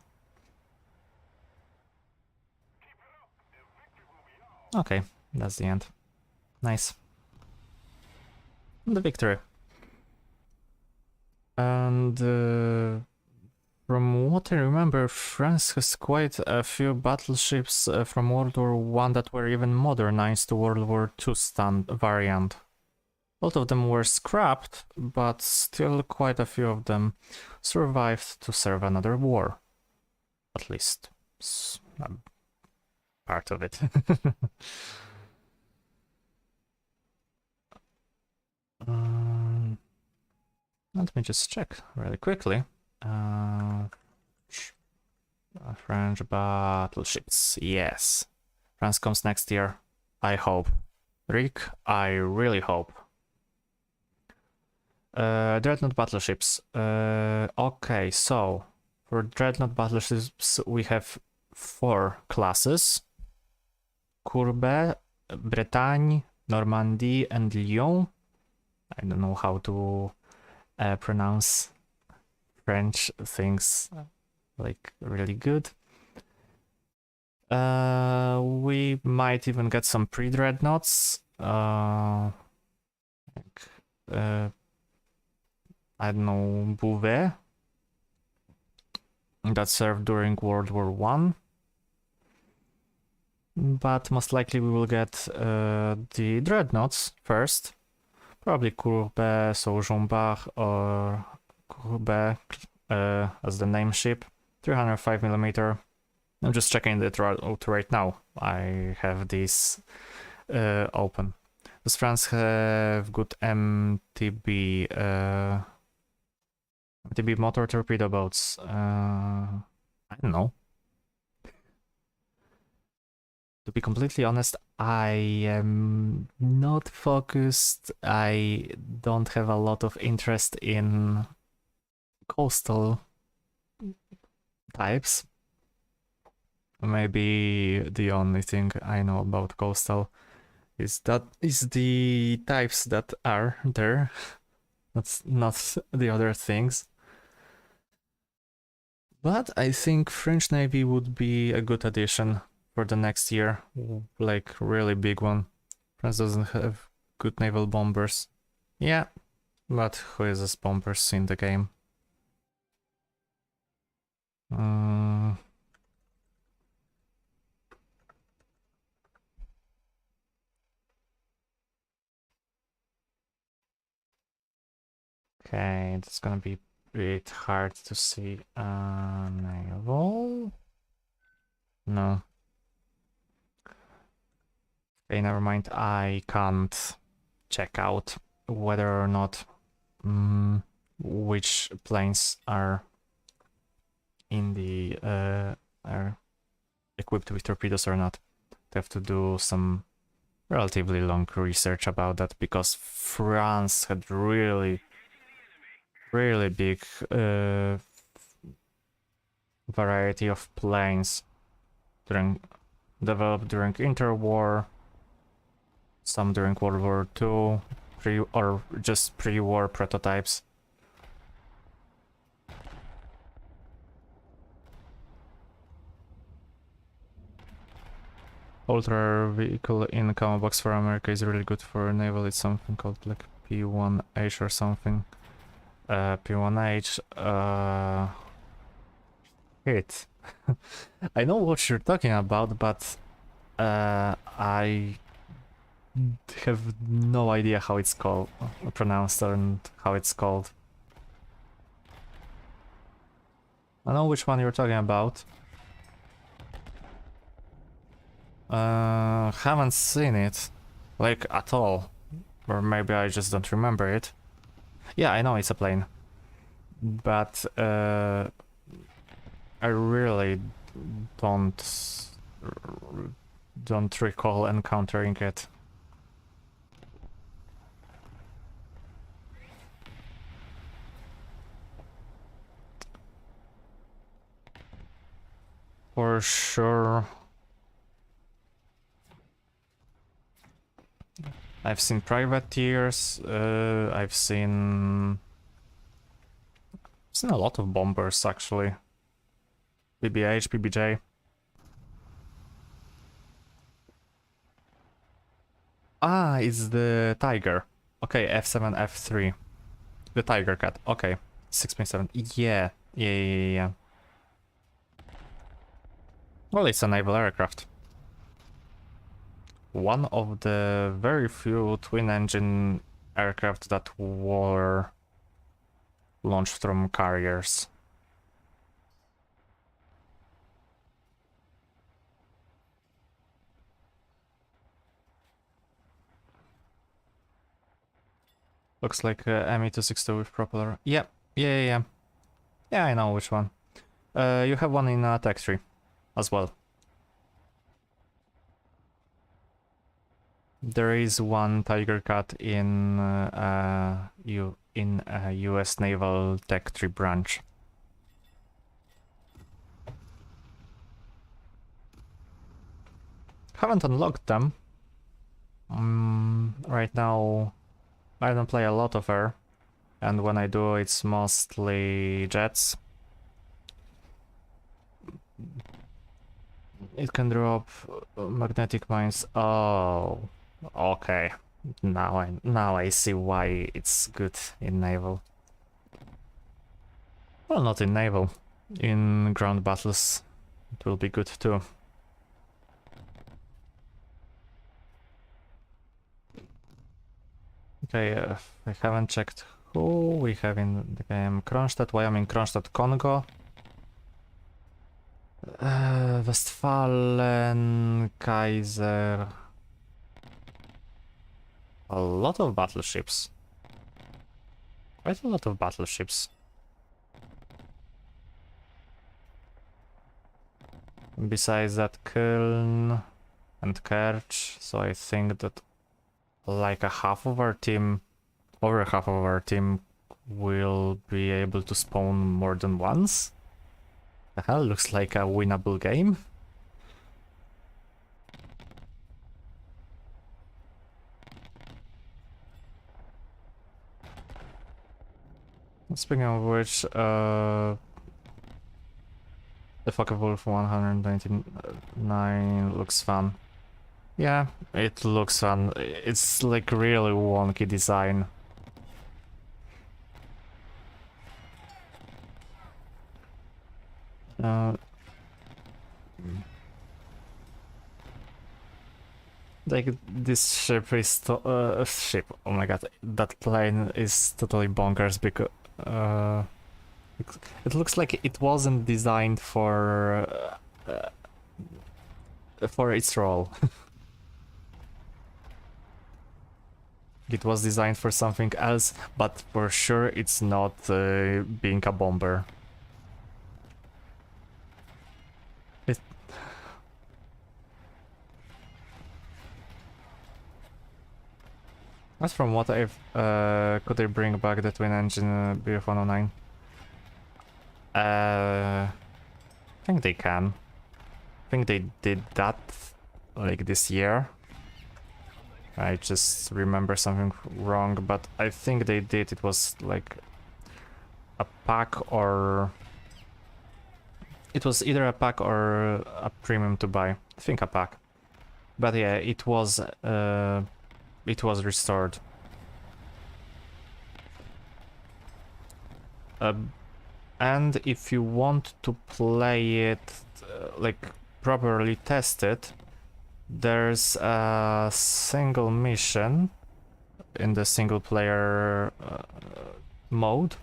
Okay, that's the end. Nice. The victory. And From what I remember, France has quite a few battleships from World War One that were even modernized to World War Two stand variant. A lot of them were scrapped, but still quite a few of them survived to serve another war. At least part of it. Let me just check really quickly. French battleships. Yes. France comes next year. I hope. Rick, I really hope. Dreadnought battleships. Okay, so for Dreadnought battleships we have 4 classes. Courbe, Bretagne, Normandy, and Lyon. I don't know how to pronounce French things like really good. We might even get some pre-dreadnoughts. I don't know, Bouvet that served during World War One. But most likely we will get the dreadnoughts first. Probably Courbe, so Jean Bart or Courbe as the name ship. 305mm. I'm just checking it out right now. I have this open. Does France have good MTB MTB motor torpedo boats? I don't know. To be completely honest, I am not focused. I don't have a lot of interest in coastal types. Maybe the only thing I know about coastal is the types that are there. That's not the other things. But I think French Navy would be a good addition for the next year, like really big one. France doesn't have good naval bombers. Yeah, but who uses bombers in the game? Okay, it's gonna be a bit hard to see. Naval? No. Okay, never mind. I can't check out whether or not which planes are in the are equipped with torpedoes or not. I have to do some relatively long research about that because France had really big variety of planes developed during interwar, some during World War II, or just pre-war prototypes. Ultra vehicle in combo box for America is really good for naval. It's something called like P1H or something. P1H. Hit. I know what you're talking about, but I have no idea how it's called, pronounced, and how it's called. I know which one you're talking about. Haven't seen it, like, at all. Or maybe I just don't remember it. Yeah, I know it's a plane. But, I really don't recall encountering it. For sure. I've seen privateers, I've seen a lot of bombers actually. BBH, BBJ. Ah, it's the Tiger. Okay, F7, F3. The Tiger Cat. Okay, 6.7. Yeah, Yeah. Well, it's a naval aircraft. One of the very few twin-engine aircraft that were launched from carriers. Looks like ME-262 with propeller. Yeah. Yeah, I know which one. You have one in Tech 3 as well. There is one Tiger Cat in US Naval Tech 3 branch. Haven't unlocked them. Right now, I don't play a lot of air, and when I do, it's mostly jets. It can drop magnetic mines. Oh, okay. Now I see why it's good in naval. Well, not in naval. In ground battles, it will be good too. Okay, I haven't checked who we have in the game. Kronstadt, Wyoming, Kronstadt, Kongo. Westfalen, Kaiser. A lot of battleships. Quite a lot of battleships. Besides that, Köln and Kerch, so I think that like a half of our team, over half of our team, will be able to spawn more than once. The hell, looks like a winnable game. Speaking of which, the Focke-Wulf 199 looks fun. Yeah, it looks fun. It's like really wonky design. Like this ship is ship. Oh my god, that plane is totally bonkers because it looks like it wasn't designed for its role. It was designed for something else, but for sure it's not being a bomber. As from what I've could they bring back the twin engine BF-109? I think they can. I think they did that like this year. I just remember something wrong, but I think they did. It was like a pack, or it was either a pack or a premium to buy. I think a pack. But yeah, it was restored. And if you want to play it, like properly test it, there's a single mission in the single player mode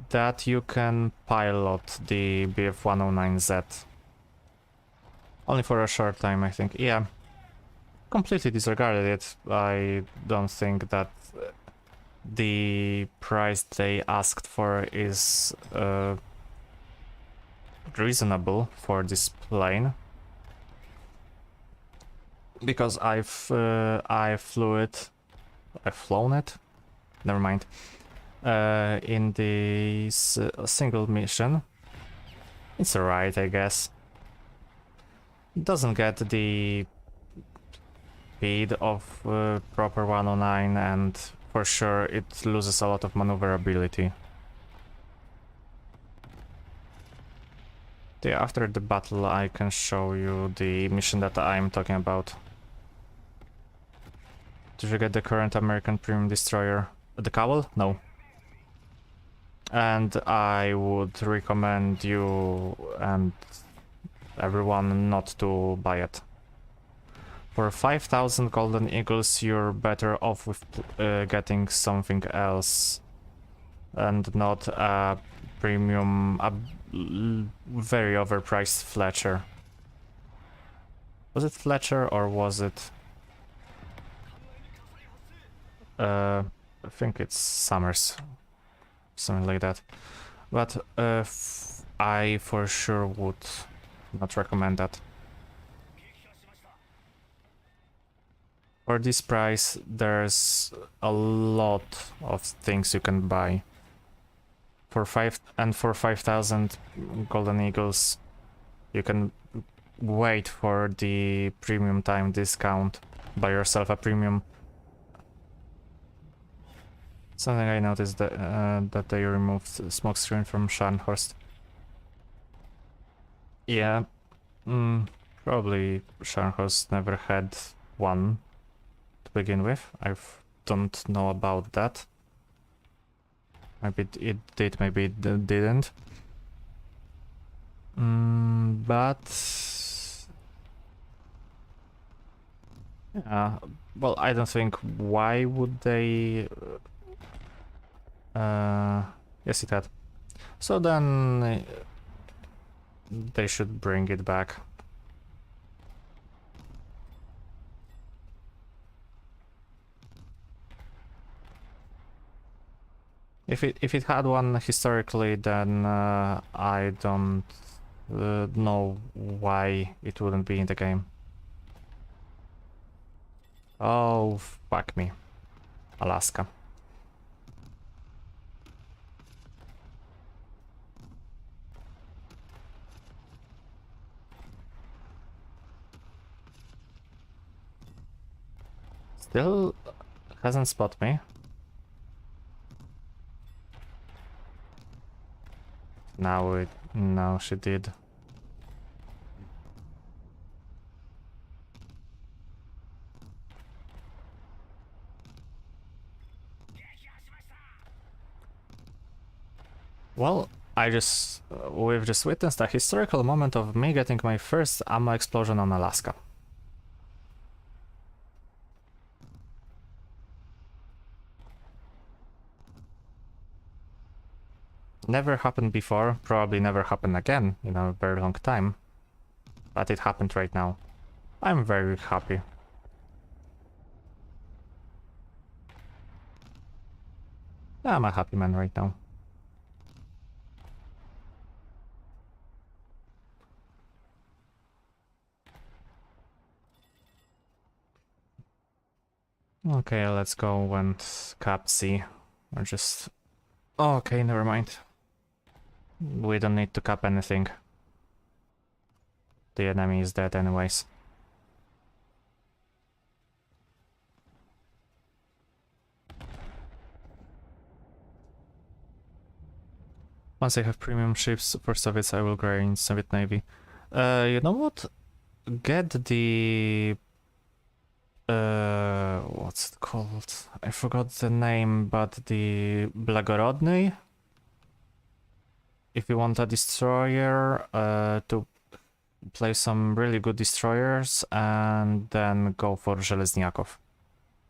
that you can pilot the BF-109Z. Only for a short time, I think. Yeah. Completely disregarded it. I don't think that the price they asked for is reasonable for this plane, because I've flown it. Never mind. In this single mission, it's alright, I guess. It doesn't get the speed of proper 109, and for sure it loses a lot of maneuverability. Yeah, after the battle I can show you the mission that I'm talking about. Did you get the current American premium destroyer? The Cowl? No. And I would recommend you and everyone not to buy it. For 5,000 golden eagles, you're better off with getting something else and not a premium, very overpriced Fletcher. Was it Fletcher or was it? I think it's Summers, something like that. But I for sure would not recommend that. For this price, there's a lot of things you can buy. For 5,000 golden eagles, you can wait for the premium time discount. Buy yourself a premium. Something I noticed that they removed smokescreen from Scharnhorst. Yeah, probably Scharnhorst never had one to begin with. I don't know about that. Maybe it did, maybe it didn't. But yeah, well, I don't think. Why would they? Yes, it had. So then they should bring it back. If it had one historically, then I don't know why it wouldn't be in the game. Oh, fuck me. Alaska. Still hasn't spotted me. Now she did. Well, we've just witnessed a historical moment of me getting my first ammo explosion on Alaska. Never happened before, probably never happen again in a very long time. But it happened right now. I'm very happy. I'm a happy man right now. Okay, let's go and cap C. Or just... Okay, never mind. We don't need to cap anything. The enemy is dead anyways. Once I have premium ships for Soviets, I will grow in Soviet Navy. You know what? Get the... what's it called? I forgot the name, but the Blagorodny? If you want a destroyer, to play some really good destroyers, and then go for Żelezniakov.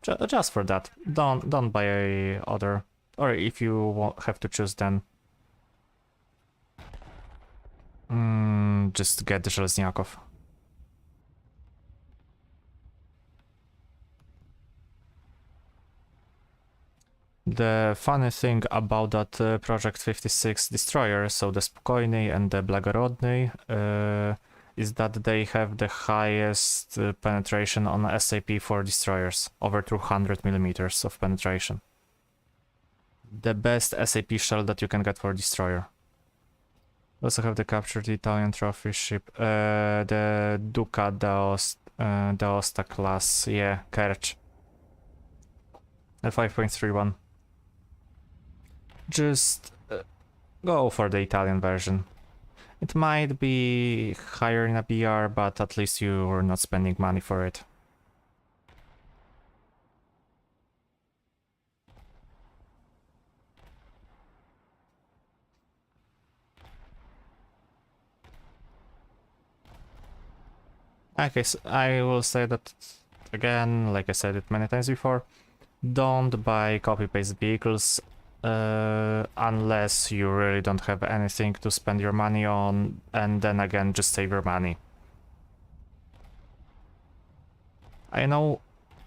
Just for that. Don't buy a other... Or if you have to choose, then... just get the Żelezniakov. The funny thing about that Project 56 destroyer, so the Spokojny and the Blagorodny, is that they have the highest penetration on SAP for destroyers, over 200 millimeters of penetration. The best SAP shell that you can get for destroyer. We also have the captured Italian trophy ship, the Duca d'Aosta class, yeah, Kerch. The 5.31. Just go for the Italian version. It might be higher in a BR, but at least you are not spending money for it. Okay, so I will say that again, like I said it many times before, don't buy copy-paste vehicles unless you really don't have anything to spend your money on, and then again, just save your money. I know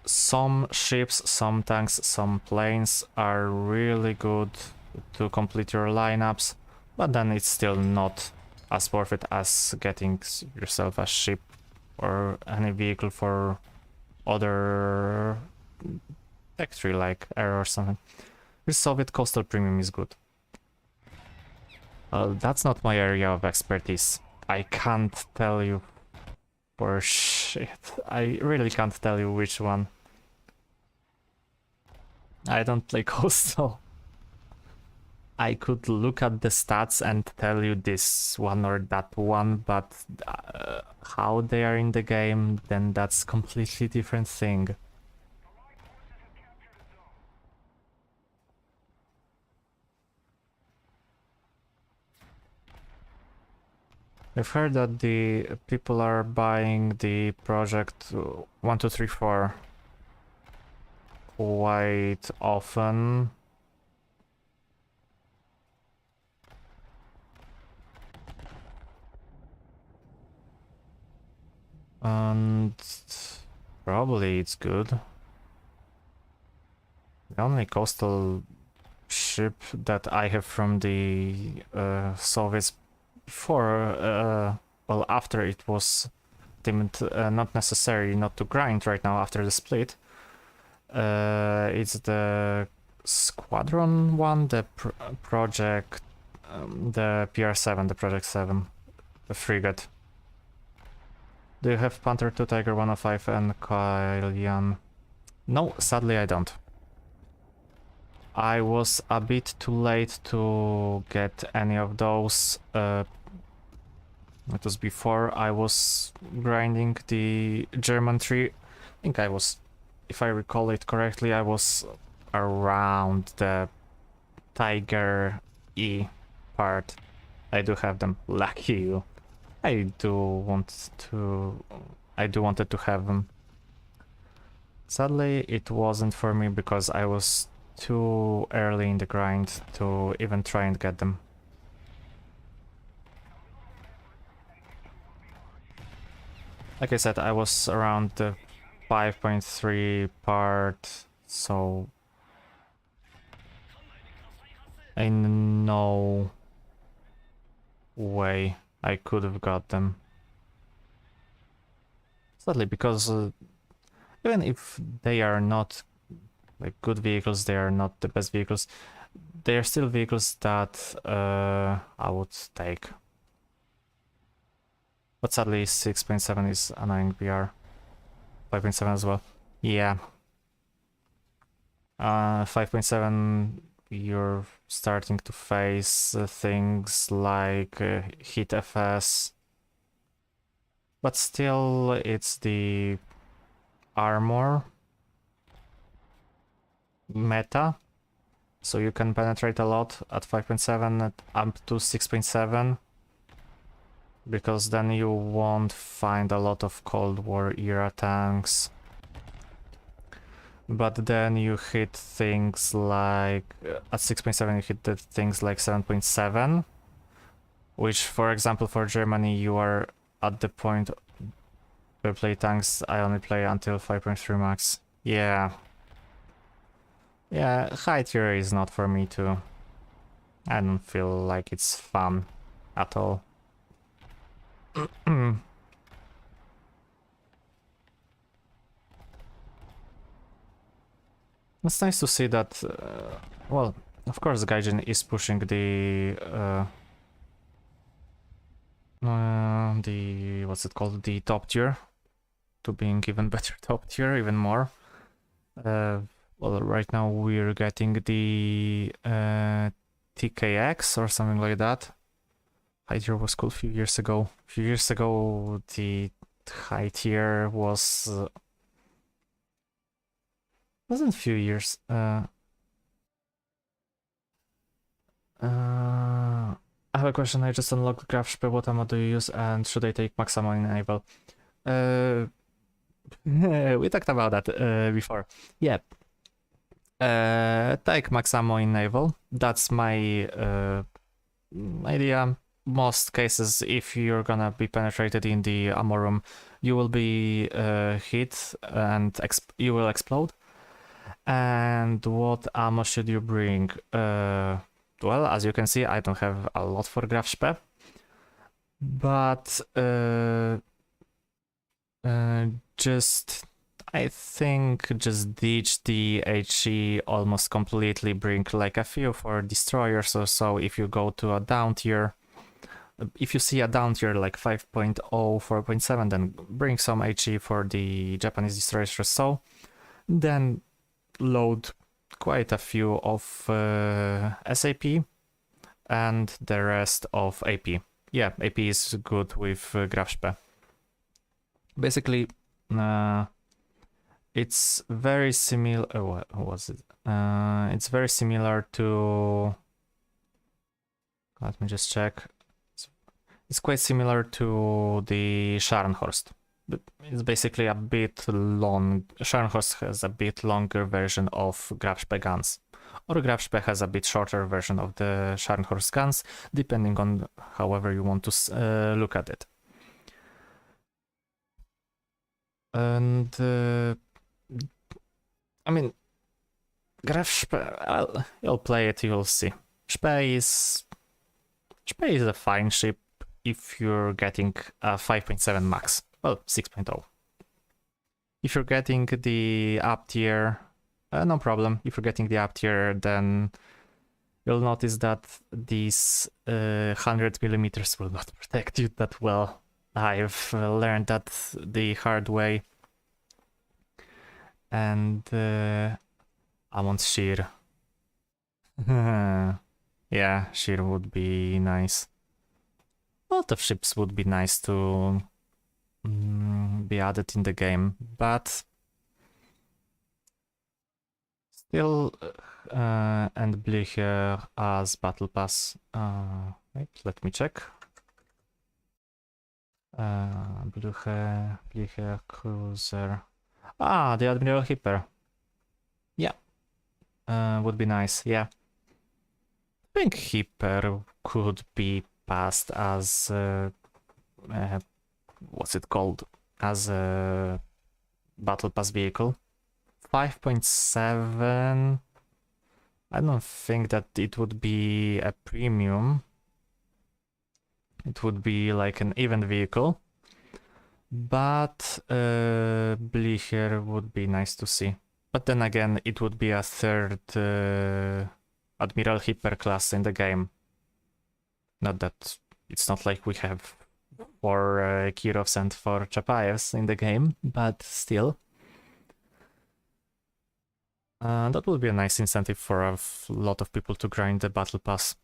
some ships, some tanks, some planes are really good to complete your lineups, but then it's still not as worth it as getting yourself a ship or any vehicle for other tech tree like air or something. This Soviet coastal premium is good. That's not my area of expertise. I can't tell you for shit. I really can't tell you which one. I don't play coastal. I could look at the stats and tell you this one or that one, but how they are in the game, then that's completely different thing. I've heard that the people are buying the project 1234 quite often. And probably it's good. The only coastal ship that I have from the Soviets before, well, after it was deemed not necessary not to grind right now after the split, it's the Squadron one, the project, the PR7, the Project 7, the frigate. Do you have Panther 2, Tiger 105 and Kailian? No, sadly I don't. I was a bit too late to get any of those. It was before I was grinding the German tree. I think I was, if I recall it correctly, I was around the Tiger E part. I do have them. Lucky you. I do wanted to have them. Sadly, it wasn't for me because I was too early in the grind to even try and get them. Like I said, I was around the 5.3 part, so in no way I could have got them. Sadly, because even if they are not like good vehicles, they are not the best vehicles, they are still vehicles that I would take. But sadly 6.7 is annoying BR. 5.7 as well. Yeah. 5.7 you're starting to face things like hit FS. But still it's the armor meta. So you can penetrate a lot at 5.7 up to 6.7. Because then you won't find a lot of Cold War era tanks. But then you hit things like, at 6.7 you hit the things like 7.7, which for example for Germany you are at the point where play tanks, I only play until 5.3 max. Yeah. Yeah, high tier is not for me too. I don't feel like it's fun at all. It's nice to see that, well, of course Gaijin is pushing the, what's it called, the top tier, to being even better top tier, even more. Well, right now we're getting the TKX or something like that. High tier was cool a few years ago. A few years ago, the high tier was... wasn't a few years. I have a question. I just unlocked Graf Spee. What ammo do you use and should I take max ammo in Naval? we talked about that before. Yep. Take max ammo in naval. That's my idea. Most cases, if you're gonna be penetrated in the ammo room, you will be hit and you will explode. And what ammo should you bring? Well, as you can see, I don't have a lot for Grafspe, but just I think just ditch the HE almost completely. Bring like a few for destroyers or so. If you go to a down tier, if you see a down tier like 5.0, 4.7, then bring some HE for the Japanese destroyers or so. Then load quite a few of SAP and the rest of AP. Yeah, AP is good with Grafspe. Basically, it's very similar. What was it? It's very similar to. Let me just check. It's quite similar to the Scharnhorst, but it's basically a bit long. Scharnhorst has a bit longer version of Grafspe guns, or Grafspe has a bit shorter version of the Scharnhorst guns, depending on however you want to look at it. And I mean, Grafspe, you'll play it, you'll see. Spe is a fine ship if you're getting a 5.7 max. Well, 6.0. If you're getting the up tier, no problem. If you're getting the up tier, then you'll notice that these 100mm will not protect you that well. I've learned that the hard way. And I want Sheer. Yeah, Sheer would be nice. A lot of ships would be nice to be added in the game, but still, and Blücher as Battle Pass. Wait, let me check. Blücher, Cruiser. Ah, the Admiral Hipper. Yeah, would be nice. Yeah, I think Hipper could be passed as what's it called, as a battle pass vehicle. 5.7. I don't think that it would be a premium. It would be like an event vehicle, but Blücher would be nice to see. But then again, it would be a third Admiral Hipper class in the game. Not that it's not like we have 4 Kirovs and 4 Chapaevs in the game, but still. That would be a nice incentive for a lot of people to grind the battle pass.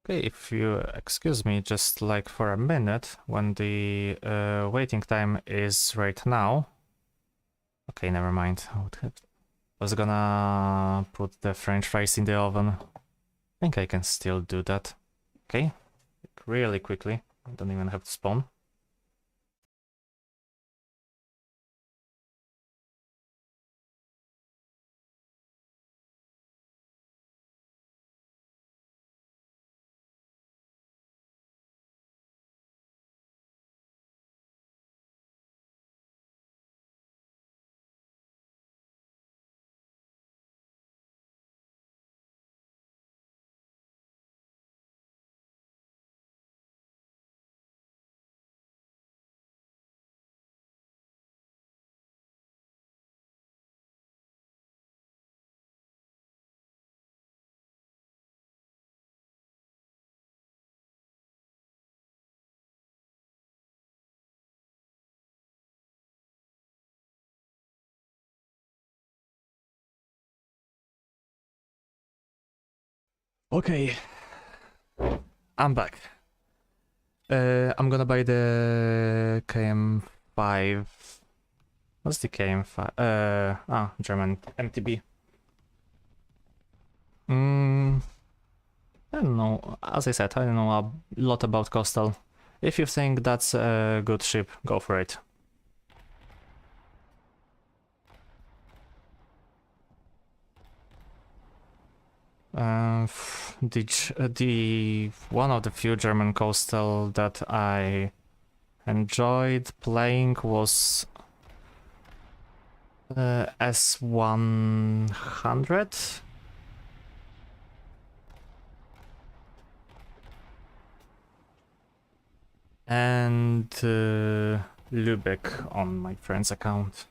Okay, if you excuse me just like for a minute, when the waiting time is right now. Okay, never mind. I was gonna put the french fries in the oven. I think I can still do that. Okay, really quickly. I don't even have to spawn. Okay, I'm back. I'm gonna buy the KM5. What's the KM5? German MTB. Mm, I don't know. As I said, I don't know a lot about Coastal. If you think that's a good ship, go for it. The one of the few German Coastal that I enjoyed playing was S100. And Lübeck on my friend's account.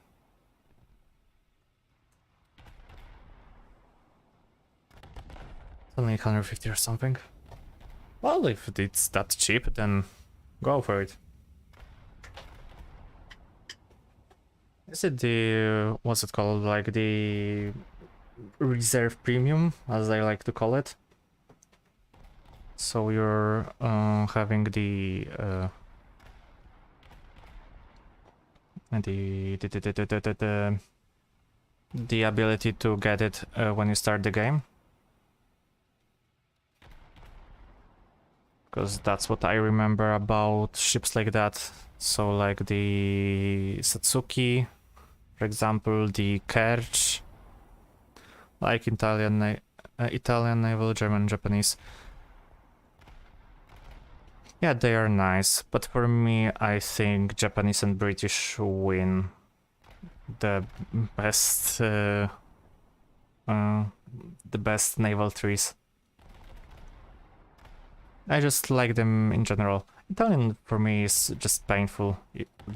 Only 150 or something. Well, if it's that cheap, then go for it. Is it the... what's it called? Like the... reserve premium, as I like to call it? So you're having the ability to get it when you start the game. Because that's what I remember about ships like that. So like the Satsuki, for example, the Kerch, like Italian naval, German, Japanese. Yeah, they are nice, but for me, I think Japanese and British win the best naval trees. I just like them in general. Italian for me is just painful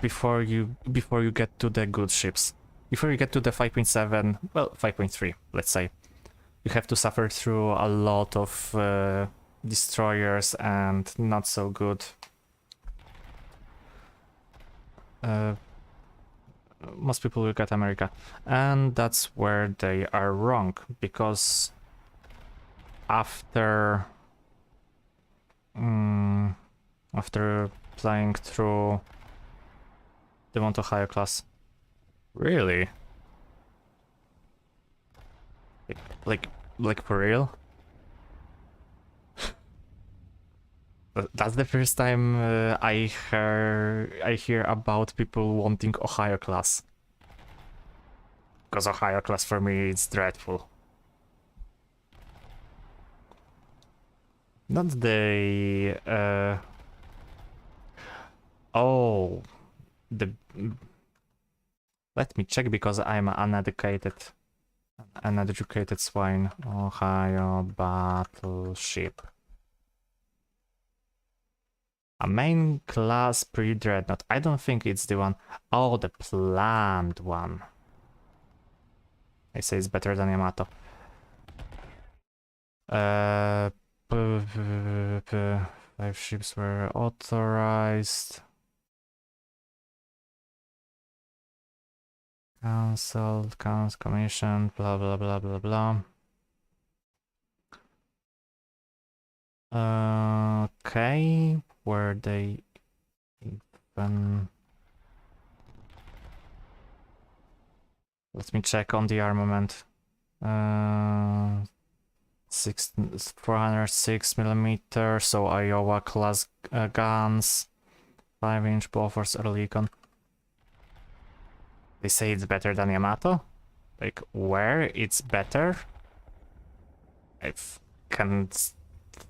before you get to the good ships. Before you get to the 5.7, well, 5.3, let's say. You have to suffer through a lot of destroyers and not so good most people look at America, and that's where they are wrong, because after playing through the Mount Ohio class, really, like for real. That's the first time I hear about people wanting Ohio class. Because Ohio class for me is dreadful. Not the oh, the let me check, because I'm uneducated swine. Ohio battleship. A main class pre-dreadnought. I don't think it's the one. Oh, the planned one. I say it's better than Yamato. 5 ships were authorized. Cancelled, commissioned, blah blah blah blah blah. Okay, were they even... Let me check on the armament. 406 millimeter, so Iowa class guns, 5-inch Bofors Earlycon. They say it's better than Yamato. Like, where it's better? I can't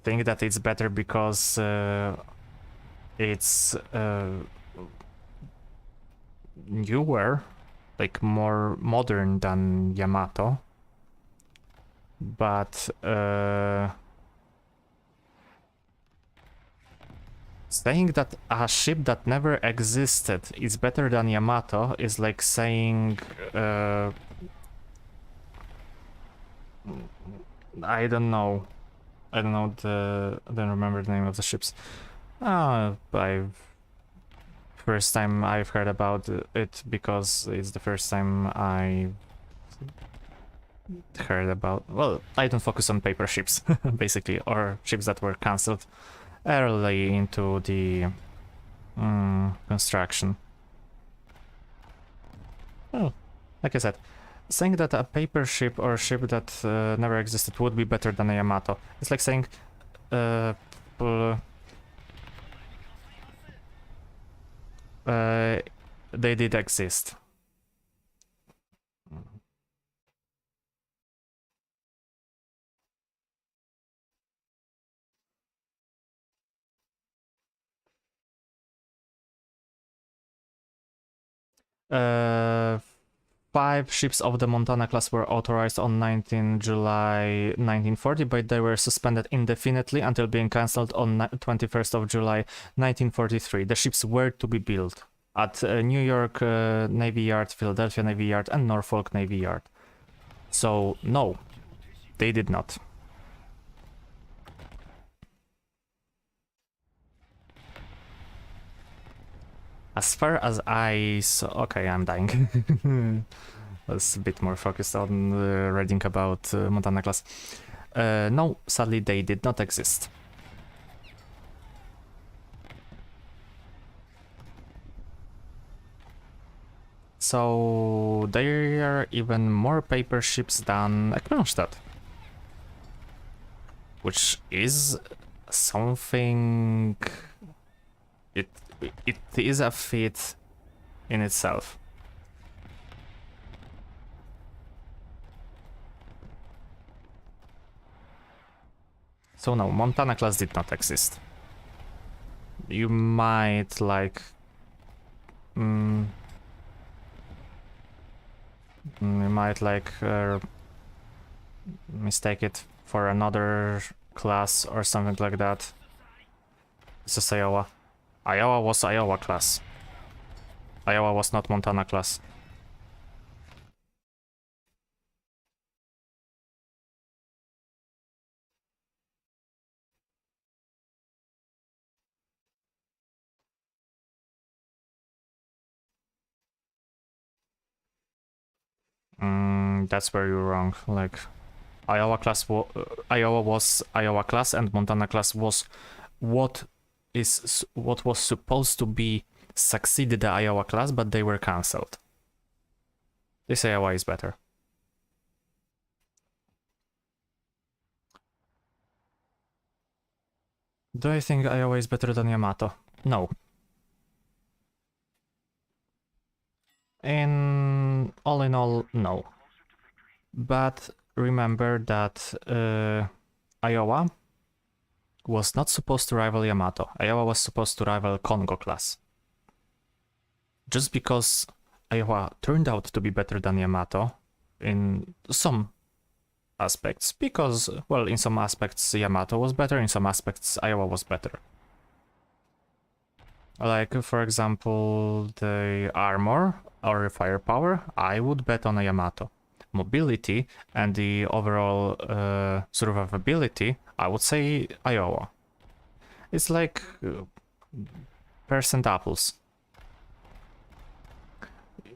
think that it's better because it's newer, like more modern than Yamato. But saying that a ship that never existed is better than Yamato is like saying I don't know. I don't remember the name of the ships. First time I've heard about it, because it's the first time I heard about... Well, I don't focus on paper ships, basically, or ships that were cancelled early into the construction. Well, like I said, saying that a paper ship or a ship that never existed would be better than a Yamato. It's like saying they did exist. Uh, 5 ships of the Montana class were authorized on 19 July 1940, but they were suspended indefinitely until being cancelled on 21st of July 1943. The ships were to be built at New York Navy Yard, Philadelphia Navy Yard, and Norfolk Navy Yard. So, no, they did not. As far as I saw... Okay, I'm dying. I was a bit more focused on reading about Montana class. No, sadly they did not exist. So there are even more paper ships than Kronstadt. Which is something... It is a feat in itself. So no, Montana class did not exist. You might like... you might like mistake it for another class or something like that. This is Iowa. Iowa was Iowa class. Iowa was not Montana class. That's where you're wrong. Like, Iowa class Iowa was Iowa class, and Montana class was what was supposed to be succeeded the Iowa class, but they were cancelled. This Iowa is better. Do I think Iowa is better than Yamato? No. All in all, no. But remember that Iowa was not supposed to rival Yamato. Iowa was supposed to rival Kongou class. Just because Iowa turned out to be better than Yamato in some aspects, because, well, in some aspects Yamato was better, in some aspects Iowa was better. Like, for example, the armor or firepower, I would bet on a Yamato. Mobility and the overall survivability, I would say Iowa. It's like pears and apples.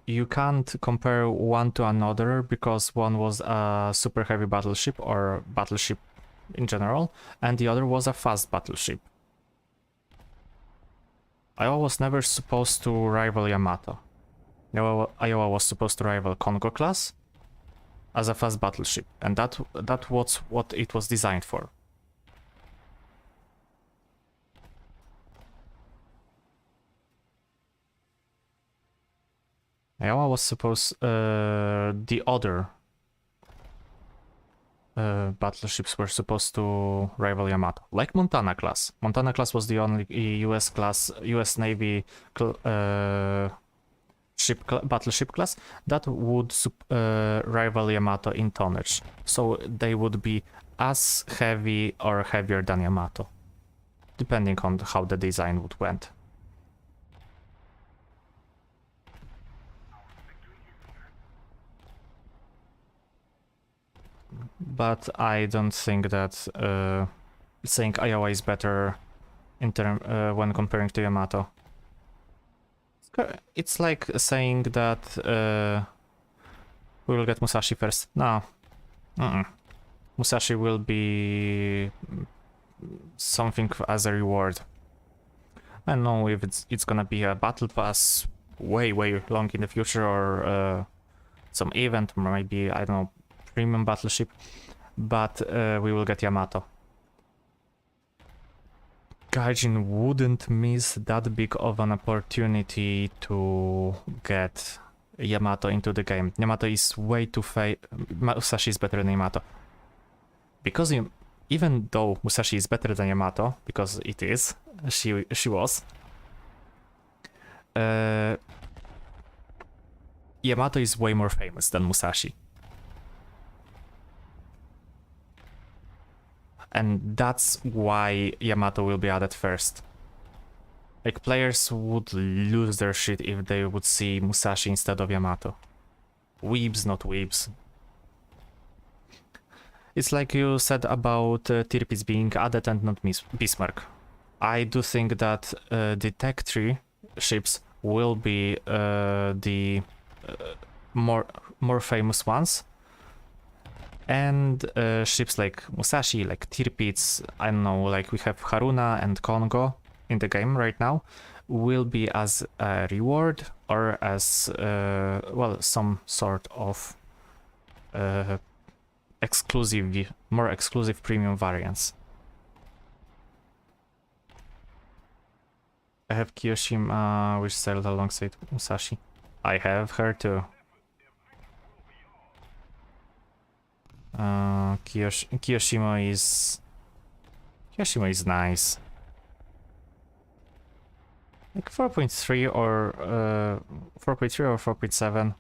You can't compare one to another because one was a super heavy battleship or battleship in general, and the other was a fast battleship. Iowa was never supposed to rival Yamato. Iowa was supposed to rival Kongou class as a fast battleship, and that was what it was designed for. Iowa was supposed... the other battleships were supposed to rival Yamato, like Montana class. Montana class was the only US Navy battleship class that would rival Yamato in tonnage. So they would be as heavy or heavier than Yamato, depending on how the design would went. But I don't think that saying Iowa is better in when comparing to Yamato. It's like saying that we will get Musashi first. No. Musashi will be something as a reward. I don't know if it's gonna be a battle pass way long in the future, or some event, maybe, I don't know, premium battleship, but we will get Yamato. Gaijin wouldn't miss that big of an opportunity to get Yamato into the game. Yamato is way too Musashi is better than Yamato. Because even though Musashi is better than Yamato, because it is, she was, Yamato is way more famous than Musashi. And that's why Yamato will be added first. Like, players would lose their shit if they would see Musashi instead of Yamato. Weebs, not weebs. It's like you said about Tirpitz being added and not Bismarck. I do think that the Tech 3 ships will be the more famous ones. And ships like Musashi, like Tirpitz, I don't know, like we have Haruna and Kongou in the game right now, will be as a reward or as, well, some sort of more exclusive premium variants. I have Kiyoshima, which sailed alongside Musashi. I have her too. Kiyoshima is nice. Like 4.3 or 4.3 or 4.7.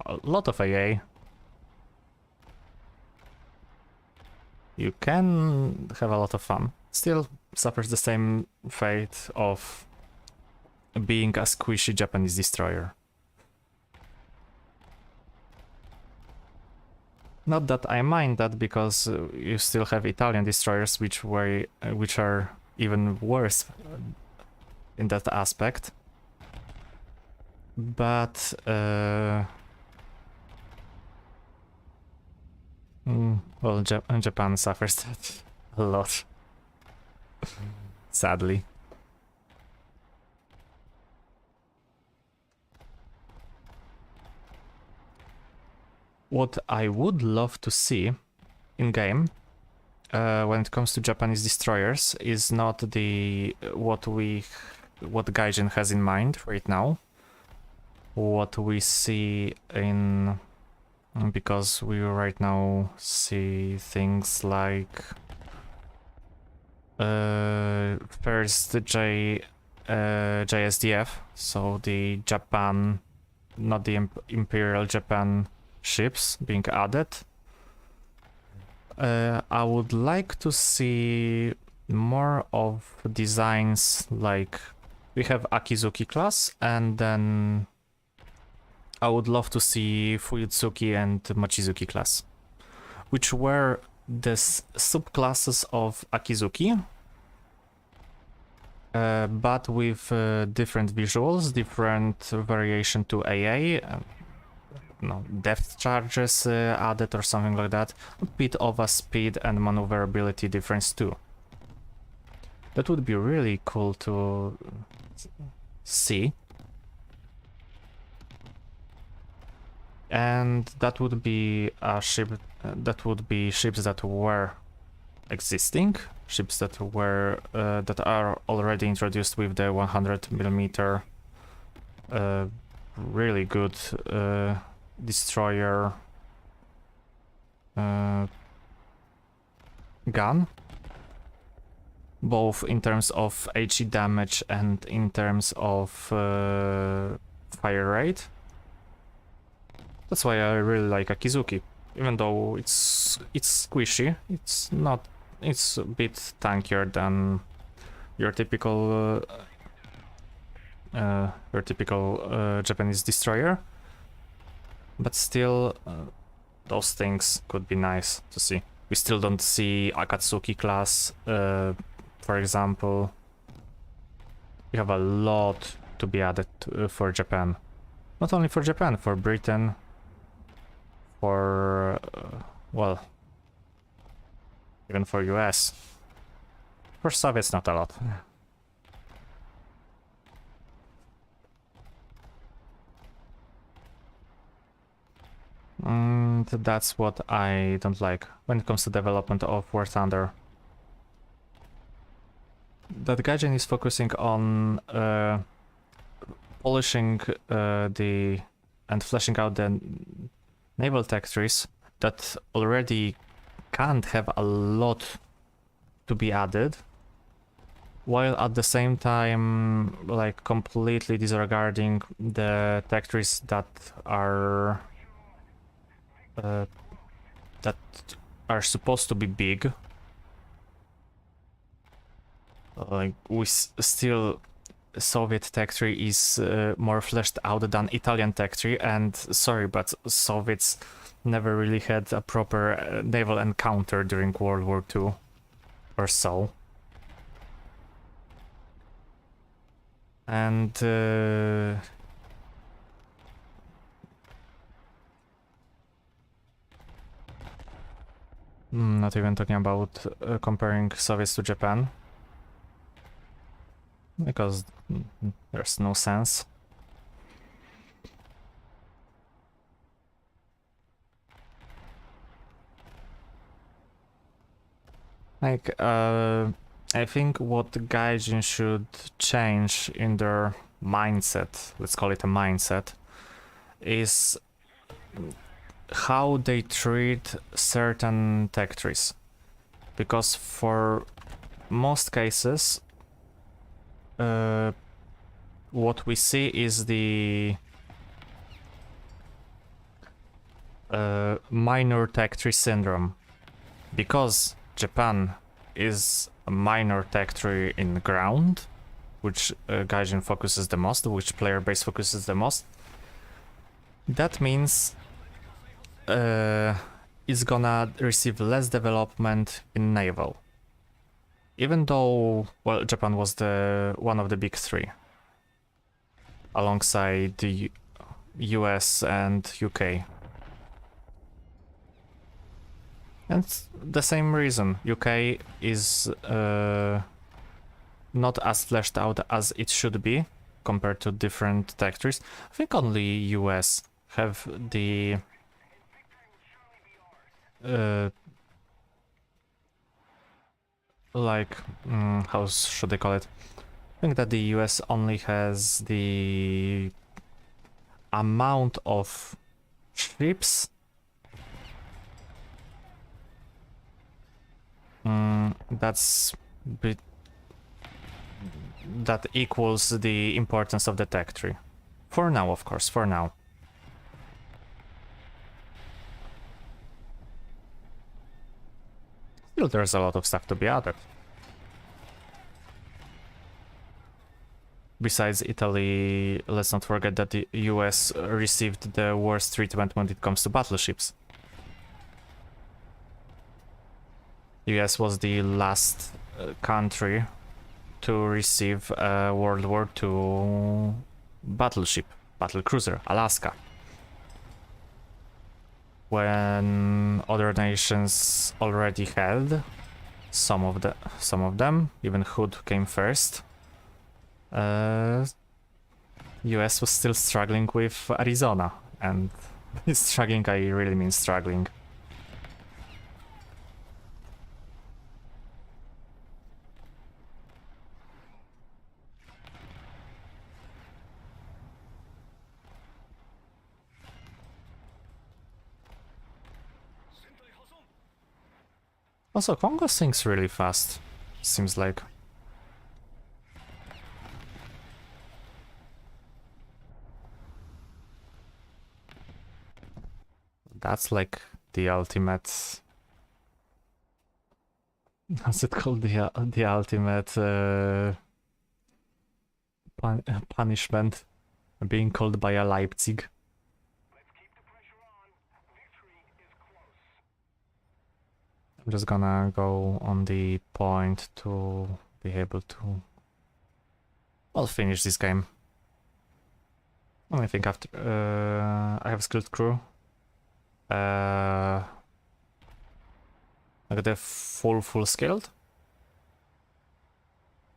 A lot of AA. You can have a lot of fun. Still suffers the same fate of being a squishy Japanese destroyer. Not that I mind that, because you still have Italian destroyers which are even worse in that aspect. But well, Japan suffers that a lot, sadly. What I would love to see in game, when it comes to Japanese destroyers, is not what Gaijin has in mind right now. What we see in, because we right now see things like first JSDF, so the Japan, not the Imperial Japan ships being added. I would like to see more of designs like we have Akizuki class, and then I would love to see Fuyutsuki and Machizuki class, which were the subclasses of Akizuki, but with different visuals, different variation to AA, no, depth charges added or something like that, a bit of a speed and maneuverability difference too. That would be really cool to see. And that would be a ship, that would be ships that were existing, ships that were that are already introduced with the 100mm really good destroyer gun, both in terms of HE damage and in terms of fire rate. That's why I really like Akizuki, even though it's squishy. It's a bit tankier than your typical Japanese destroyer, but still those things could be nice to see. We still don't see Akatsuki class, for example. We have a lot to be added for Japan. Not only for Japan, for Britain, for well, even for US. For Soviets, not a lot. And that's what I don't like when it comes to development of War Thunder. That Gaijin is focusing on polishing and fleshing out the naval tech trees that already can't have a lot to be added, while at the same time like completely disregarding the tech trees that are supposed to be big. Like still Soviet tech tree is more fleshed out than Italian tech tree, and sorry, but Soviets never really had a proper naval encounter during World War II or so. And not even talking about comparing Soviets to Japan, because there's no sense. Like, I think what Gaijin should change in their mindset, let's call it a mindset, is how they treat certain tech trees. Because for most cases, what we see is the minor tech tree syndrome. Because Japan is a minor tech tree in the ground, which Gaijin focuses the most, which player base focuses the most, that means it's gonna receive less development in naval. Even though, well, Japan was one of the big three, alongside the US and UK. And the same reason, UK is not as fleshed out as it should be compared to different tech trees. I think only US have the how should I call it? I think that the US only has the amount of ships that equals the importance of the tech tree. For now, of course, for now. Still, there's a lot of stuff to be added. Besides Italy, let's not forget that the US received the worst treatment when it comes to battleships. US was the last country to receive a World War II battleship, battlecruiser, Alaska. When other nations already had some of them, even Hood came first. US was still struggling with Arizona, and struggling, I really mean struggling. Also, Kongou sinks really fast, seems like. That's like the ultimate... What's it called? The ultimate punishment, being called by a Leipzig. I'm just gonna go on the point to be able to, well, finish this game. I think after I have skilled crew. I got the full skilled.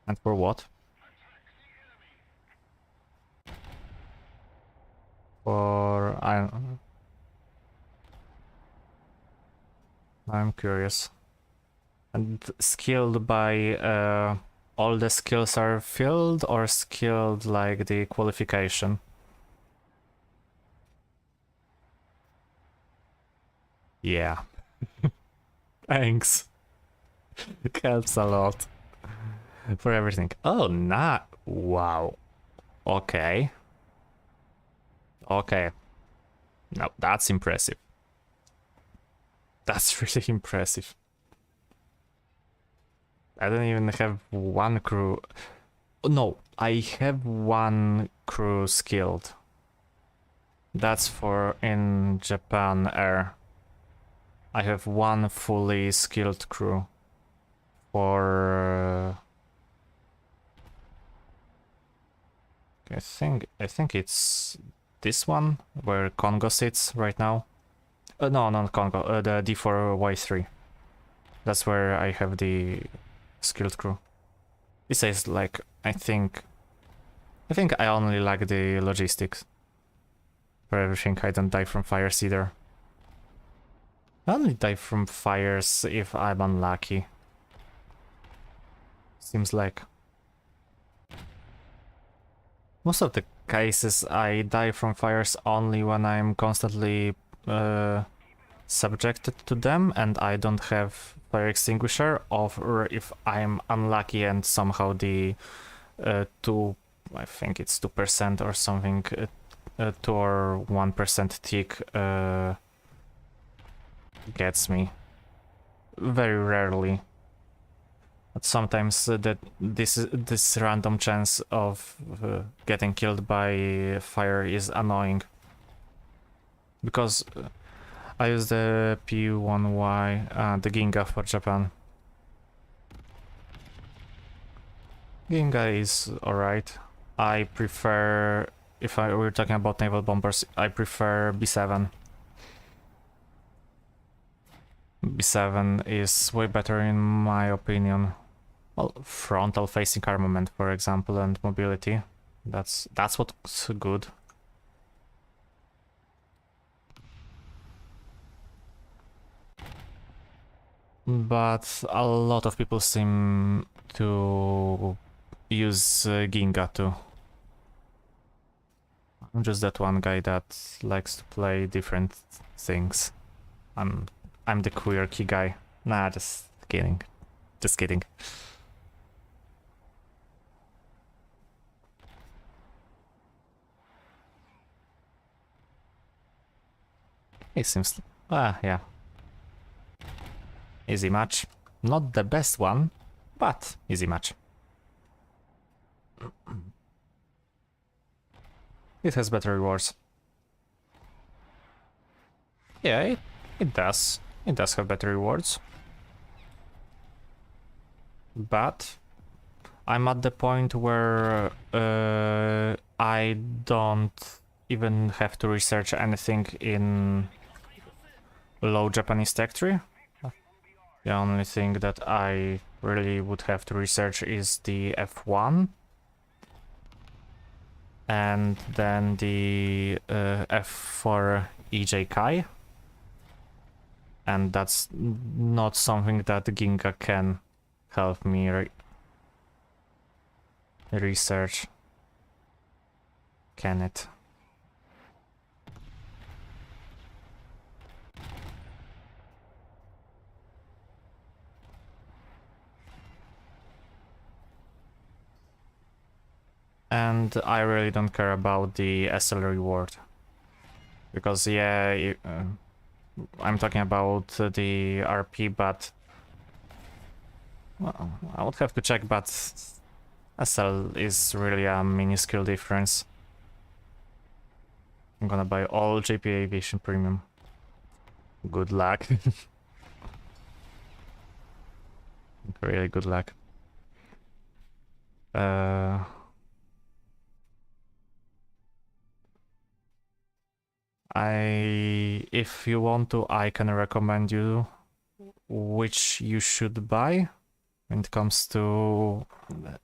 And for what? For I don't know. I'm curious. And skilled by all the skills are filled, or skilled like the qualification? Yeah. Thanks. It helps a lot for everything. Oh, nah. Wow. Okay. Okay. No, that's impressive. That's really impressive. I don't even have one crew. No, I have one crew skilled. That's for in Japan Air. I have one fully skilled crew for I think it's this one where Kongou sits right now. No, not Kongou, the D4Y3. That's where I have the skilled crew. It says like I think I only like the logistics. For everything, I don't die from fires either. I only die from fires if I'm unlucky. Seems like. Most of the cases I die from fires only when I'm constantly subjected to them and I don't have fire extinguisher, or if I'm unlucky and somehow the I think it's 2% or something, 2 or 1% tick gets me. Very rarely. But sometimes that this random chance of getting killed by fire is annoying. Because I use the P1Y, the Ginga for Japan. Ginga is alright. I prefer, if we're talking about naval bombers, I prefer B7. B7 is way better in my opinion. Well, frontal facing armament, for example, and mobility. That's what's good. But a lot of people seem to use Ginga too. I'm just that one guy that likes to play different things. I'm the quirky guy. Nah, just kidding. Just kidding. It seems... yeah. Easy match. Not the best one, but easy match. It has better rewards. Yeah, it does. It does have better rewards. But I'm at the point where I don't even have to research anything in low Japanese tech tree. The only thing that I really would have to research is the F1 and then the F for EJ Kai, and that's not something that Ginga can help me research. Can it? And I really don't care about the SL reward. Because, yeah, I'm talking about the RP, but... Well, I would have to check, but SL is really a minuscule difference. I'm gonna buy all JP Aviation Premium. Good luck. Really good luck. If you want to, I can recommend you which you should buy when it comes to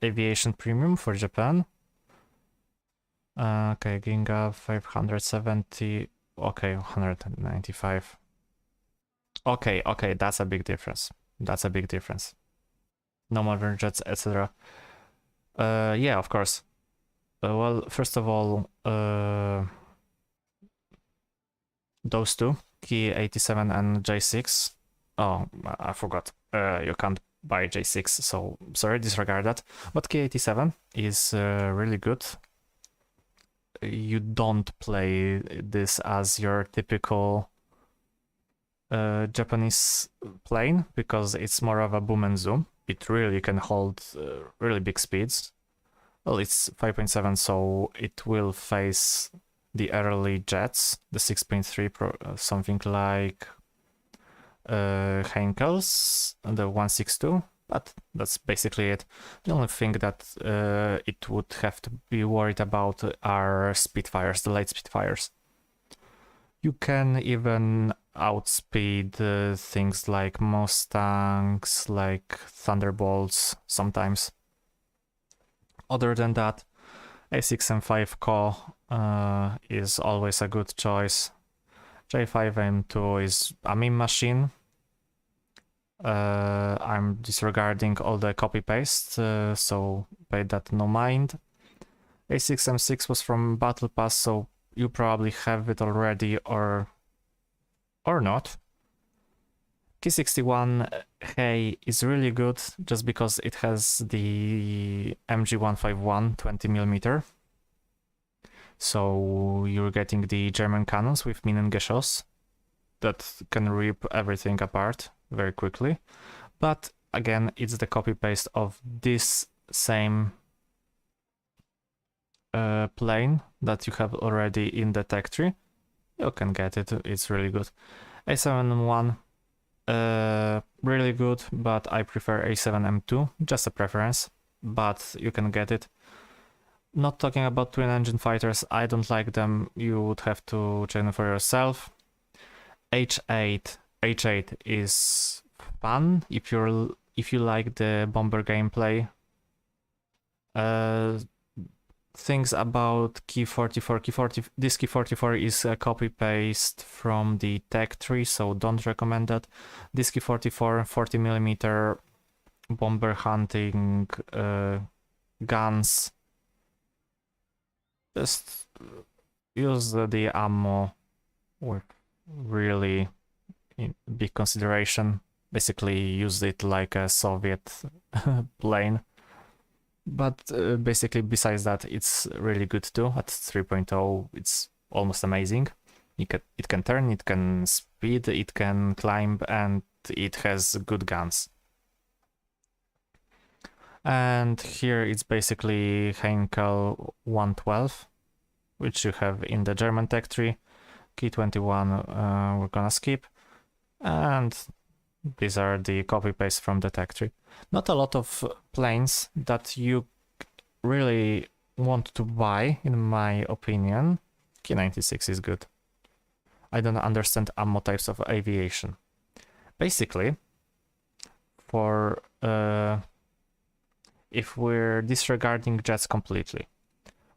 aviation premium for Japan. Okay, Ginga 570, okay, 195. Okay, okay, that's a big difference. That's a big difference. No modern jets, etc. Yeah, of course. Well, first of all, those two, Key 87 and J6. Oh, I forgot. You can't buy J6, so sorry, disregard that. But Key 87 is really good. You don't play this as your typical Japanese plane because it's more of a boom and zoom. It really can hold really big speeds. Well, it's 5.7, so it will face the early jets, the 6.3, something like Henkel's, the 162, but that's basically it. The only thing that it would have to be worried about are Spitfires, the late Spitfires. You can even outspeed things like Mustangs, like Thunderbolts sometimes. Other than that, A6M5 Co is always a good choice. J5M2 is a meme machine. I'm disregarding all the copy paste, so pay that no mind. A6M6 was from Battle Pass, so you probably have it already or not. K61 Hey is really good just because it has the MG151 20mm. So you're getting the German cannons with Minengeschoss that can rip everything apart very quickly. But again, it's the copy-paste of this same plane that you have already in the tech tree. You can get it, it's really good. A7M1, really good, but I prefer A7M2, just a preference, but you can get it. Not talking about twin engine fighters, I don't like them, you would have to check them for yourself. H8 is fun if you like the bomber gameplay. Things about Key 44. This Key 44 is a copy paste from the tech tree, so don't recommend that. This Key 44 40mm bomber hunting guns. Just use the ammo with really big consideration. Basically use it like a Soviet plane. But basically besides that, it's really good too. At 3.0 it's almost amazing. It can turn, it can speed, it can climb, and it has good guns. And here it's basically Heinkel 112, which you have in the German tech tree. Key 21 we're gonna skip. And these are the copy-paste from the tech tree. Not a lot of planes that you really want to buy, in my opinion. K96 is good. I don't understand ammo types of aviation. Basically, for if we're disregarding jets completely,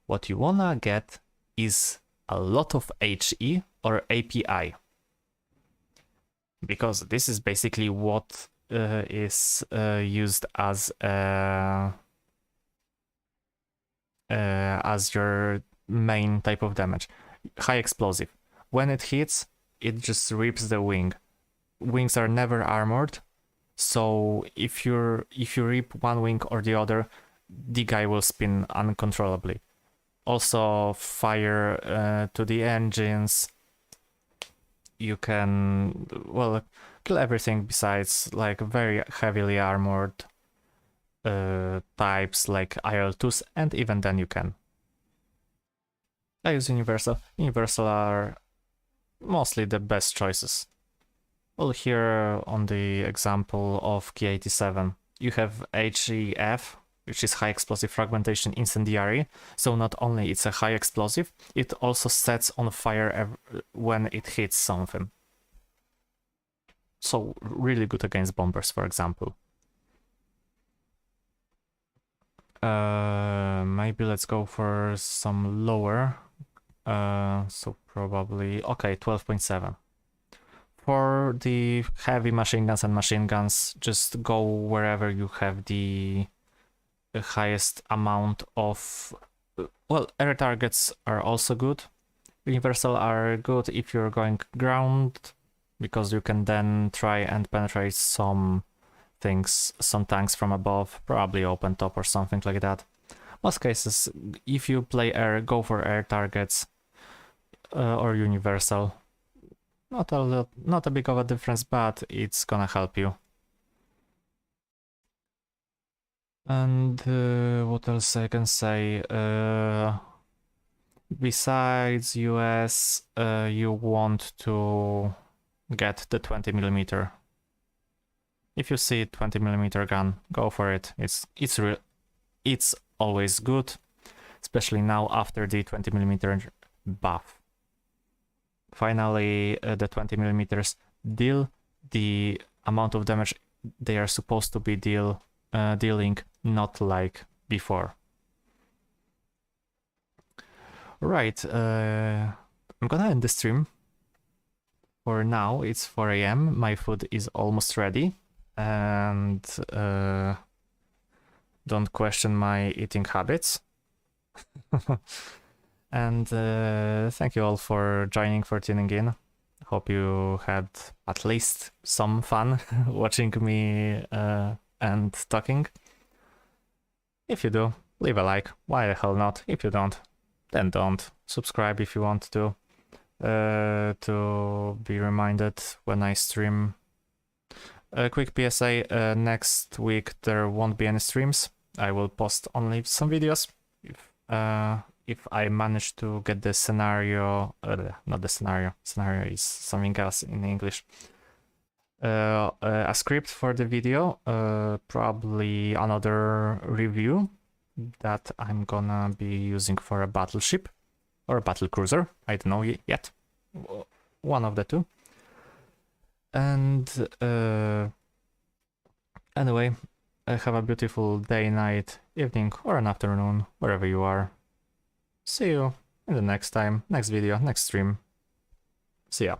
what you wanna get is a lot of HE or API. Because this is basically what is used as your main type of damage. High explosive. When it hits, it just rips the wing. Wings are never armored, so if you rip one wing or the other, the guy will spin uncontrollably. Also, fire to the engines. You can, well, kill everything besides like very heavily armored types like IL-2s, and even then you can. I use Universal. Universal are mostly the best choices. Well, here on the example of K87, you have HEF, which is high explosive fragmentation incendiary. So not only it's a high explosive, it also sets on fire when it hits something. So really good against bombers, for example. Maybe let's go for some lower. So probably, okay, 12.7. for the heavy machine guns and machine guns, just go wherever you have the highest amount of... Well, air targets are also good. Universal are good if you're going ground, because you can then try and penetrate some things, some tanks from above, probably open top or something like that. Most cases, if you play air, go for air targets or universal. Not a big of a difference, but it's gonna help you. And what else I can say? Besides US, you want to get the 20mm. If you see 20mm gun, go for it. It's always good, especially now after the 20mm buff. Finally, the 20mm deal the amount of damage they are supposed to be dealing, not like before. Right, I'm gonna end the stream. For now, it's 4 AM, my food is almost ready, and don't question my eating habits. And thank you all for joining, for tuning in. Hope you had at least some fun watching me and talking. If you do, leave a like. Why the hell not? If you don't, then don't. Subscribe if you want to be reminded when I stream. A quick PSA, next week there won't be any streams. I will post only some videos if I manage to get the scenario, not the scenario is something else in English. A script for the video, probably another review that I'm gonna be using for a battleship or a battle cruiser, I don't know yet, one of the two. And anyway, have a beautiful day, night, evening, or an afternoon, wherever you are. See you in the next video, next stream. See ya.